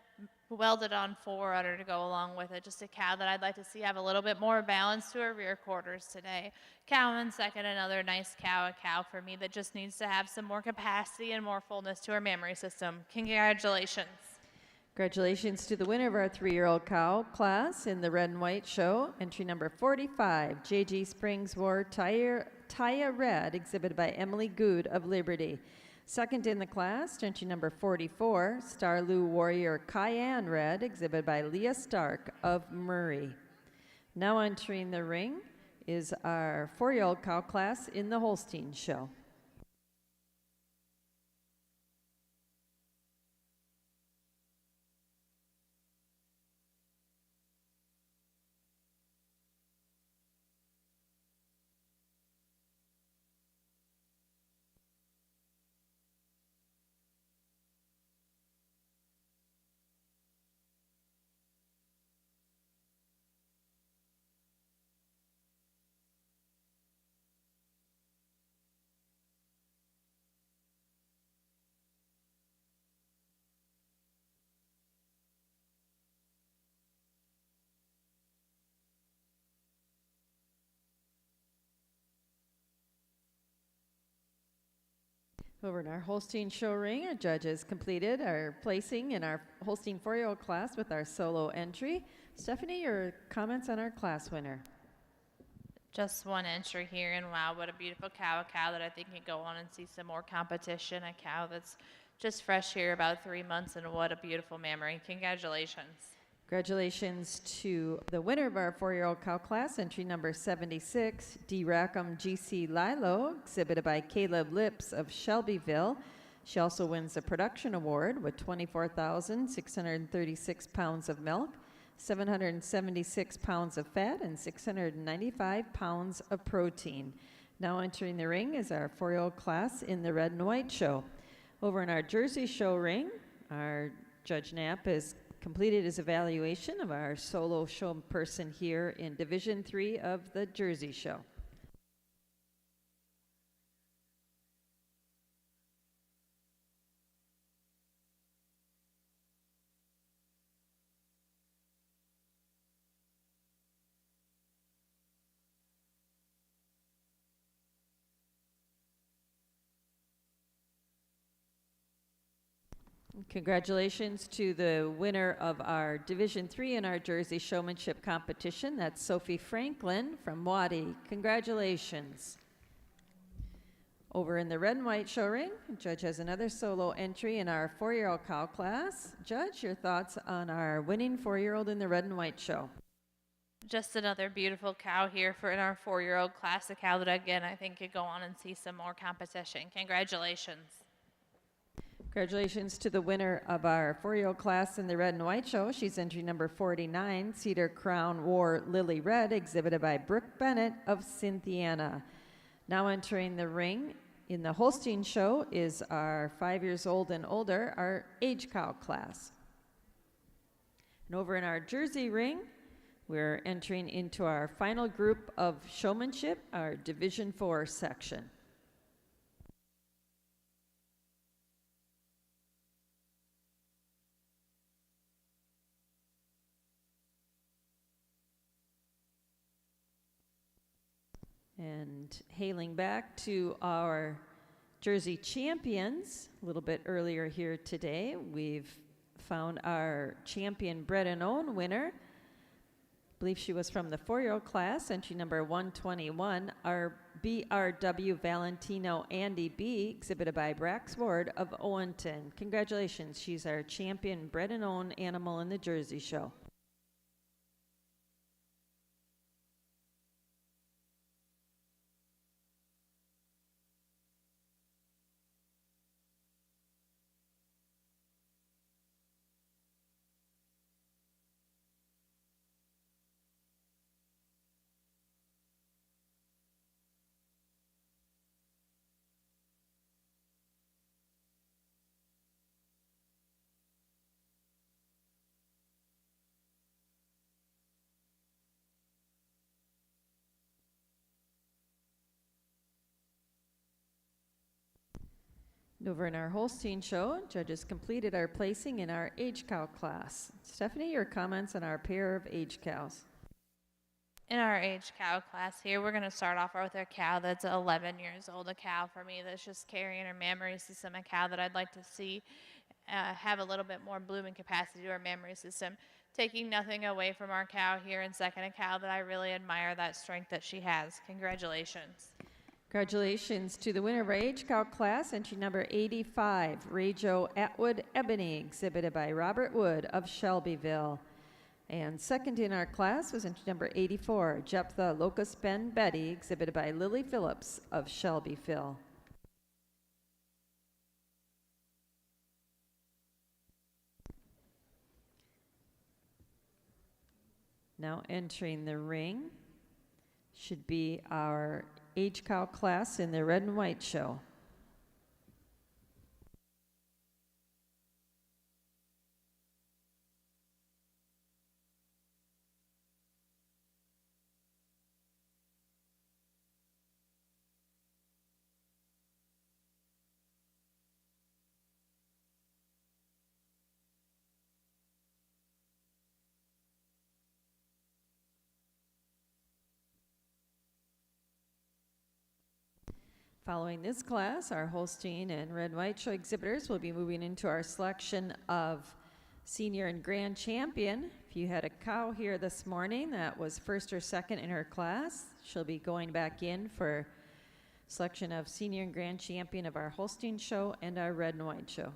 welded on forerunner to go along with it. Just a cow that I'd like to see have a little bit more balance to her rear quarters today. Cow in second, another nice cow, a cow for me that just needs to have some more capacity and more fullness to her mammary system. Congratulations. Congratulations to the winner of our 3-year-old cow class in the red and white show. Entry number 45, J.G. Springs War Taya Red, exhibited by Emily Good of Liberty. Second in the class, entry number 44, Starloo Warrior Cayenne Red, exhibited by Leah Stark of Murray. Now entering the ring is our 4-year-old cow class in the Holstein show. Over in our Holstein show ring, our judges completed our placing in our Holstein 4-year-old class with our solo entry. Stephanie, your comments on our class winner. Just one entry here, and wow, what a beautiful cow, a cow that I think can go on and see some more competition, a cow that's just fresh here, about 3 months, and what a beautiful mammary. Congratulations. Congratulations to the winner of our 4-year-old cow class, entry number 76, D. Rackham GC Lilo, exhibited by Caleb Lips of Shelbyville. She also wins the production award with 24,636 pounds of milk, 776 pounds of fat, and 695 pounds of protein. Now entering the ring is our 4-year-old class in the red and white show. Over in our Jersey show ring, our Judge Knapp has completed his evaluation of our solo show person here in Division III of the Jersey show. Congratulations to the winner of our Division 3 in our Jersey Showmanship competition. That's Sophie Franklin from Waddy. Congratulations. Over in the red and white show ring, Judge has another solo entry in our 4-year-old cow class. Judge, your thoughts on our winning 4-year-old in the red and white show? Just another beautiful cow here for in our 4-year-old class, a cow that again I think could go on and see some more competition. Congratulations. Congratulations to the winner of our 4-year-old class in the red and white show. She's entry number 49, Cedar Crown War Lily Red, exhibited by Brooke Bennett of Cynthiana. Now entering the ring in the Holstein show is our 5 years old and older, our age cow class. And over in our Jersey ring, we're entering into our final group of showmanship, our Division 4 section. And hailing back to our Jersey champions a little bit earlier here today, we've found our champion bred and owned winner. I believe she was from the 4-year-old class, entry number 121, our BRW Valentino Andy B, exhibited by Brax Ward of Owenton. Congratulations, she's our champion bred and owned animal in the Jersey show. Over in our Holstein show, judges completed our placing in our age cow class. Stephanie, your comments on our pair of age cows? In our age cow class here, we're going to start off with a cow that's 11 years old, a cow for me that's just carrying her mammary system, a cow that I'd like to see have a little bit more blooming capacity to her mammary system. Taking nothing away from our cow here, and second, a cow that I really admire that strength that she has. Congratulations. Congratulations to the winner of our age cow class, entry number 85, Rajo Atwood Ebony, exhibited by Robert Wood of Shelbyville. And second in our class was entry number 84, Jephthah Locust Ben Betty, exhibited by Lily Phillips of Shelbyville. Now entering the ring should be our age cow class in the red and white show. Following this class, our Holstein and red and white show exhibitors will be moving into our selection of senior and grand champion. If you had a cow here this morning that was first or second in her class, she'll be going back in for selection of senior and grand champion of our Holstein show and our red and white show.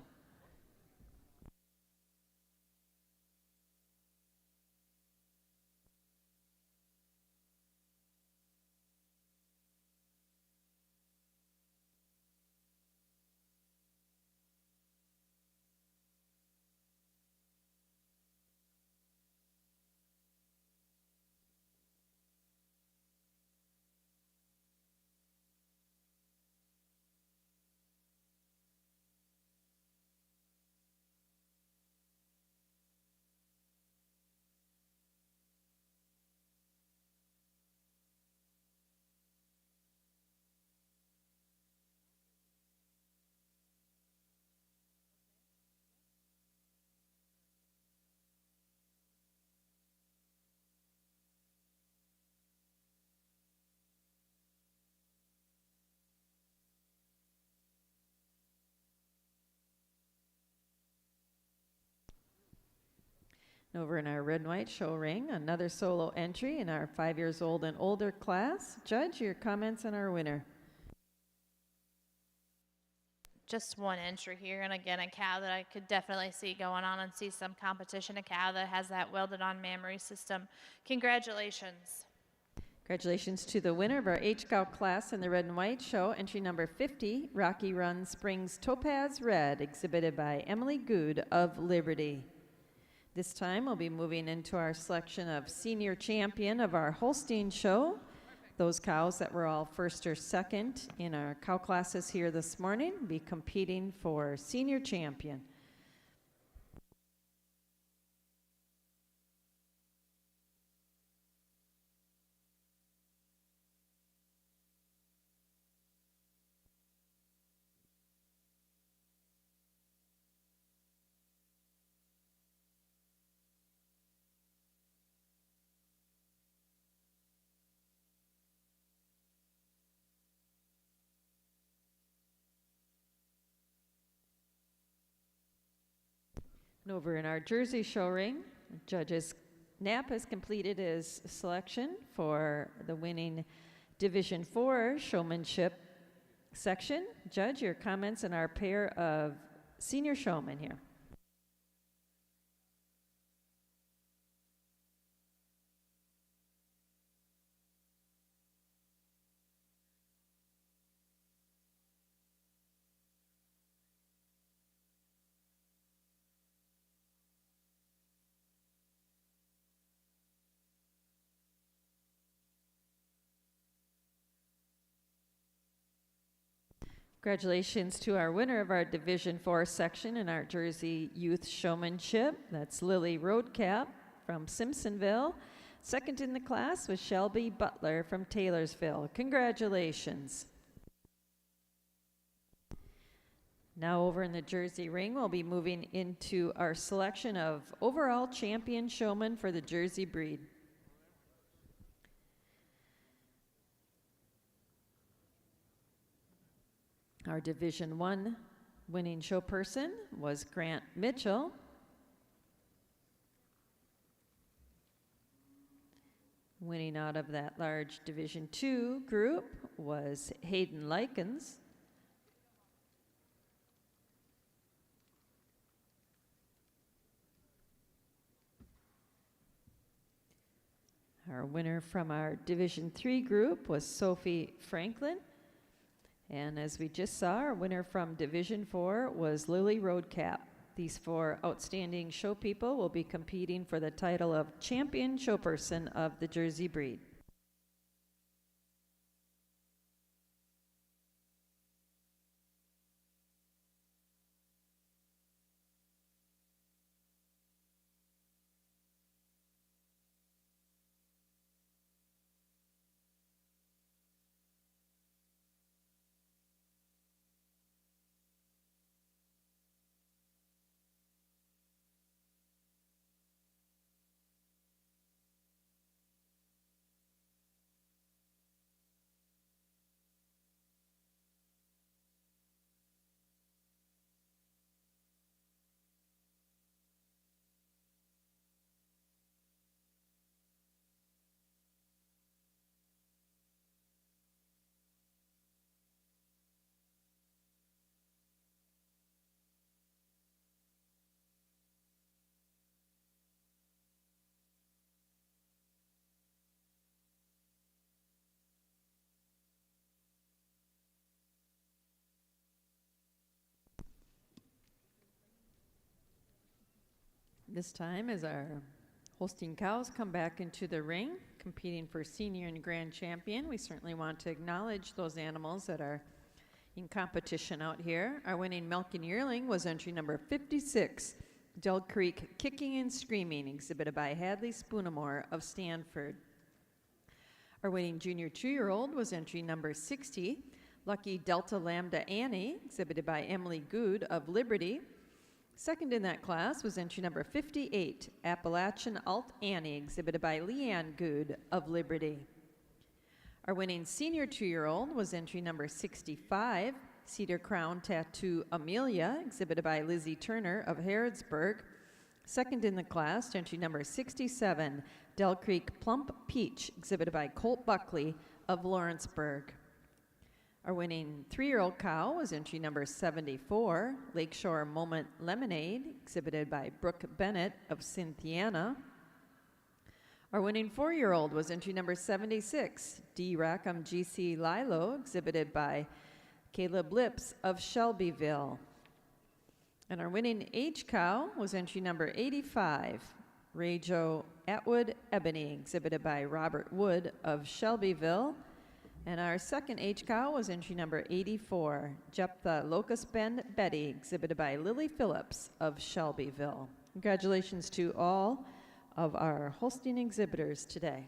Over in our red and white show ring, another solo entry in our 5 years old and older class. Judge, your comments on our winner. Just one entry here, and again, a cow that I could definitely see going on and see some competition, a cow that has that welded-on mammary system. Congratulations. Congratulations to the winner of our H-Cow class in the red and white show, entry number 50, Rocky Run Springs Topaz Red, exhibited by Emily Good of Liberty. This time we'll be moving into our selection of senior champion of our Holstein show. Those cows that were all first or second in our cow classes here this morning be competing for senior champion. And over in our Jersey show ring, Judges Knapp has completed his selection for the winning Division 4 Showmanship section. Judge, your comments on our pair of senior showmen here. Congratulations to our winner of our Division 4 section in our Jersey Youth Showmanship. That's Lily Roadcap from Simpsonville. Second in the class was Shelby Butler from Taylorsville. Congratulations. Now over in the Jersey ring, we'll be moving into our selection of overall champion showman for the Jersey breed. Our Division 1 winning show person was Grant Mitchell. Winning out of that large Division 2 group was Hayden Likens. Our winner from our Division 3 group was Sophie Franklin. And as we just saw, our winner from Division 4 was Lily Roadcap. These 4 outstanding show people will be competing for the title of Champion Showperson of the Jersey breed. This time, as our Holstein cows come back into the ring, competing for senior and grand champion, we certainly want to acknowledge those animals that are in competition out here. Our winning milking yearling was entry number 56, Dull Creek Kicking and Screaming, exhibited by Hadley Spoonamore of Stanford. Our winning junior 2-year-old was entry number 60, Lucky Delta Lambda Annie, exhibited by Emily Good of Liberty. Second in that class was entry number 58, Appalachian Alt Annie, exhibited by Leanne Good of Liberty. Our winning senior 2-year-old was entry number 65, Cedar Crown Tattoo Amelia, exhibited by Lizzie Turner of Harrodsburg. Second in the class, entry number 67, Del Creek Plump Peach, exhibited by Colt Buckley of Lawrenceburg. Our winning 3-year-old cow was entry number 74, Lakeshore Moment Lemonade, exhibited by Brooke Bennett of Cynthiana. Our winning 4-year-old was entry number 76, D. Rackham GC Lilo, exhibited by Caleb Lips of Shelbyville. And our winning age cow was entry number 85, Rajo Atwood Ebony, exhibited by Robert Wood of Shelbyville. And our second age cow was entry number 84, Jephthah Locust Bend Betty, exhibited by Lily Phillips of Shelbyville. Congratulations to all of our Holstein exhibitors today.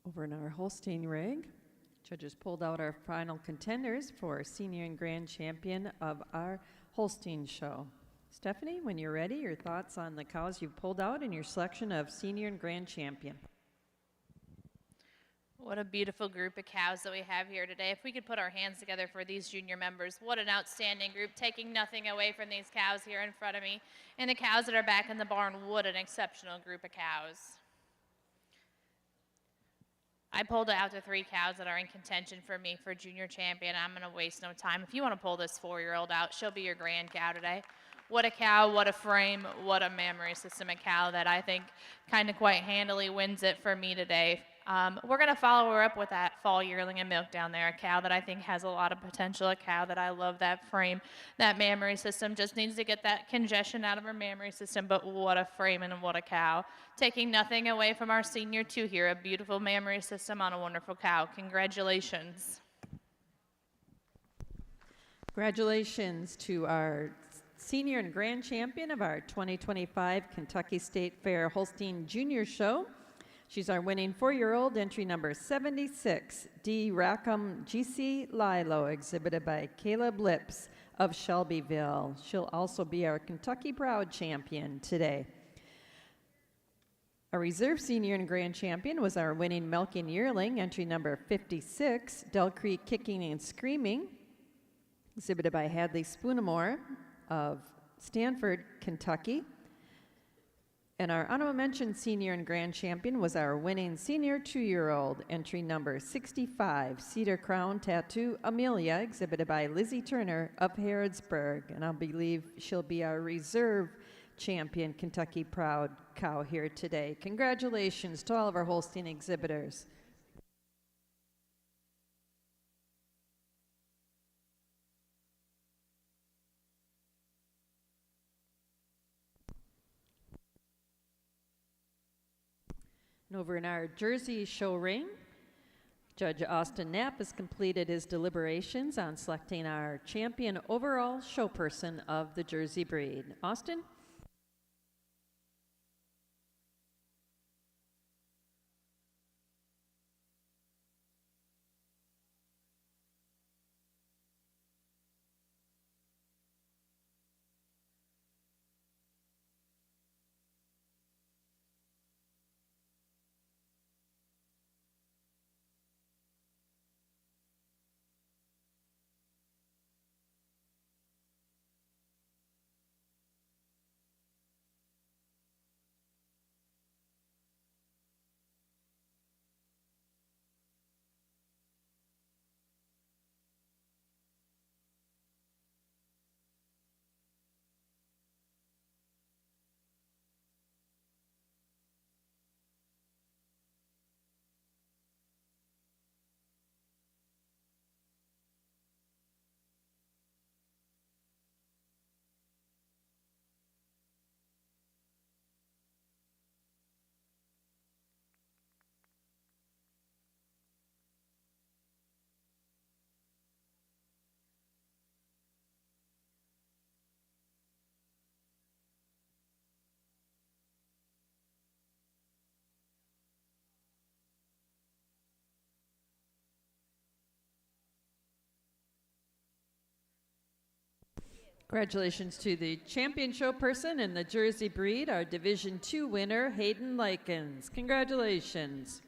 Over in our Holstein rig, judges pulled out our final contenders for senior and grand champion of our Holstein show. Stephanie, when you're ready, your thoughts on the cows you've pulled out and your selection of senior and grand champion. What a beautiful group of cows that we have here today. If we could put our hands together for these junior members, what an outstanding group, taking nothing away from these cows here in front of me. And the cows that are back in the barn, what an exceptional group of cows. I pulled out the 3 cows that are in contention for me for junior champion. I'm going to waste no time. If you want to pull this 4-year-old out, she'll be your grand cow today. What a cow, what a frame, what a memory system, a cow that I think kind of quite handily wins it for me today. We're going to follow her up with that fall yearling and milk down there, a cow that I think has a lot of potential, a cow that I love that frame, that mammary system, just needs to get that congestion out of her mammary system, but what a frame and what a cow. Taking nothing away from our senior 2 here, a beautiful mammary system on a wonderful cow. Congratulations. Congratulations to our senior and grand champion of our 2025 Kentucky State Fair Holstein Junior Show. She's our winning 4-year-old, entry number 76, D. Rackham GC Lilo, exhibited by Caleb Lips of Shelbyville. She'll also be our Kentucky Proud champion today. Our reserve senior and grand champion was our winning milking yearling, entry number 56, Del Creek Kicking and Screaming, exhibited by Hadley Spoonamore of Stanford, Kentucky. And our honorable mention senior and grand champion was our winning senior 2-year-old, entry number 65, Cedar Crown Tattoo Amelia, exhibited by Lizzie Turner of Harrodsburg. And I believe she'll be our reserve champion Kentucky Proud cow here today. Congratulations to all of our Holstein exhibitors. And over in our Jersey show ring, Judge Austin Knapp has completed his deliberations on selecting our champion overall show person of the Jersey breed. Austin? Congratulations to the champion show person in the Jersey breed, our Division II winner, Hayden Likens. Congratulations.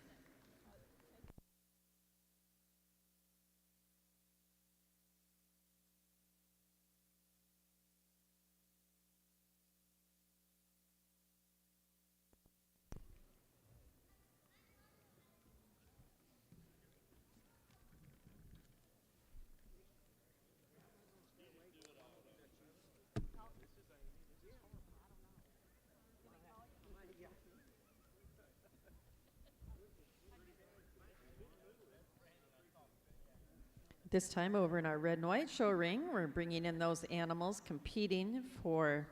This time over in our red and white show ring, we're bringing in those animals competing for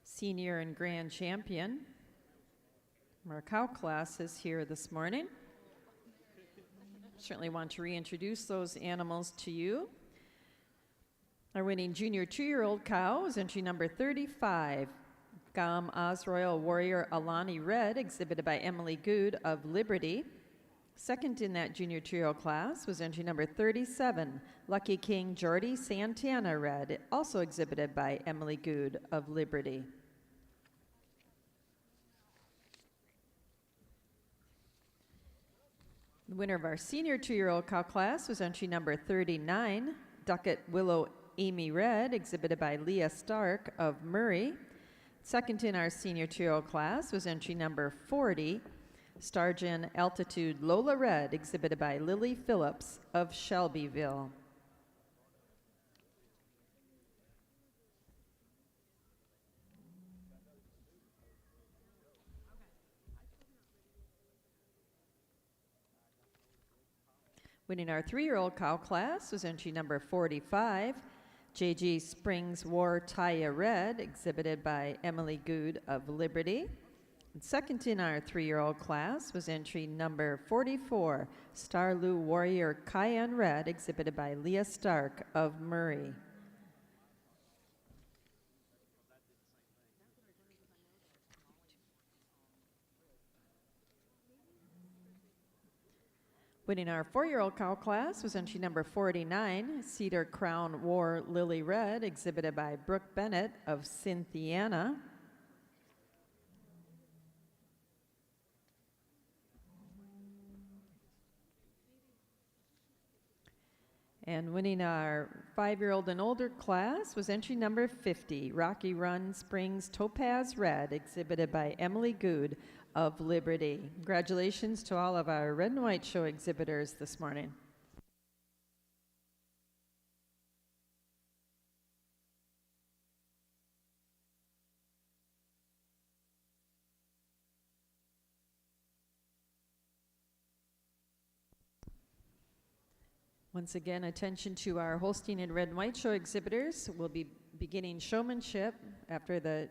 senior and grand champion. Our cow class is here this morning. Certainly want to reintroduce those animals to you. Our winning junior 2-year-old cow is entry number 35, Gam Oz Royal Warrior Alani Red, exhibited by Emily Good of Liberty. Second in that junior trio class was entry number 37, Lucky King Jordy Santana Red, also exhibited by Emily Good of Liberty. The winner of our senior two-year-old cow class was entry number 39, Ducat Willow Amy Red, exhibited by Leah Stark of Murray. Second in our senior two-year-old class was entry number 40, Stargen Altitude Lola Red, exhibited by Lily Phillips of Shelbyville. Winning our three-year-old cow class was entry number 45, JG Springs War Taya Red, exhibited by Emily Good of Liberty. And second in our three-year-old class was entry number 44, Starloo Warrior Cayenne Red, exhibited by Leah Stark of Murray. Winning our four-year-old cow class was entry number 49, Cedar Crown War Lily Red, exhibited by Brooke Bennett of Cynthiana. And winning our 5-year-old and older class was entry number 50, Rocky Run Springs Topaz Red, exhibited by Emily Good of Liberty. Congratulations to all of our Red and White Show exhibitors this morning. Once again, attention to our Holstein and Red and White Show exhibitors. We'll be beginning showmanship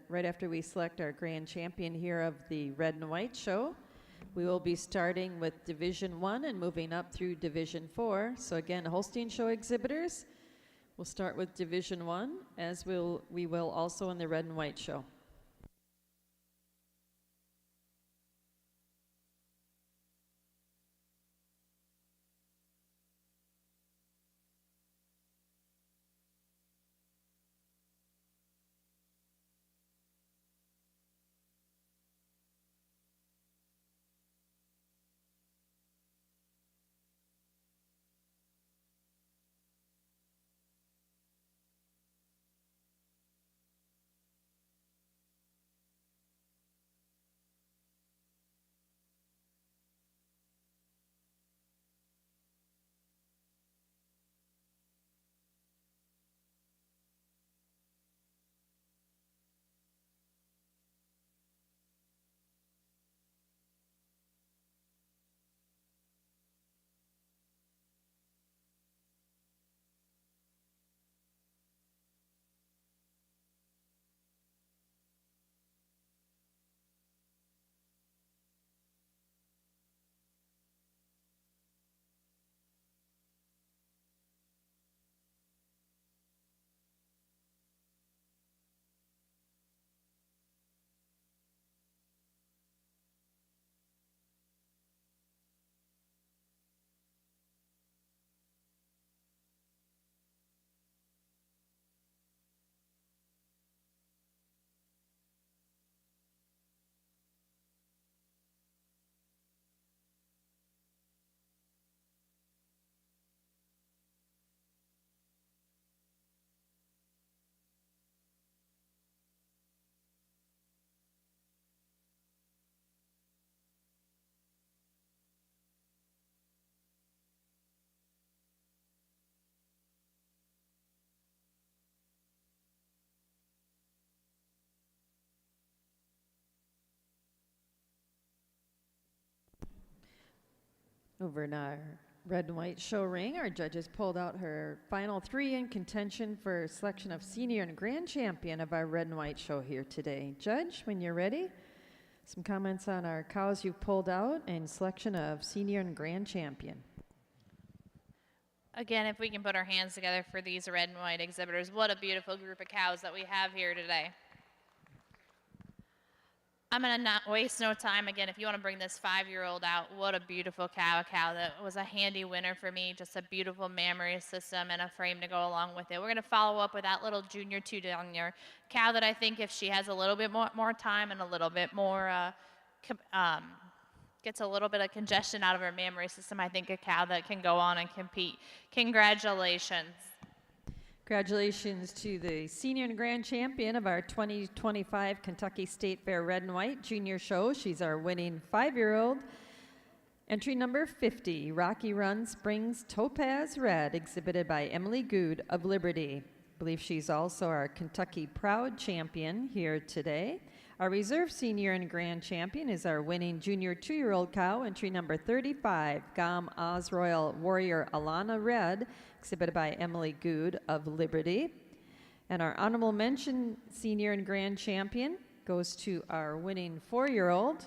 right after we select our grand champion here of the Red and White Show. We will be starting with Division 1 and moving up through Division 4. So again, Holstein Show exhibitors, we'll start with Division 1, as we will also in the Red and White Show. Over in our Red and White Show ring, our judges pulled out her final 3 in contention for selection of senior and grand champion of our Red and White Show here today. Judge, when you're ready, some comments on our cows you pulled out and selection of senior and grand champion. Again, if we can put our hands together for these red and white exhibitors, what a beautiful group of cows that we have here today. I'm going to not waste no time. Again, if you want to bring this 5-year-old out, what a beautiful cow. A cow that was a handy winner for me. Just a beautiful mammary system and a frame to go along with it. We're going to follow up with that little junior 2 down there. Cow that I think if she has a little bit more time and a little bit more, gets a little bit of congestion out of her mammary system, I think a cow that can go on and compete. Congratulations. Congratulations to the senior and grand champion of our 2025 Kentucky State Fair Red and White Junior Show. She's our winning 5-year-old. Entry number 50, Rocky Run Springs Topaz Red, exhibited by Emily Good of Liberty. I believe she's also our Kentucky Proud champion here today. Our reserve senior and grand champion is our winning junior 2-year-old cow, entry number 35, Gom Oz Royal Warrior Alana Red, exhibited by Emily Good of Liberty. And our honorable mention senior and grand champion goes to our winning 4-year-old,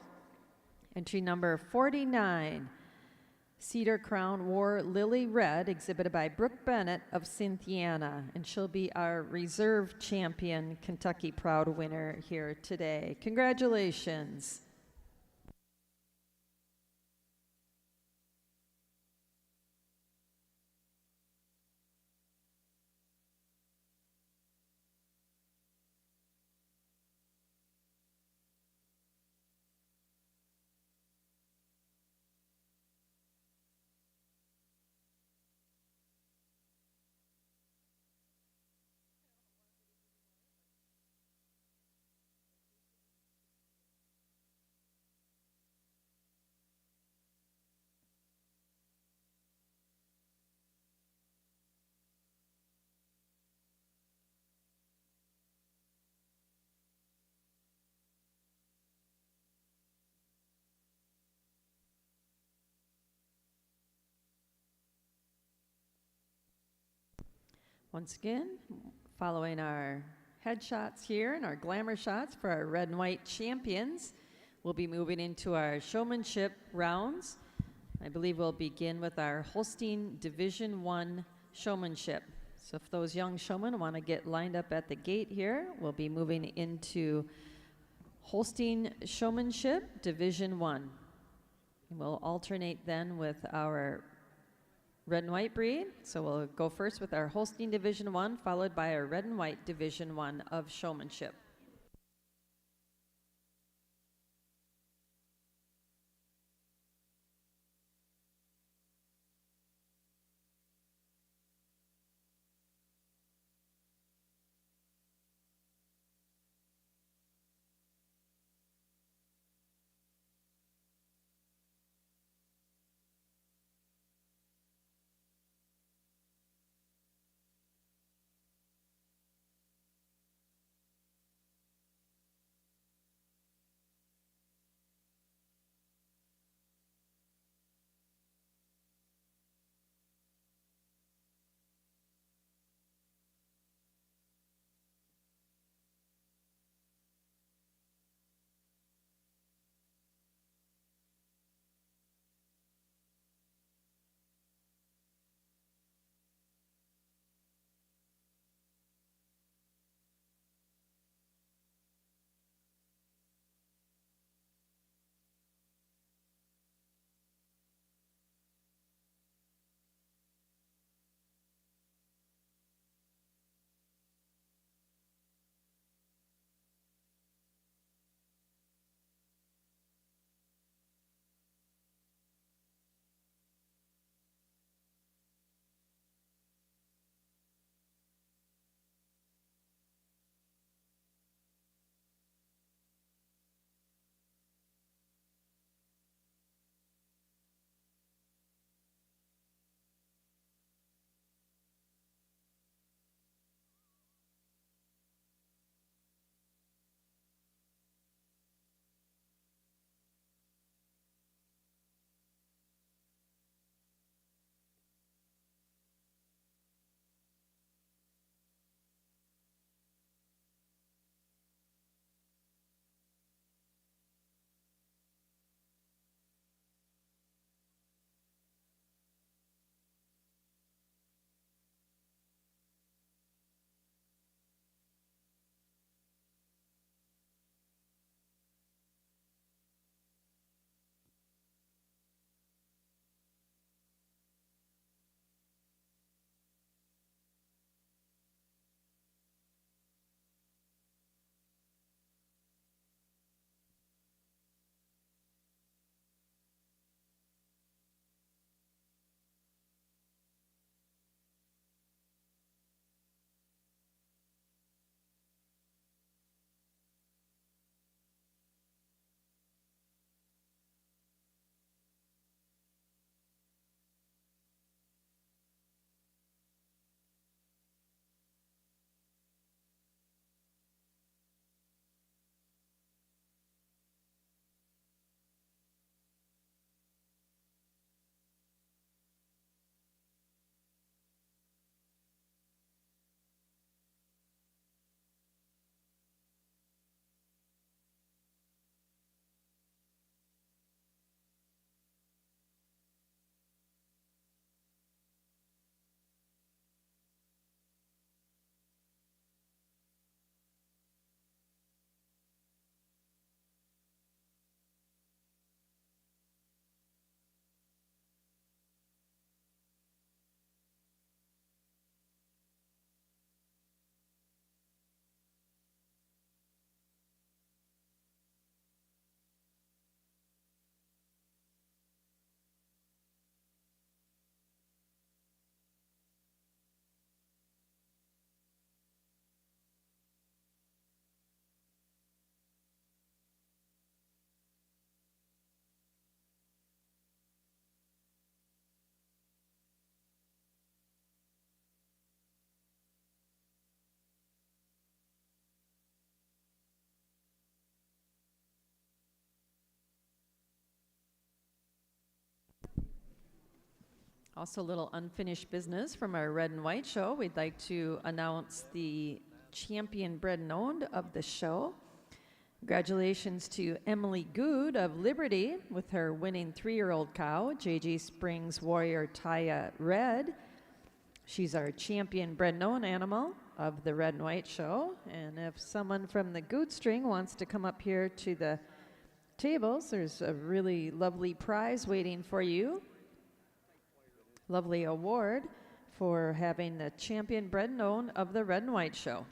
entry number 49, Cedar Crown War Lily Red, exhibited by Brooke Bennett of Cynthiana, and she'll be our reserve champion Kentucky Proud winner here today. Congratulations. Once again, following our headshots here and our glamour shots for our red and white champions, we'll be moving into our showmanship rounds. I believe we'll begin with our Holstein Division I showmanship. So if those young showmen want to get lined up at the gate here, we'll be moving into Holstein Showmanship Division I. And we'll alternate then with our red and white breed. So we'll go first with our Holstein Division I, followed by our red and white Division I of showmanship. Also, a little unfinished business from our red and white show. We'd like to announce the champion bred and owned of the show. Congratulations to Emily Good of Liberty with her winning 3-year-old cow, JG Springs Warrior Taya Red. She's our champion bred and owned animal of the red and white show. And if someone from the Good String wants to come up here to the tables, there's a really lovely prize waiting for you. Lovely award for having the champion bred and owned of the red and white show.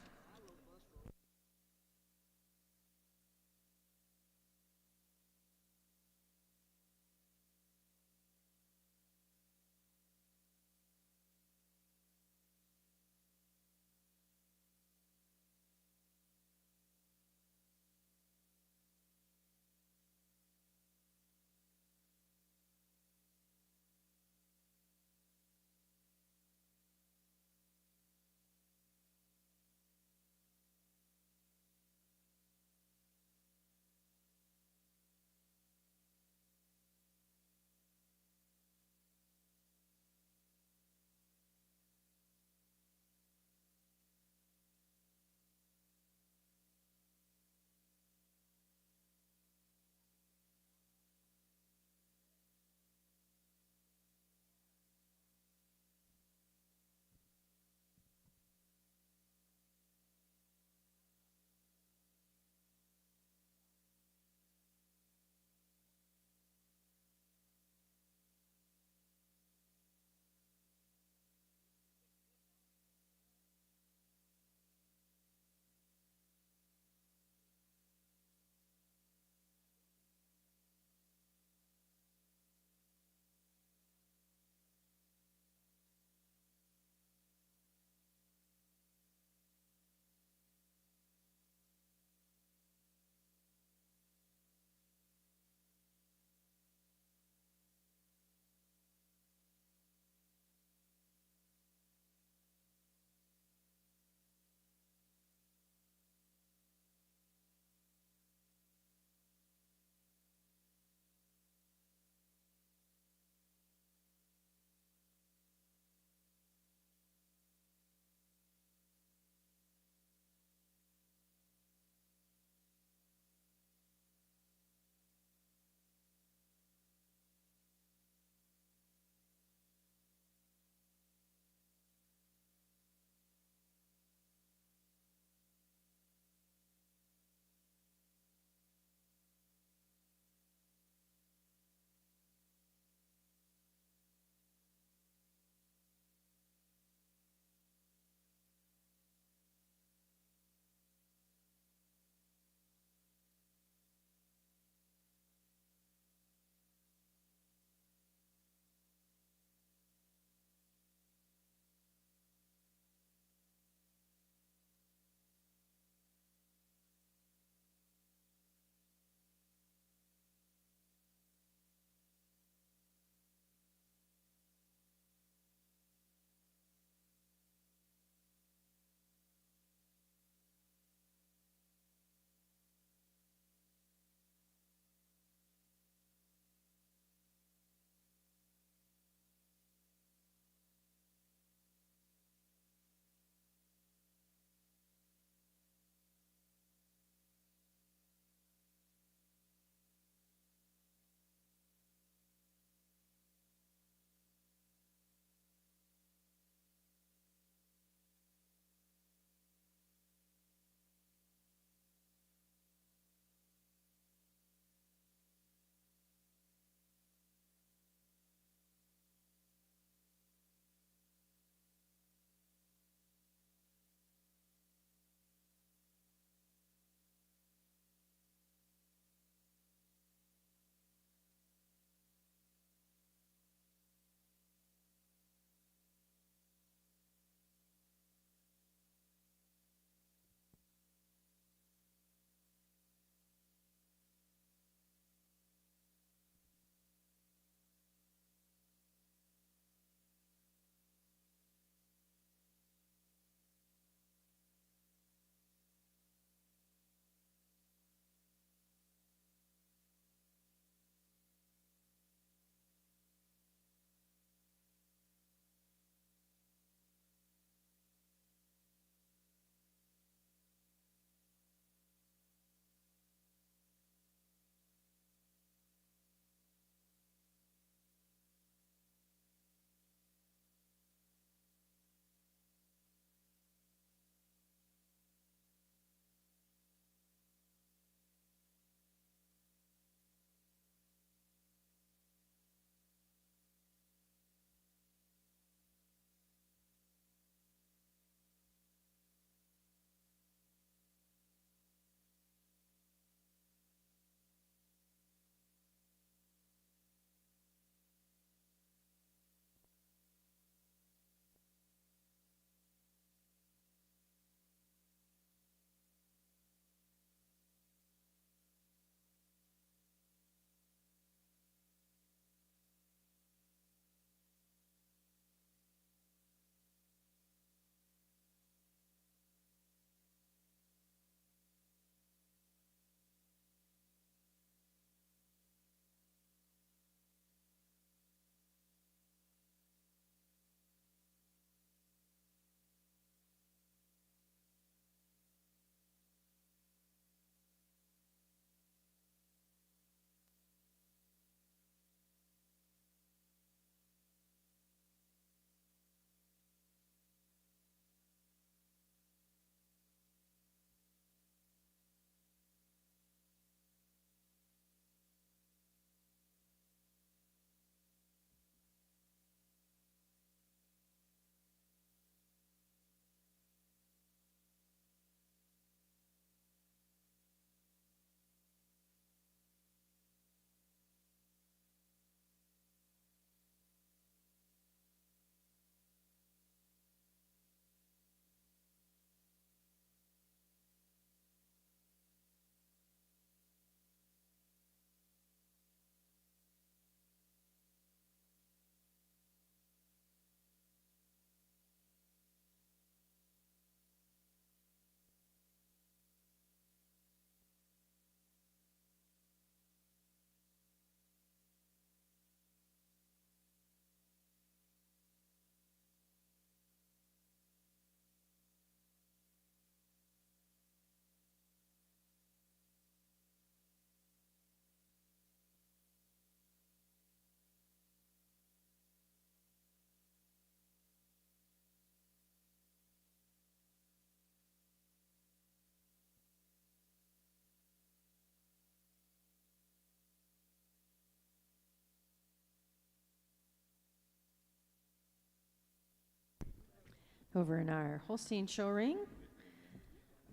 Over in our Holstein show ring,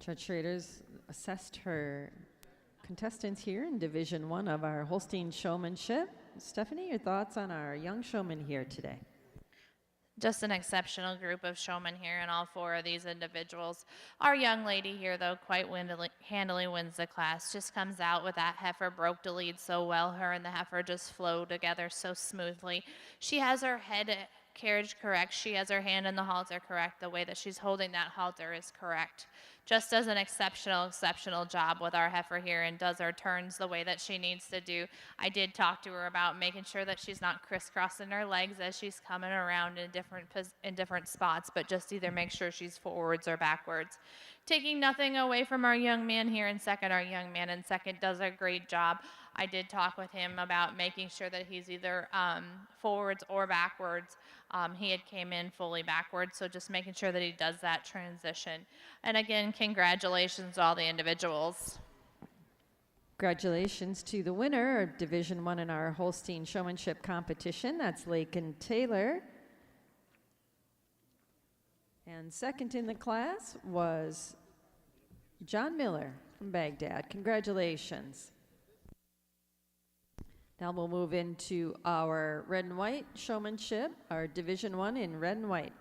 Judge Schrader's assessed her contestants here in Division 1 of our Holstein Showmanship. Stephanie, your thoughts on our young showman here today? Just an exceptional group of showmen here and all four of these individuals. Our young lady here, though, quite handily wins the class. Just comes out with that heifer, broke the lead so well. Her and the heifer just flow together so smoothly. She has her head carriage correct. She has her hand in the halter correct. The way that she's holding that halter is correct. Just does an exceptional job with our heifer here and does her turns the way that she needs to do. I did talk to her about making sure that she's not crisscrossing her legs as she's coming around in different spots, but just either make sure she's forwards or backwards. Taking nothing away from our young man here in second. Our young man in second does a great job. I did talk with him about making sure that he's either forwards or backwards. He had came in fully backwards, so just making sure that he does that transition. And again, congratulations to all the individuals. Congratulations to the winner of Division 1 in our Holstein Showmanship competition. That's Lakin Taylor. And second in the class was John Miller from Baghdad. Congratulations. Now we'll move into our red and white showmanship, our Division 1 in red and white.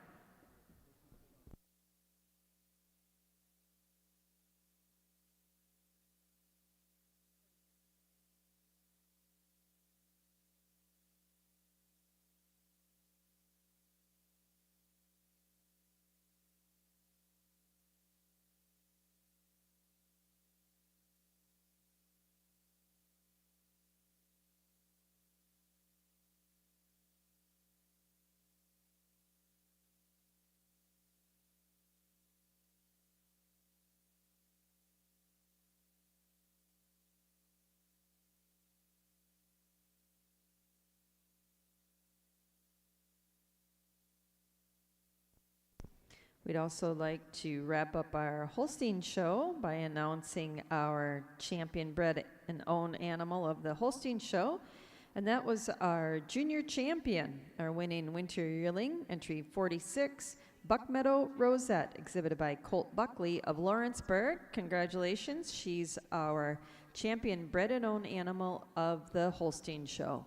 We'd also like to wrap up our Holstein show by announcing our champion bred and owned animal of the Holstein show. And that was our junior champion, our winning winter yearling, entry 46, Buckmeadow Rosette, exhibited by Colt Buckley of Lawrenceburg. Congratulations, she's our champion bred and owned animal of the Holstein show.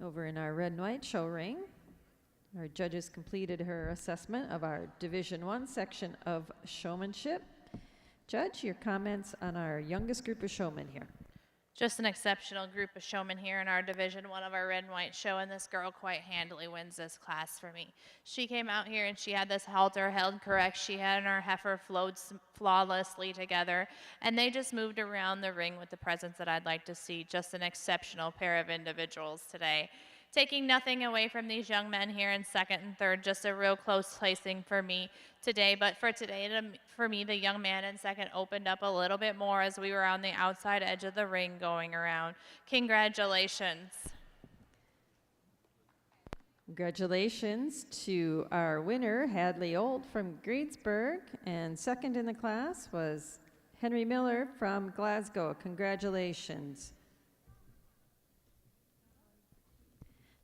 Over in our red and white show ring, our judges completed her assessment of our Division 1 section of showmanship. Judge, your comments on our youngest group of showmen here. Just an exceptional group of showmen here in our Division 1 of our red and white show, and this girl quite handily wins this class for me. She came out here and she had this halter held correct. She had and her heifer flowed flawlessly together, and they just moved around the ring with the presence that I'd like to see. Just an exceptional pair of individuals today. Taking nothing away from these young men here in second and third, just a real close placing for me today. But for today, for me, the young man in second opened up a little bit more as we were on the outside edge of the ring going around. Congratulations. Congratulations to our winner, Hadley Old from Greensburg, and second in the class was Henry Miller from Glasgow. Congratulations.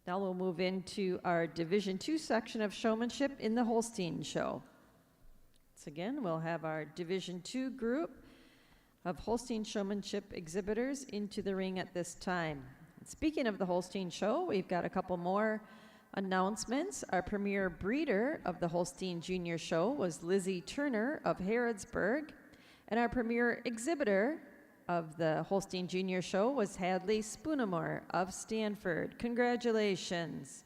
Now we'll move into our Division 2 section of showmanship in the Holstein show. Once again, we'll have our Division 2 group of Holstein showmanship exhibitors into the ring at this time. And speaking of the Holstein show, we've got a couple more announcements. Our premier breeder of the Holstein Junior Show was Lizzie Turner of Harrodsburg, and our premier exhibitor of the Holstein Junior Show was Hadley Spoonamore of Stanford. Congratulations.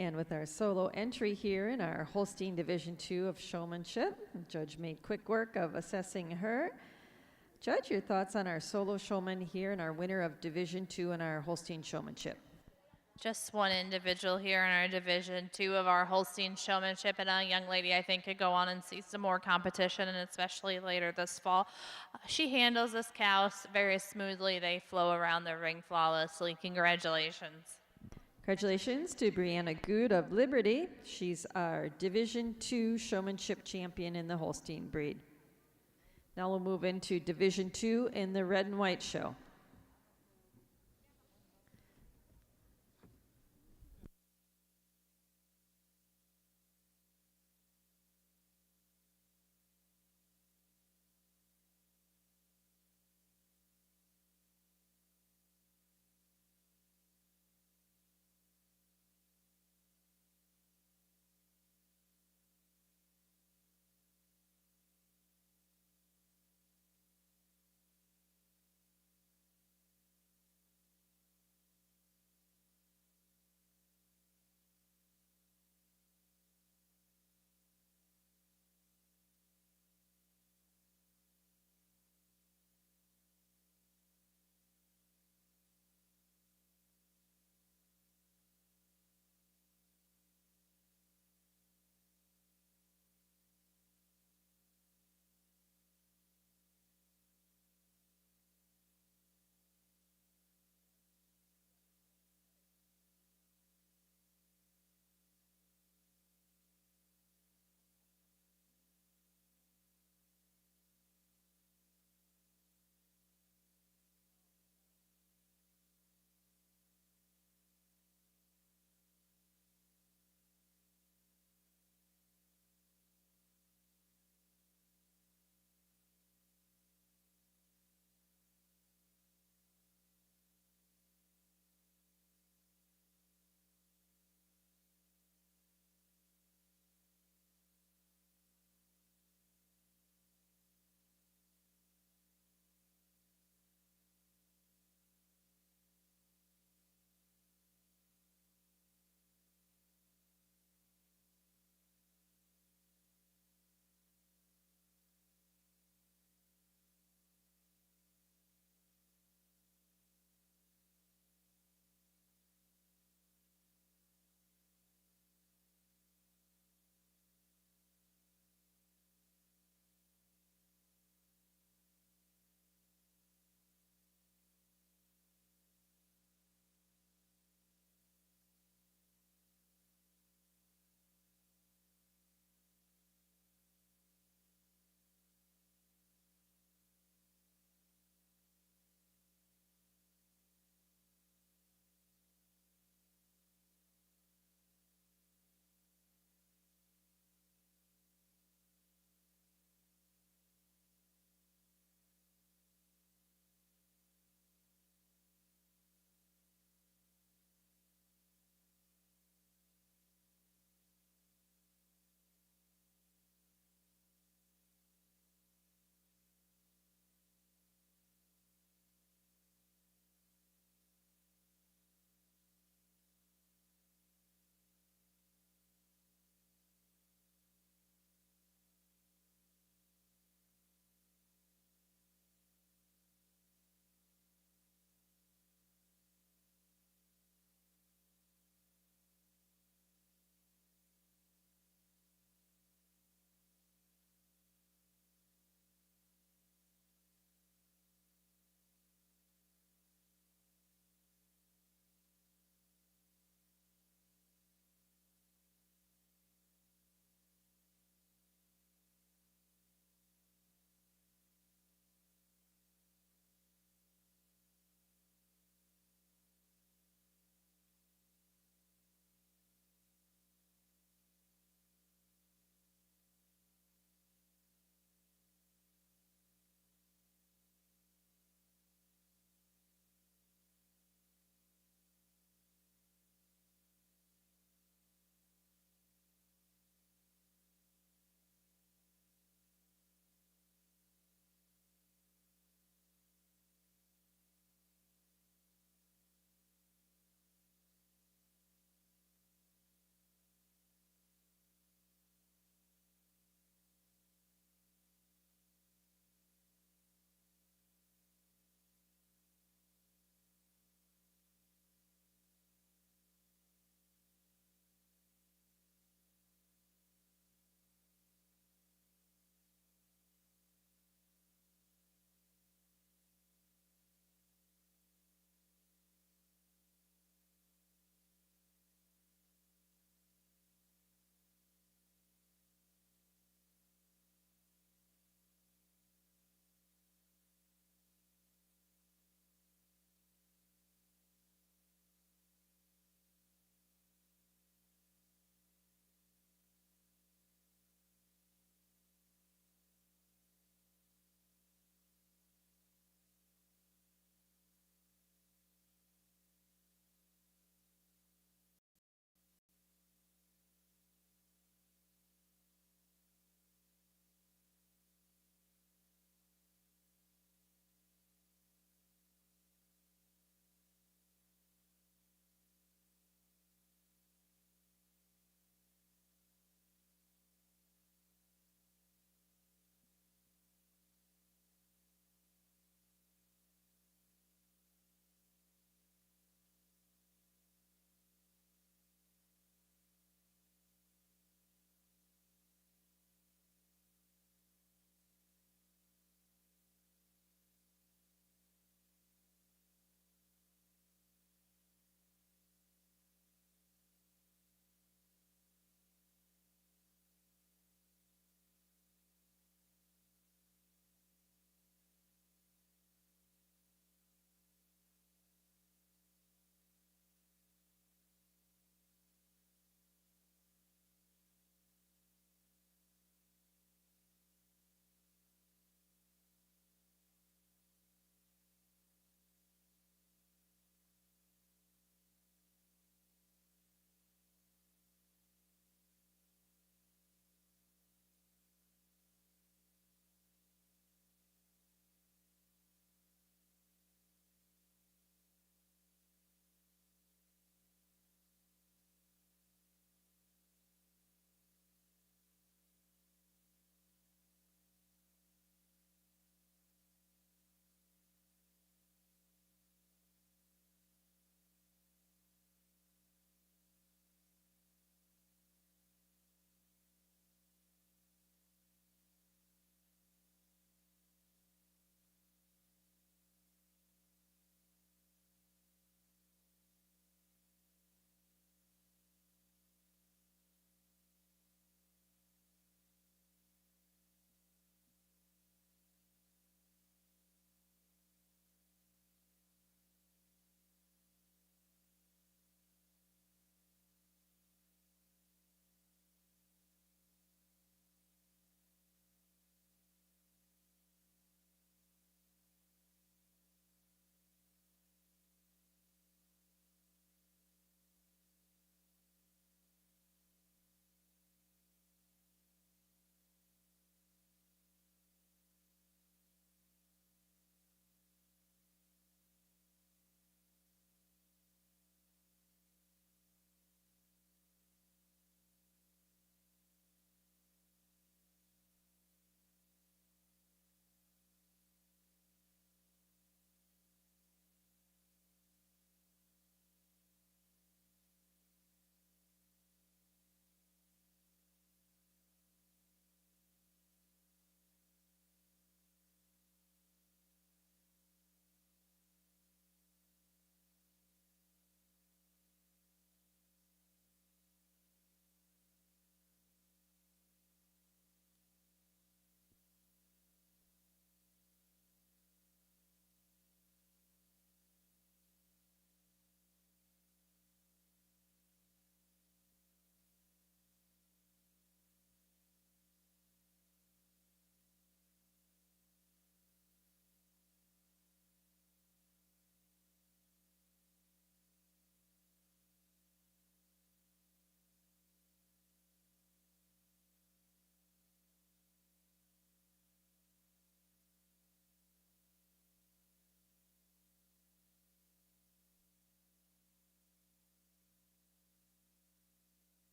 And with our solo entry here in our Holstein Division 2 of showmanship, the judge made quick work of assessing her. Judge, your thoughts on our solo showman here and our winner of Division 2 in our Holstein showmanship? Just one individual here in our Division 2 of our Holstein showmanship, and a young lady I think could go on and see some more competition, and especially later this fall. She handles this cow very smoothly. They flow around the ring flawlessly. Congratulations. Congratulations to Brianna Good of Liberty. She's our Division 2 showmanship champion in the Holstein breed. Now we'll move into Division 2 in the red and white show.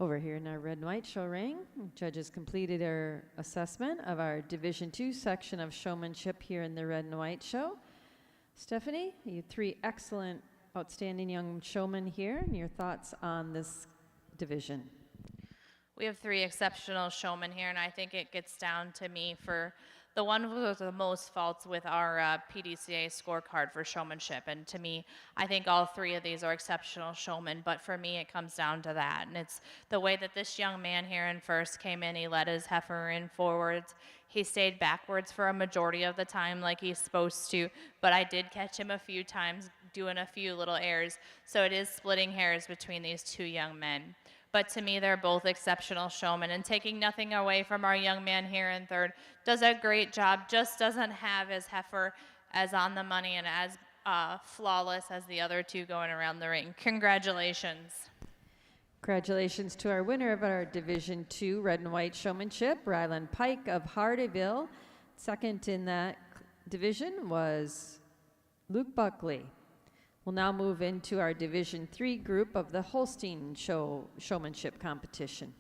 Over here in our red and white show ring, judges completed their assessment of our Division II section of showmanship here in the red and white show. Stephanie, you 3 excellent, outstanding young showmen here, and your thoughts on this division? We have 3 exceptional showmen here, and I think it gets down to me for the one with the most faults with our PDCA scorecard for showmanship. And to me, I think all 3 of these are exceptional showmen, but for me, it comes down to that. And it's the way that this young man here in first came in. He led his heifer in forwards. He stayed backwards for a majority of the time like he's supposed to, but I did catch him a few times doing a few little errors. So it is splitting hairs between these 2 young men. But to me, they're both exceptional showmen. And taking nothing away from our young man here in third, does a great job, just doesn't have his heifer as on the money and as flawless as the other 2 going around the ring. Congratulations. Congratulations to our winner of our Division II red and white showmanship, Ryland Pike of Hardyville. Second in that division was Luke Buckley. We'll now move into our Division III group of the Holstein showmanship competition.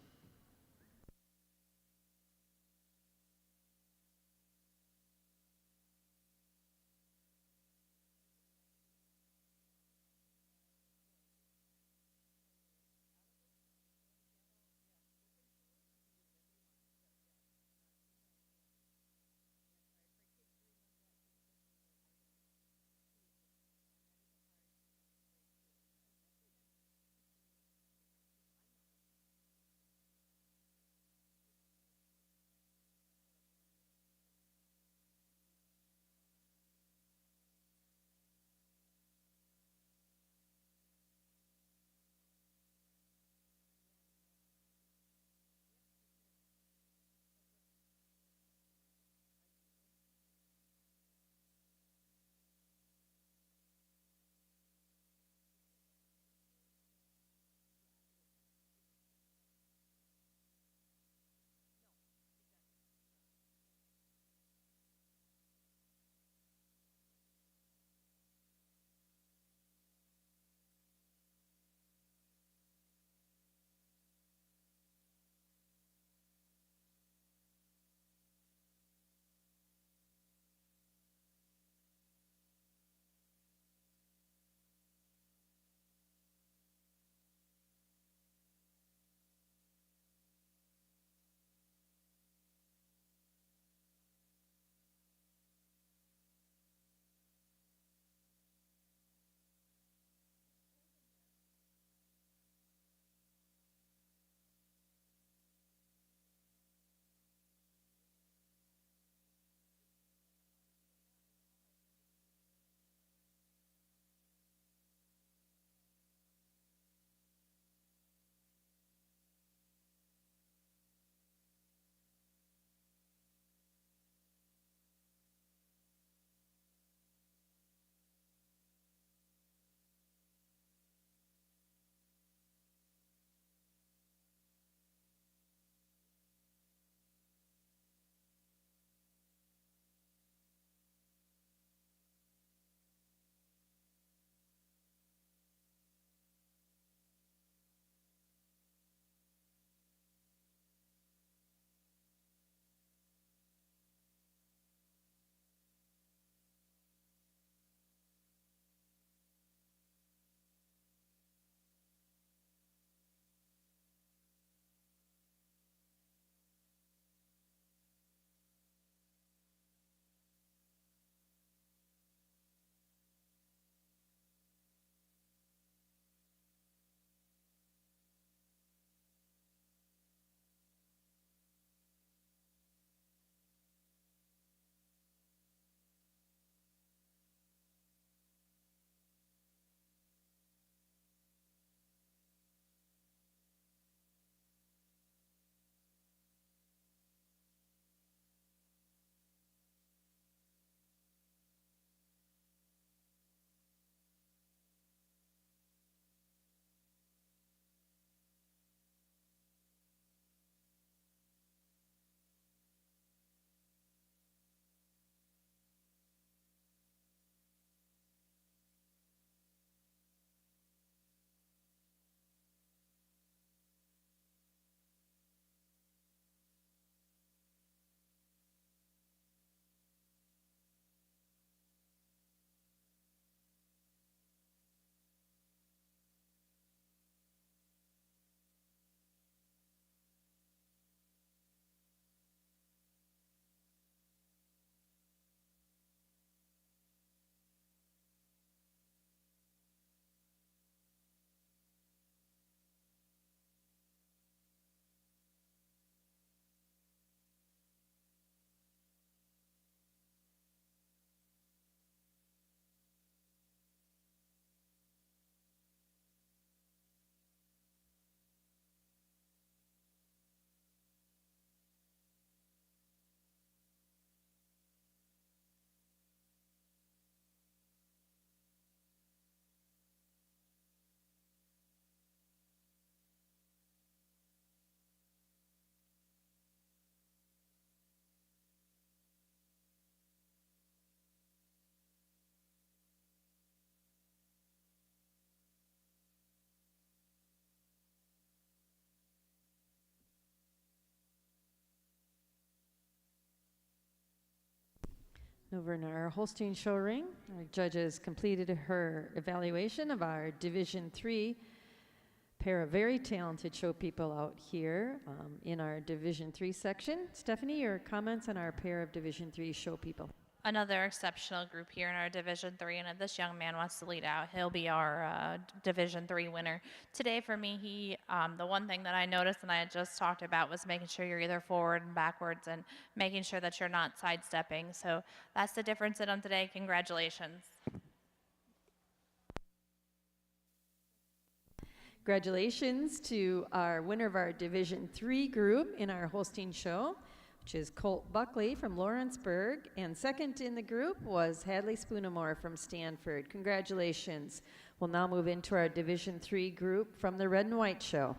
Over in our Holstein show ring, our judges completed her evaluation of our Division 3 pair of very talented show people out here in our Division 3 section. Stephanie, your comments on our pair of Division 3 show people? Another exceptional group here in our Division 3, and if this young man wants to lead out, he'll be our Division 3 winner. Today for me, the one thing that I noticed and I had just talked about was making sure you're either forward and backwards and making sure that you're not sidestepping. So that's the difference in him today. Congratulations. Congratulations to our winner of our Division 3 group in our Holstein show, which is Colt Buckley from Lawrenceburg, and second in the group was Hadley Spoonamore from Stanford. Congratulations. We'll now move into our Division 3 group from the Red and White show.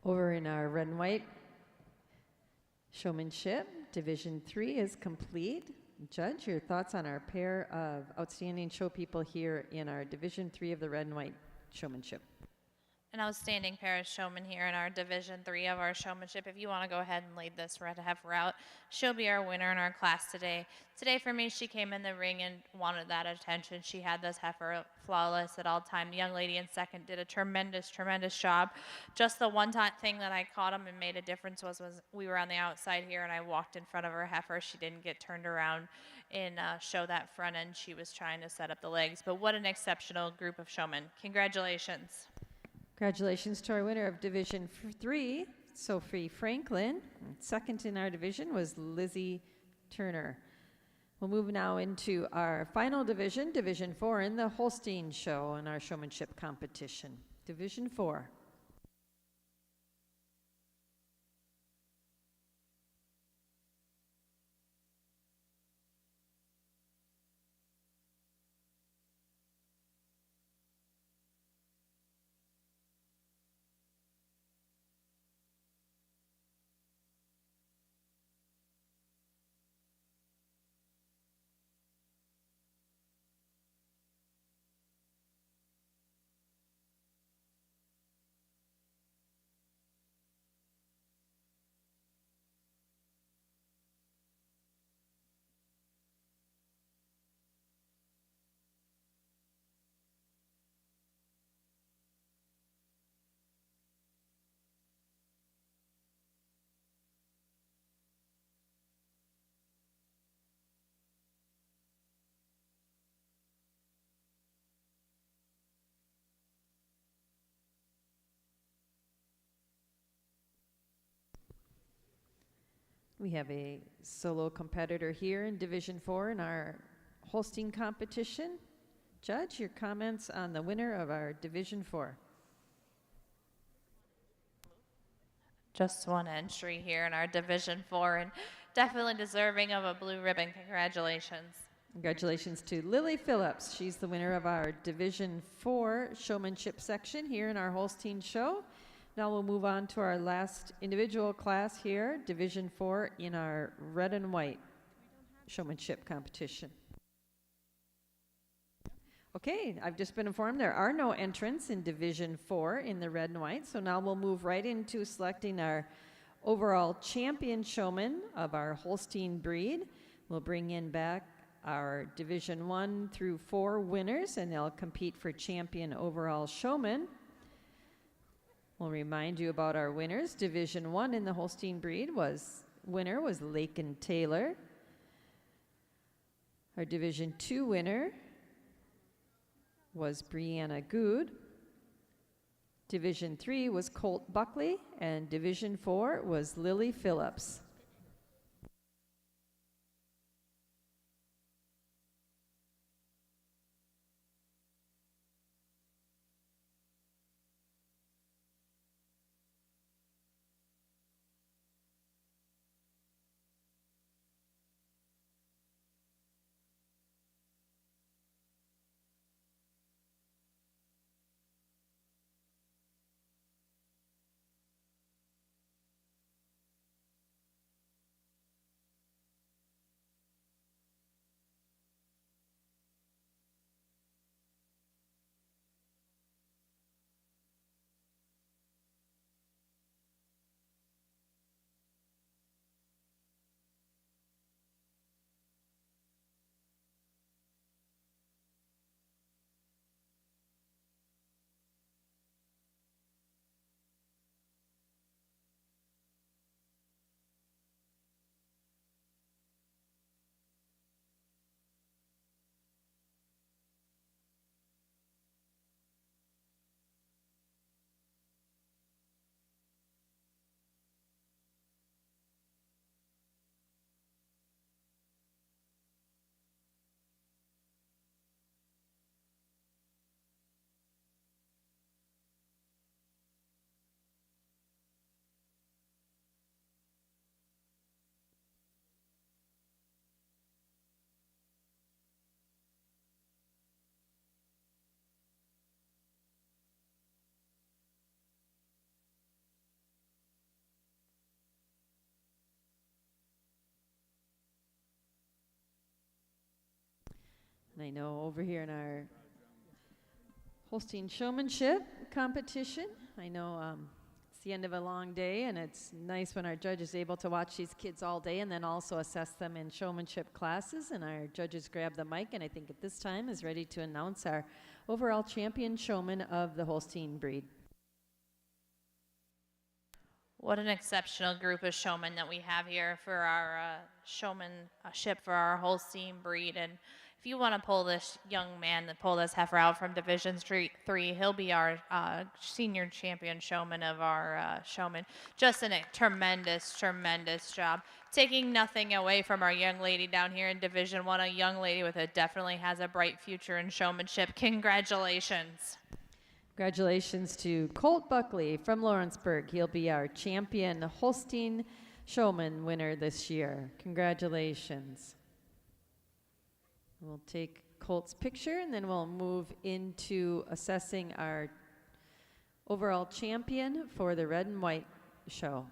Over in our red and white showmanship, Division 3 is complete. Judge, your thoughts on our pair of outstanding show people here in our Division 3 of the red and white showmanship. An outstanding pair of showmen here in our Division 3 of our showmanship. If you want to go ahead and lead this red heifer out, she'll be our winner in our class today. Today for me, she came in the ring and wanted that attention. She had this heifer flawless at all time. The young lady in second did a tremendous job. Just the one thing that I caught him and made a difference was we were on the outside here and I walked in front of her heifer. She didn't get turned around and show that front end. She was trying to set up the legs. But what an exceptional group of showmen. Congratulations. Congratulations to our winner of Division 3, Sophie Franklin. Second in our division was Lizzie Turner. We'll move now into our final division, Division 4, in the Holstein show and our showmanship competition. Division 4. We have a solo competitor here in Division 4 in our Holstein competition. Judge, your comments on the winner of our Division 4. Just one entry here in our Division 4 and definitely deserving of a blue ribbon. Congratulations. Congratulations to Lily Phillips. She's the winner of our Division 4 showmanship section here in our Holstein show. Now we'll move on to our last individual class here, Division 4 in our red and white showmanship competition. Okay, I've just been informed there are no entrants in Division 4 in the red and white, so now we'll move right into selecting our overall champion showman of our Holstein breed. We'll bring in back our Division 1 through 4 winners, and they'll compete for champion overall showman. We'll remind you about our winners. Division 1 in the Holstein breed winner was Lakin Taylor. Our Division 2 winner was Brianna Good. Division 3 was Colt Buckley, and Division 4 was Lily Phillips. And I know over here in our Holstein Showmanship competition, I know it's the end of a long day, and it's nice when our judge is able to watch these kids all day and then also assess them in showmanship classes. And our judges grab the mic, and I think at this time is ready to announce our overall champion showman of the Holstein breed. What an exceptional group of showmen that we have here for our showmanship for our Holstein breed. And if you want to pull this young man that pulled this heifer out from Division 3, he'll be our senior champion showman of our showman. Just a tremendous, tremendous job. Taking nothing away from our young lady down here in Division 1, a young lady with definitely has a bright future in showmanship. Congratulations. Congratulations to Colt Buckley from Lawrenceburg. He'll be our champion Holstein showman winner this year. Congratulations. We'll take Colt's picture, and then we'll move into assessing our overall champion for the red and white show.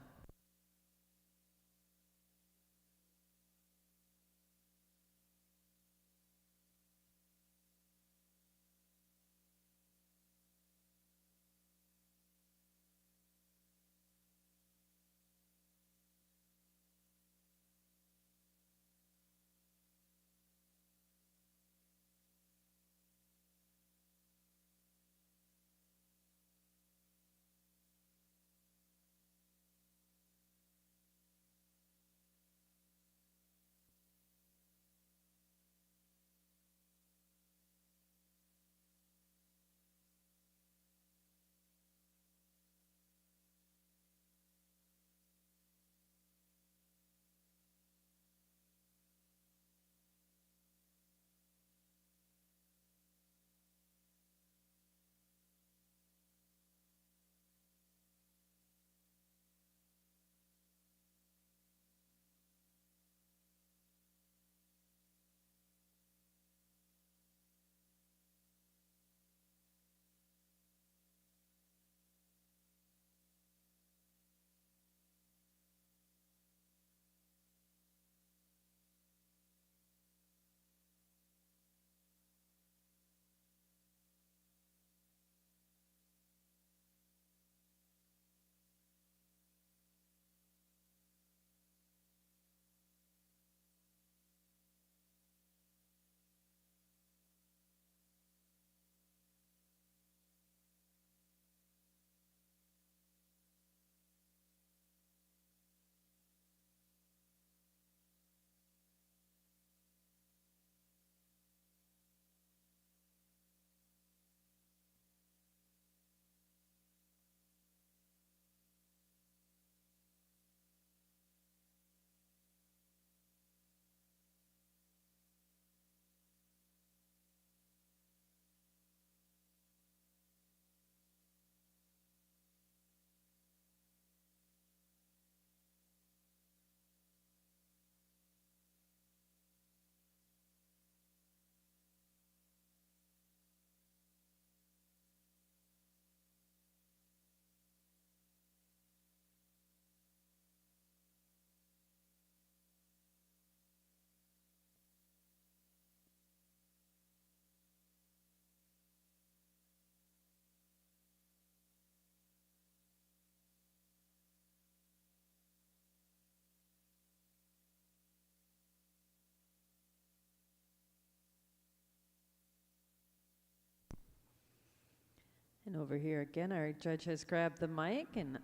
And over here again, our judge has grabbed the mic and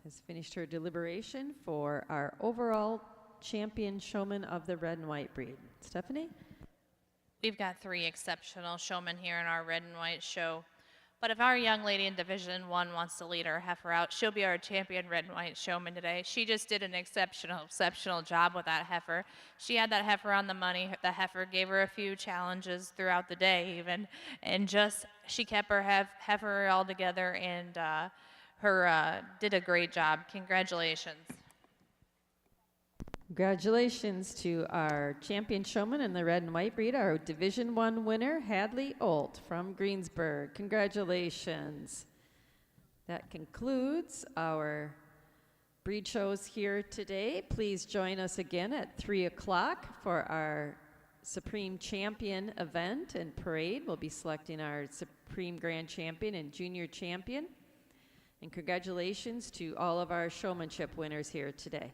has finished her deliberation for our overall champion showman of the red and white breed. Stephanie? We've got 3 exceptional showmen here in our red and white show. But if our young lady in Division 1 wants to lead her heifer out, she'll be our champion red and white showman today. She just did an exceptional job with that heifer. She had that heifer on the money. The heifer gave her a few challenges throughout the day even, and just she kept her heifer all together and did a great job. Congratulations. Congratulations to our champion showman in the red and white breed, our Division 1 winner, Hadley Olt from Greensburg. Congratulations. That concludes our breed shows here today. Please join us again at 3 o'clock for our Supreme Champion event and parade. We'll be selecting our Supreme Grand Champion and Junior Champion. And congratulations to all of our showmanship winners here today.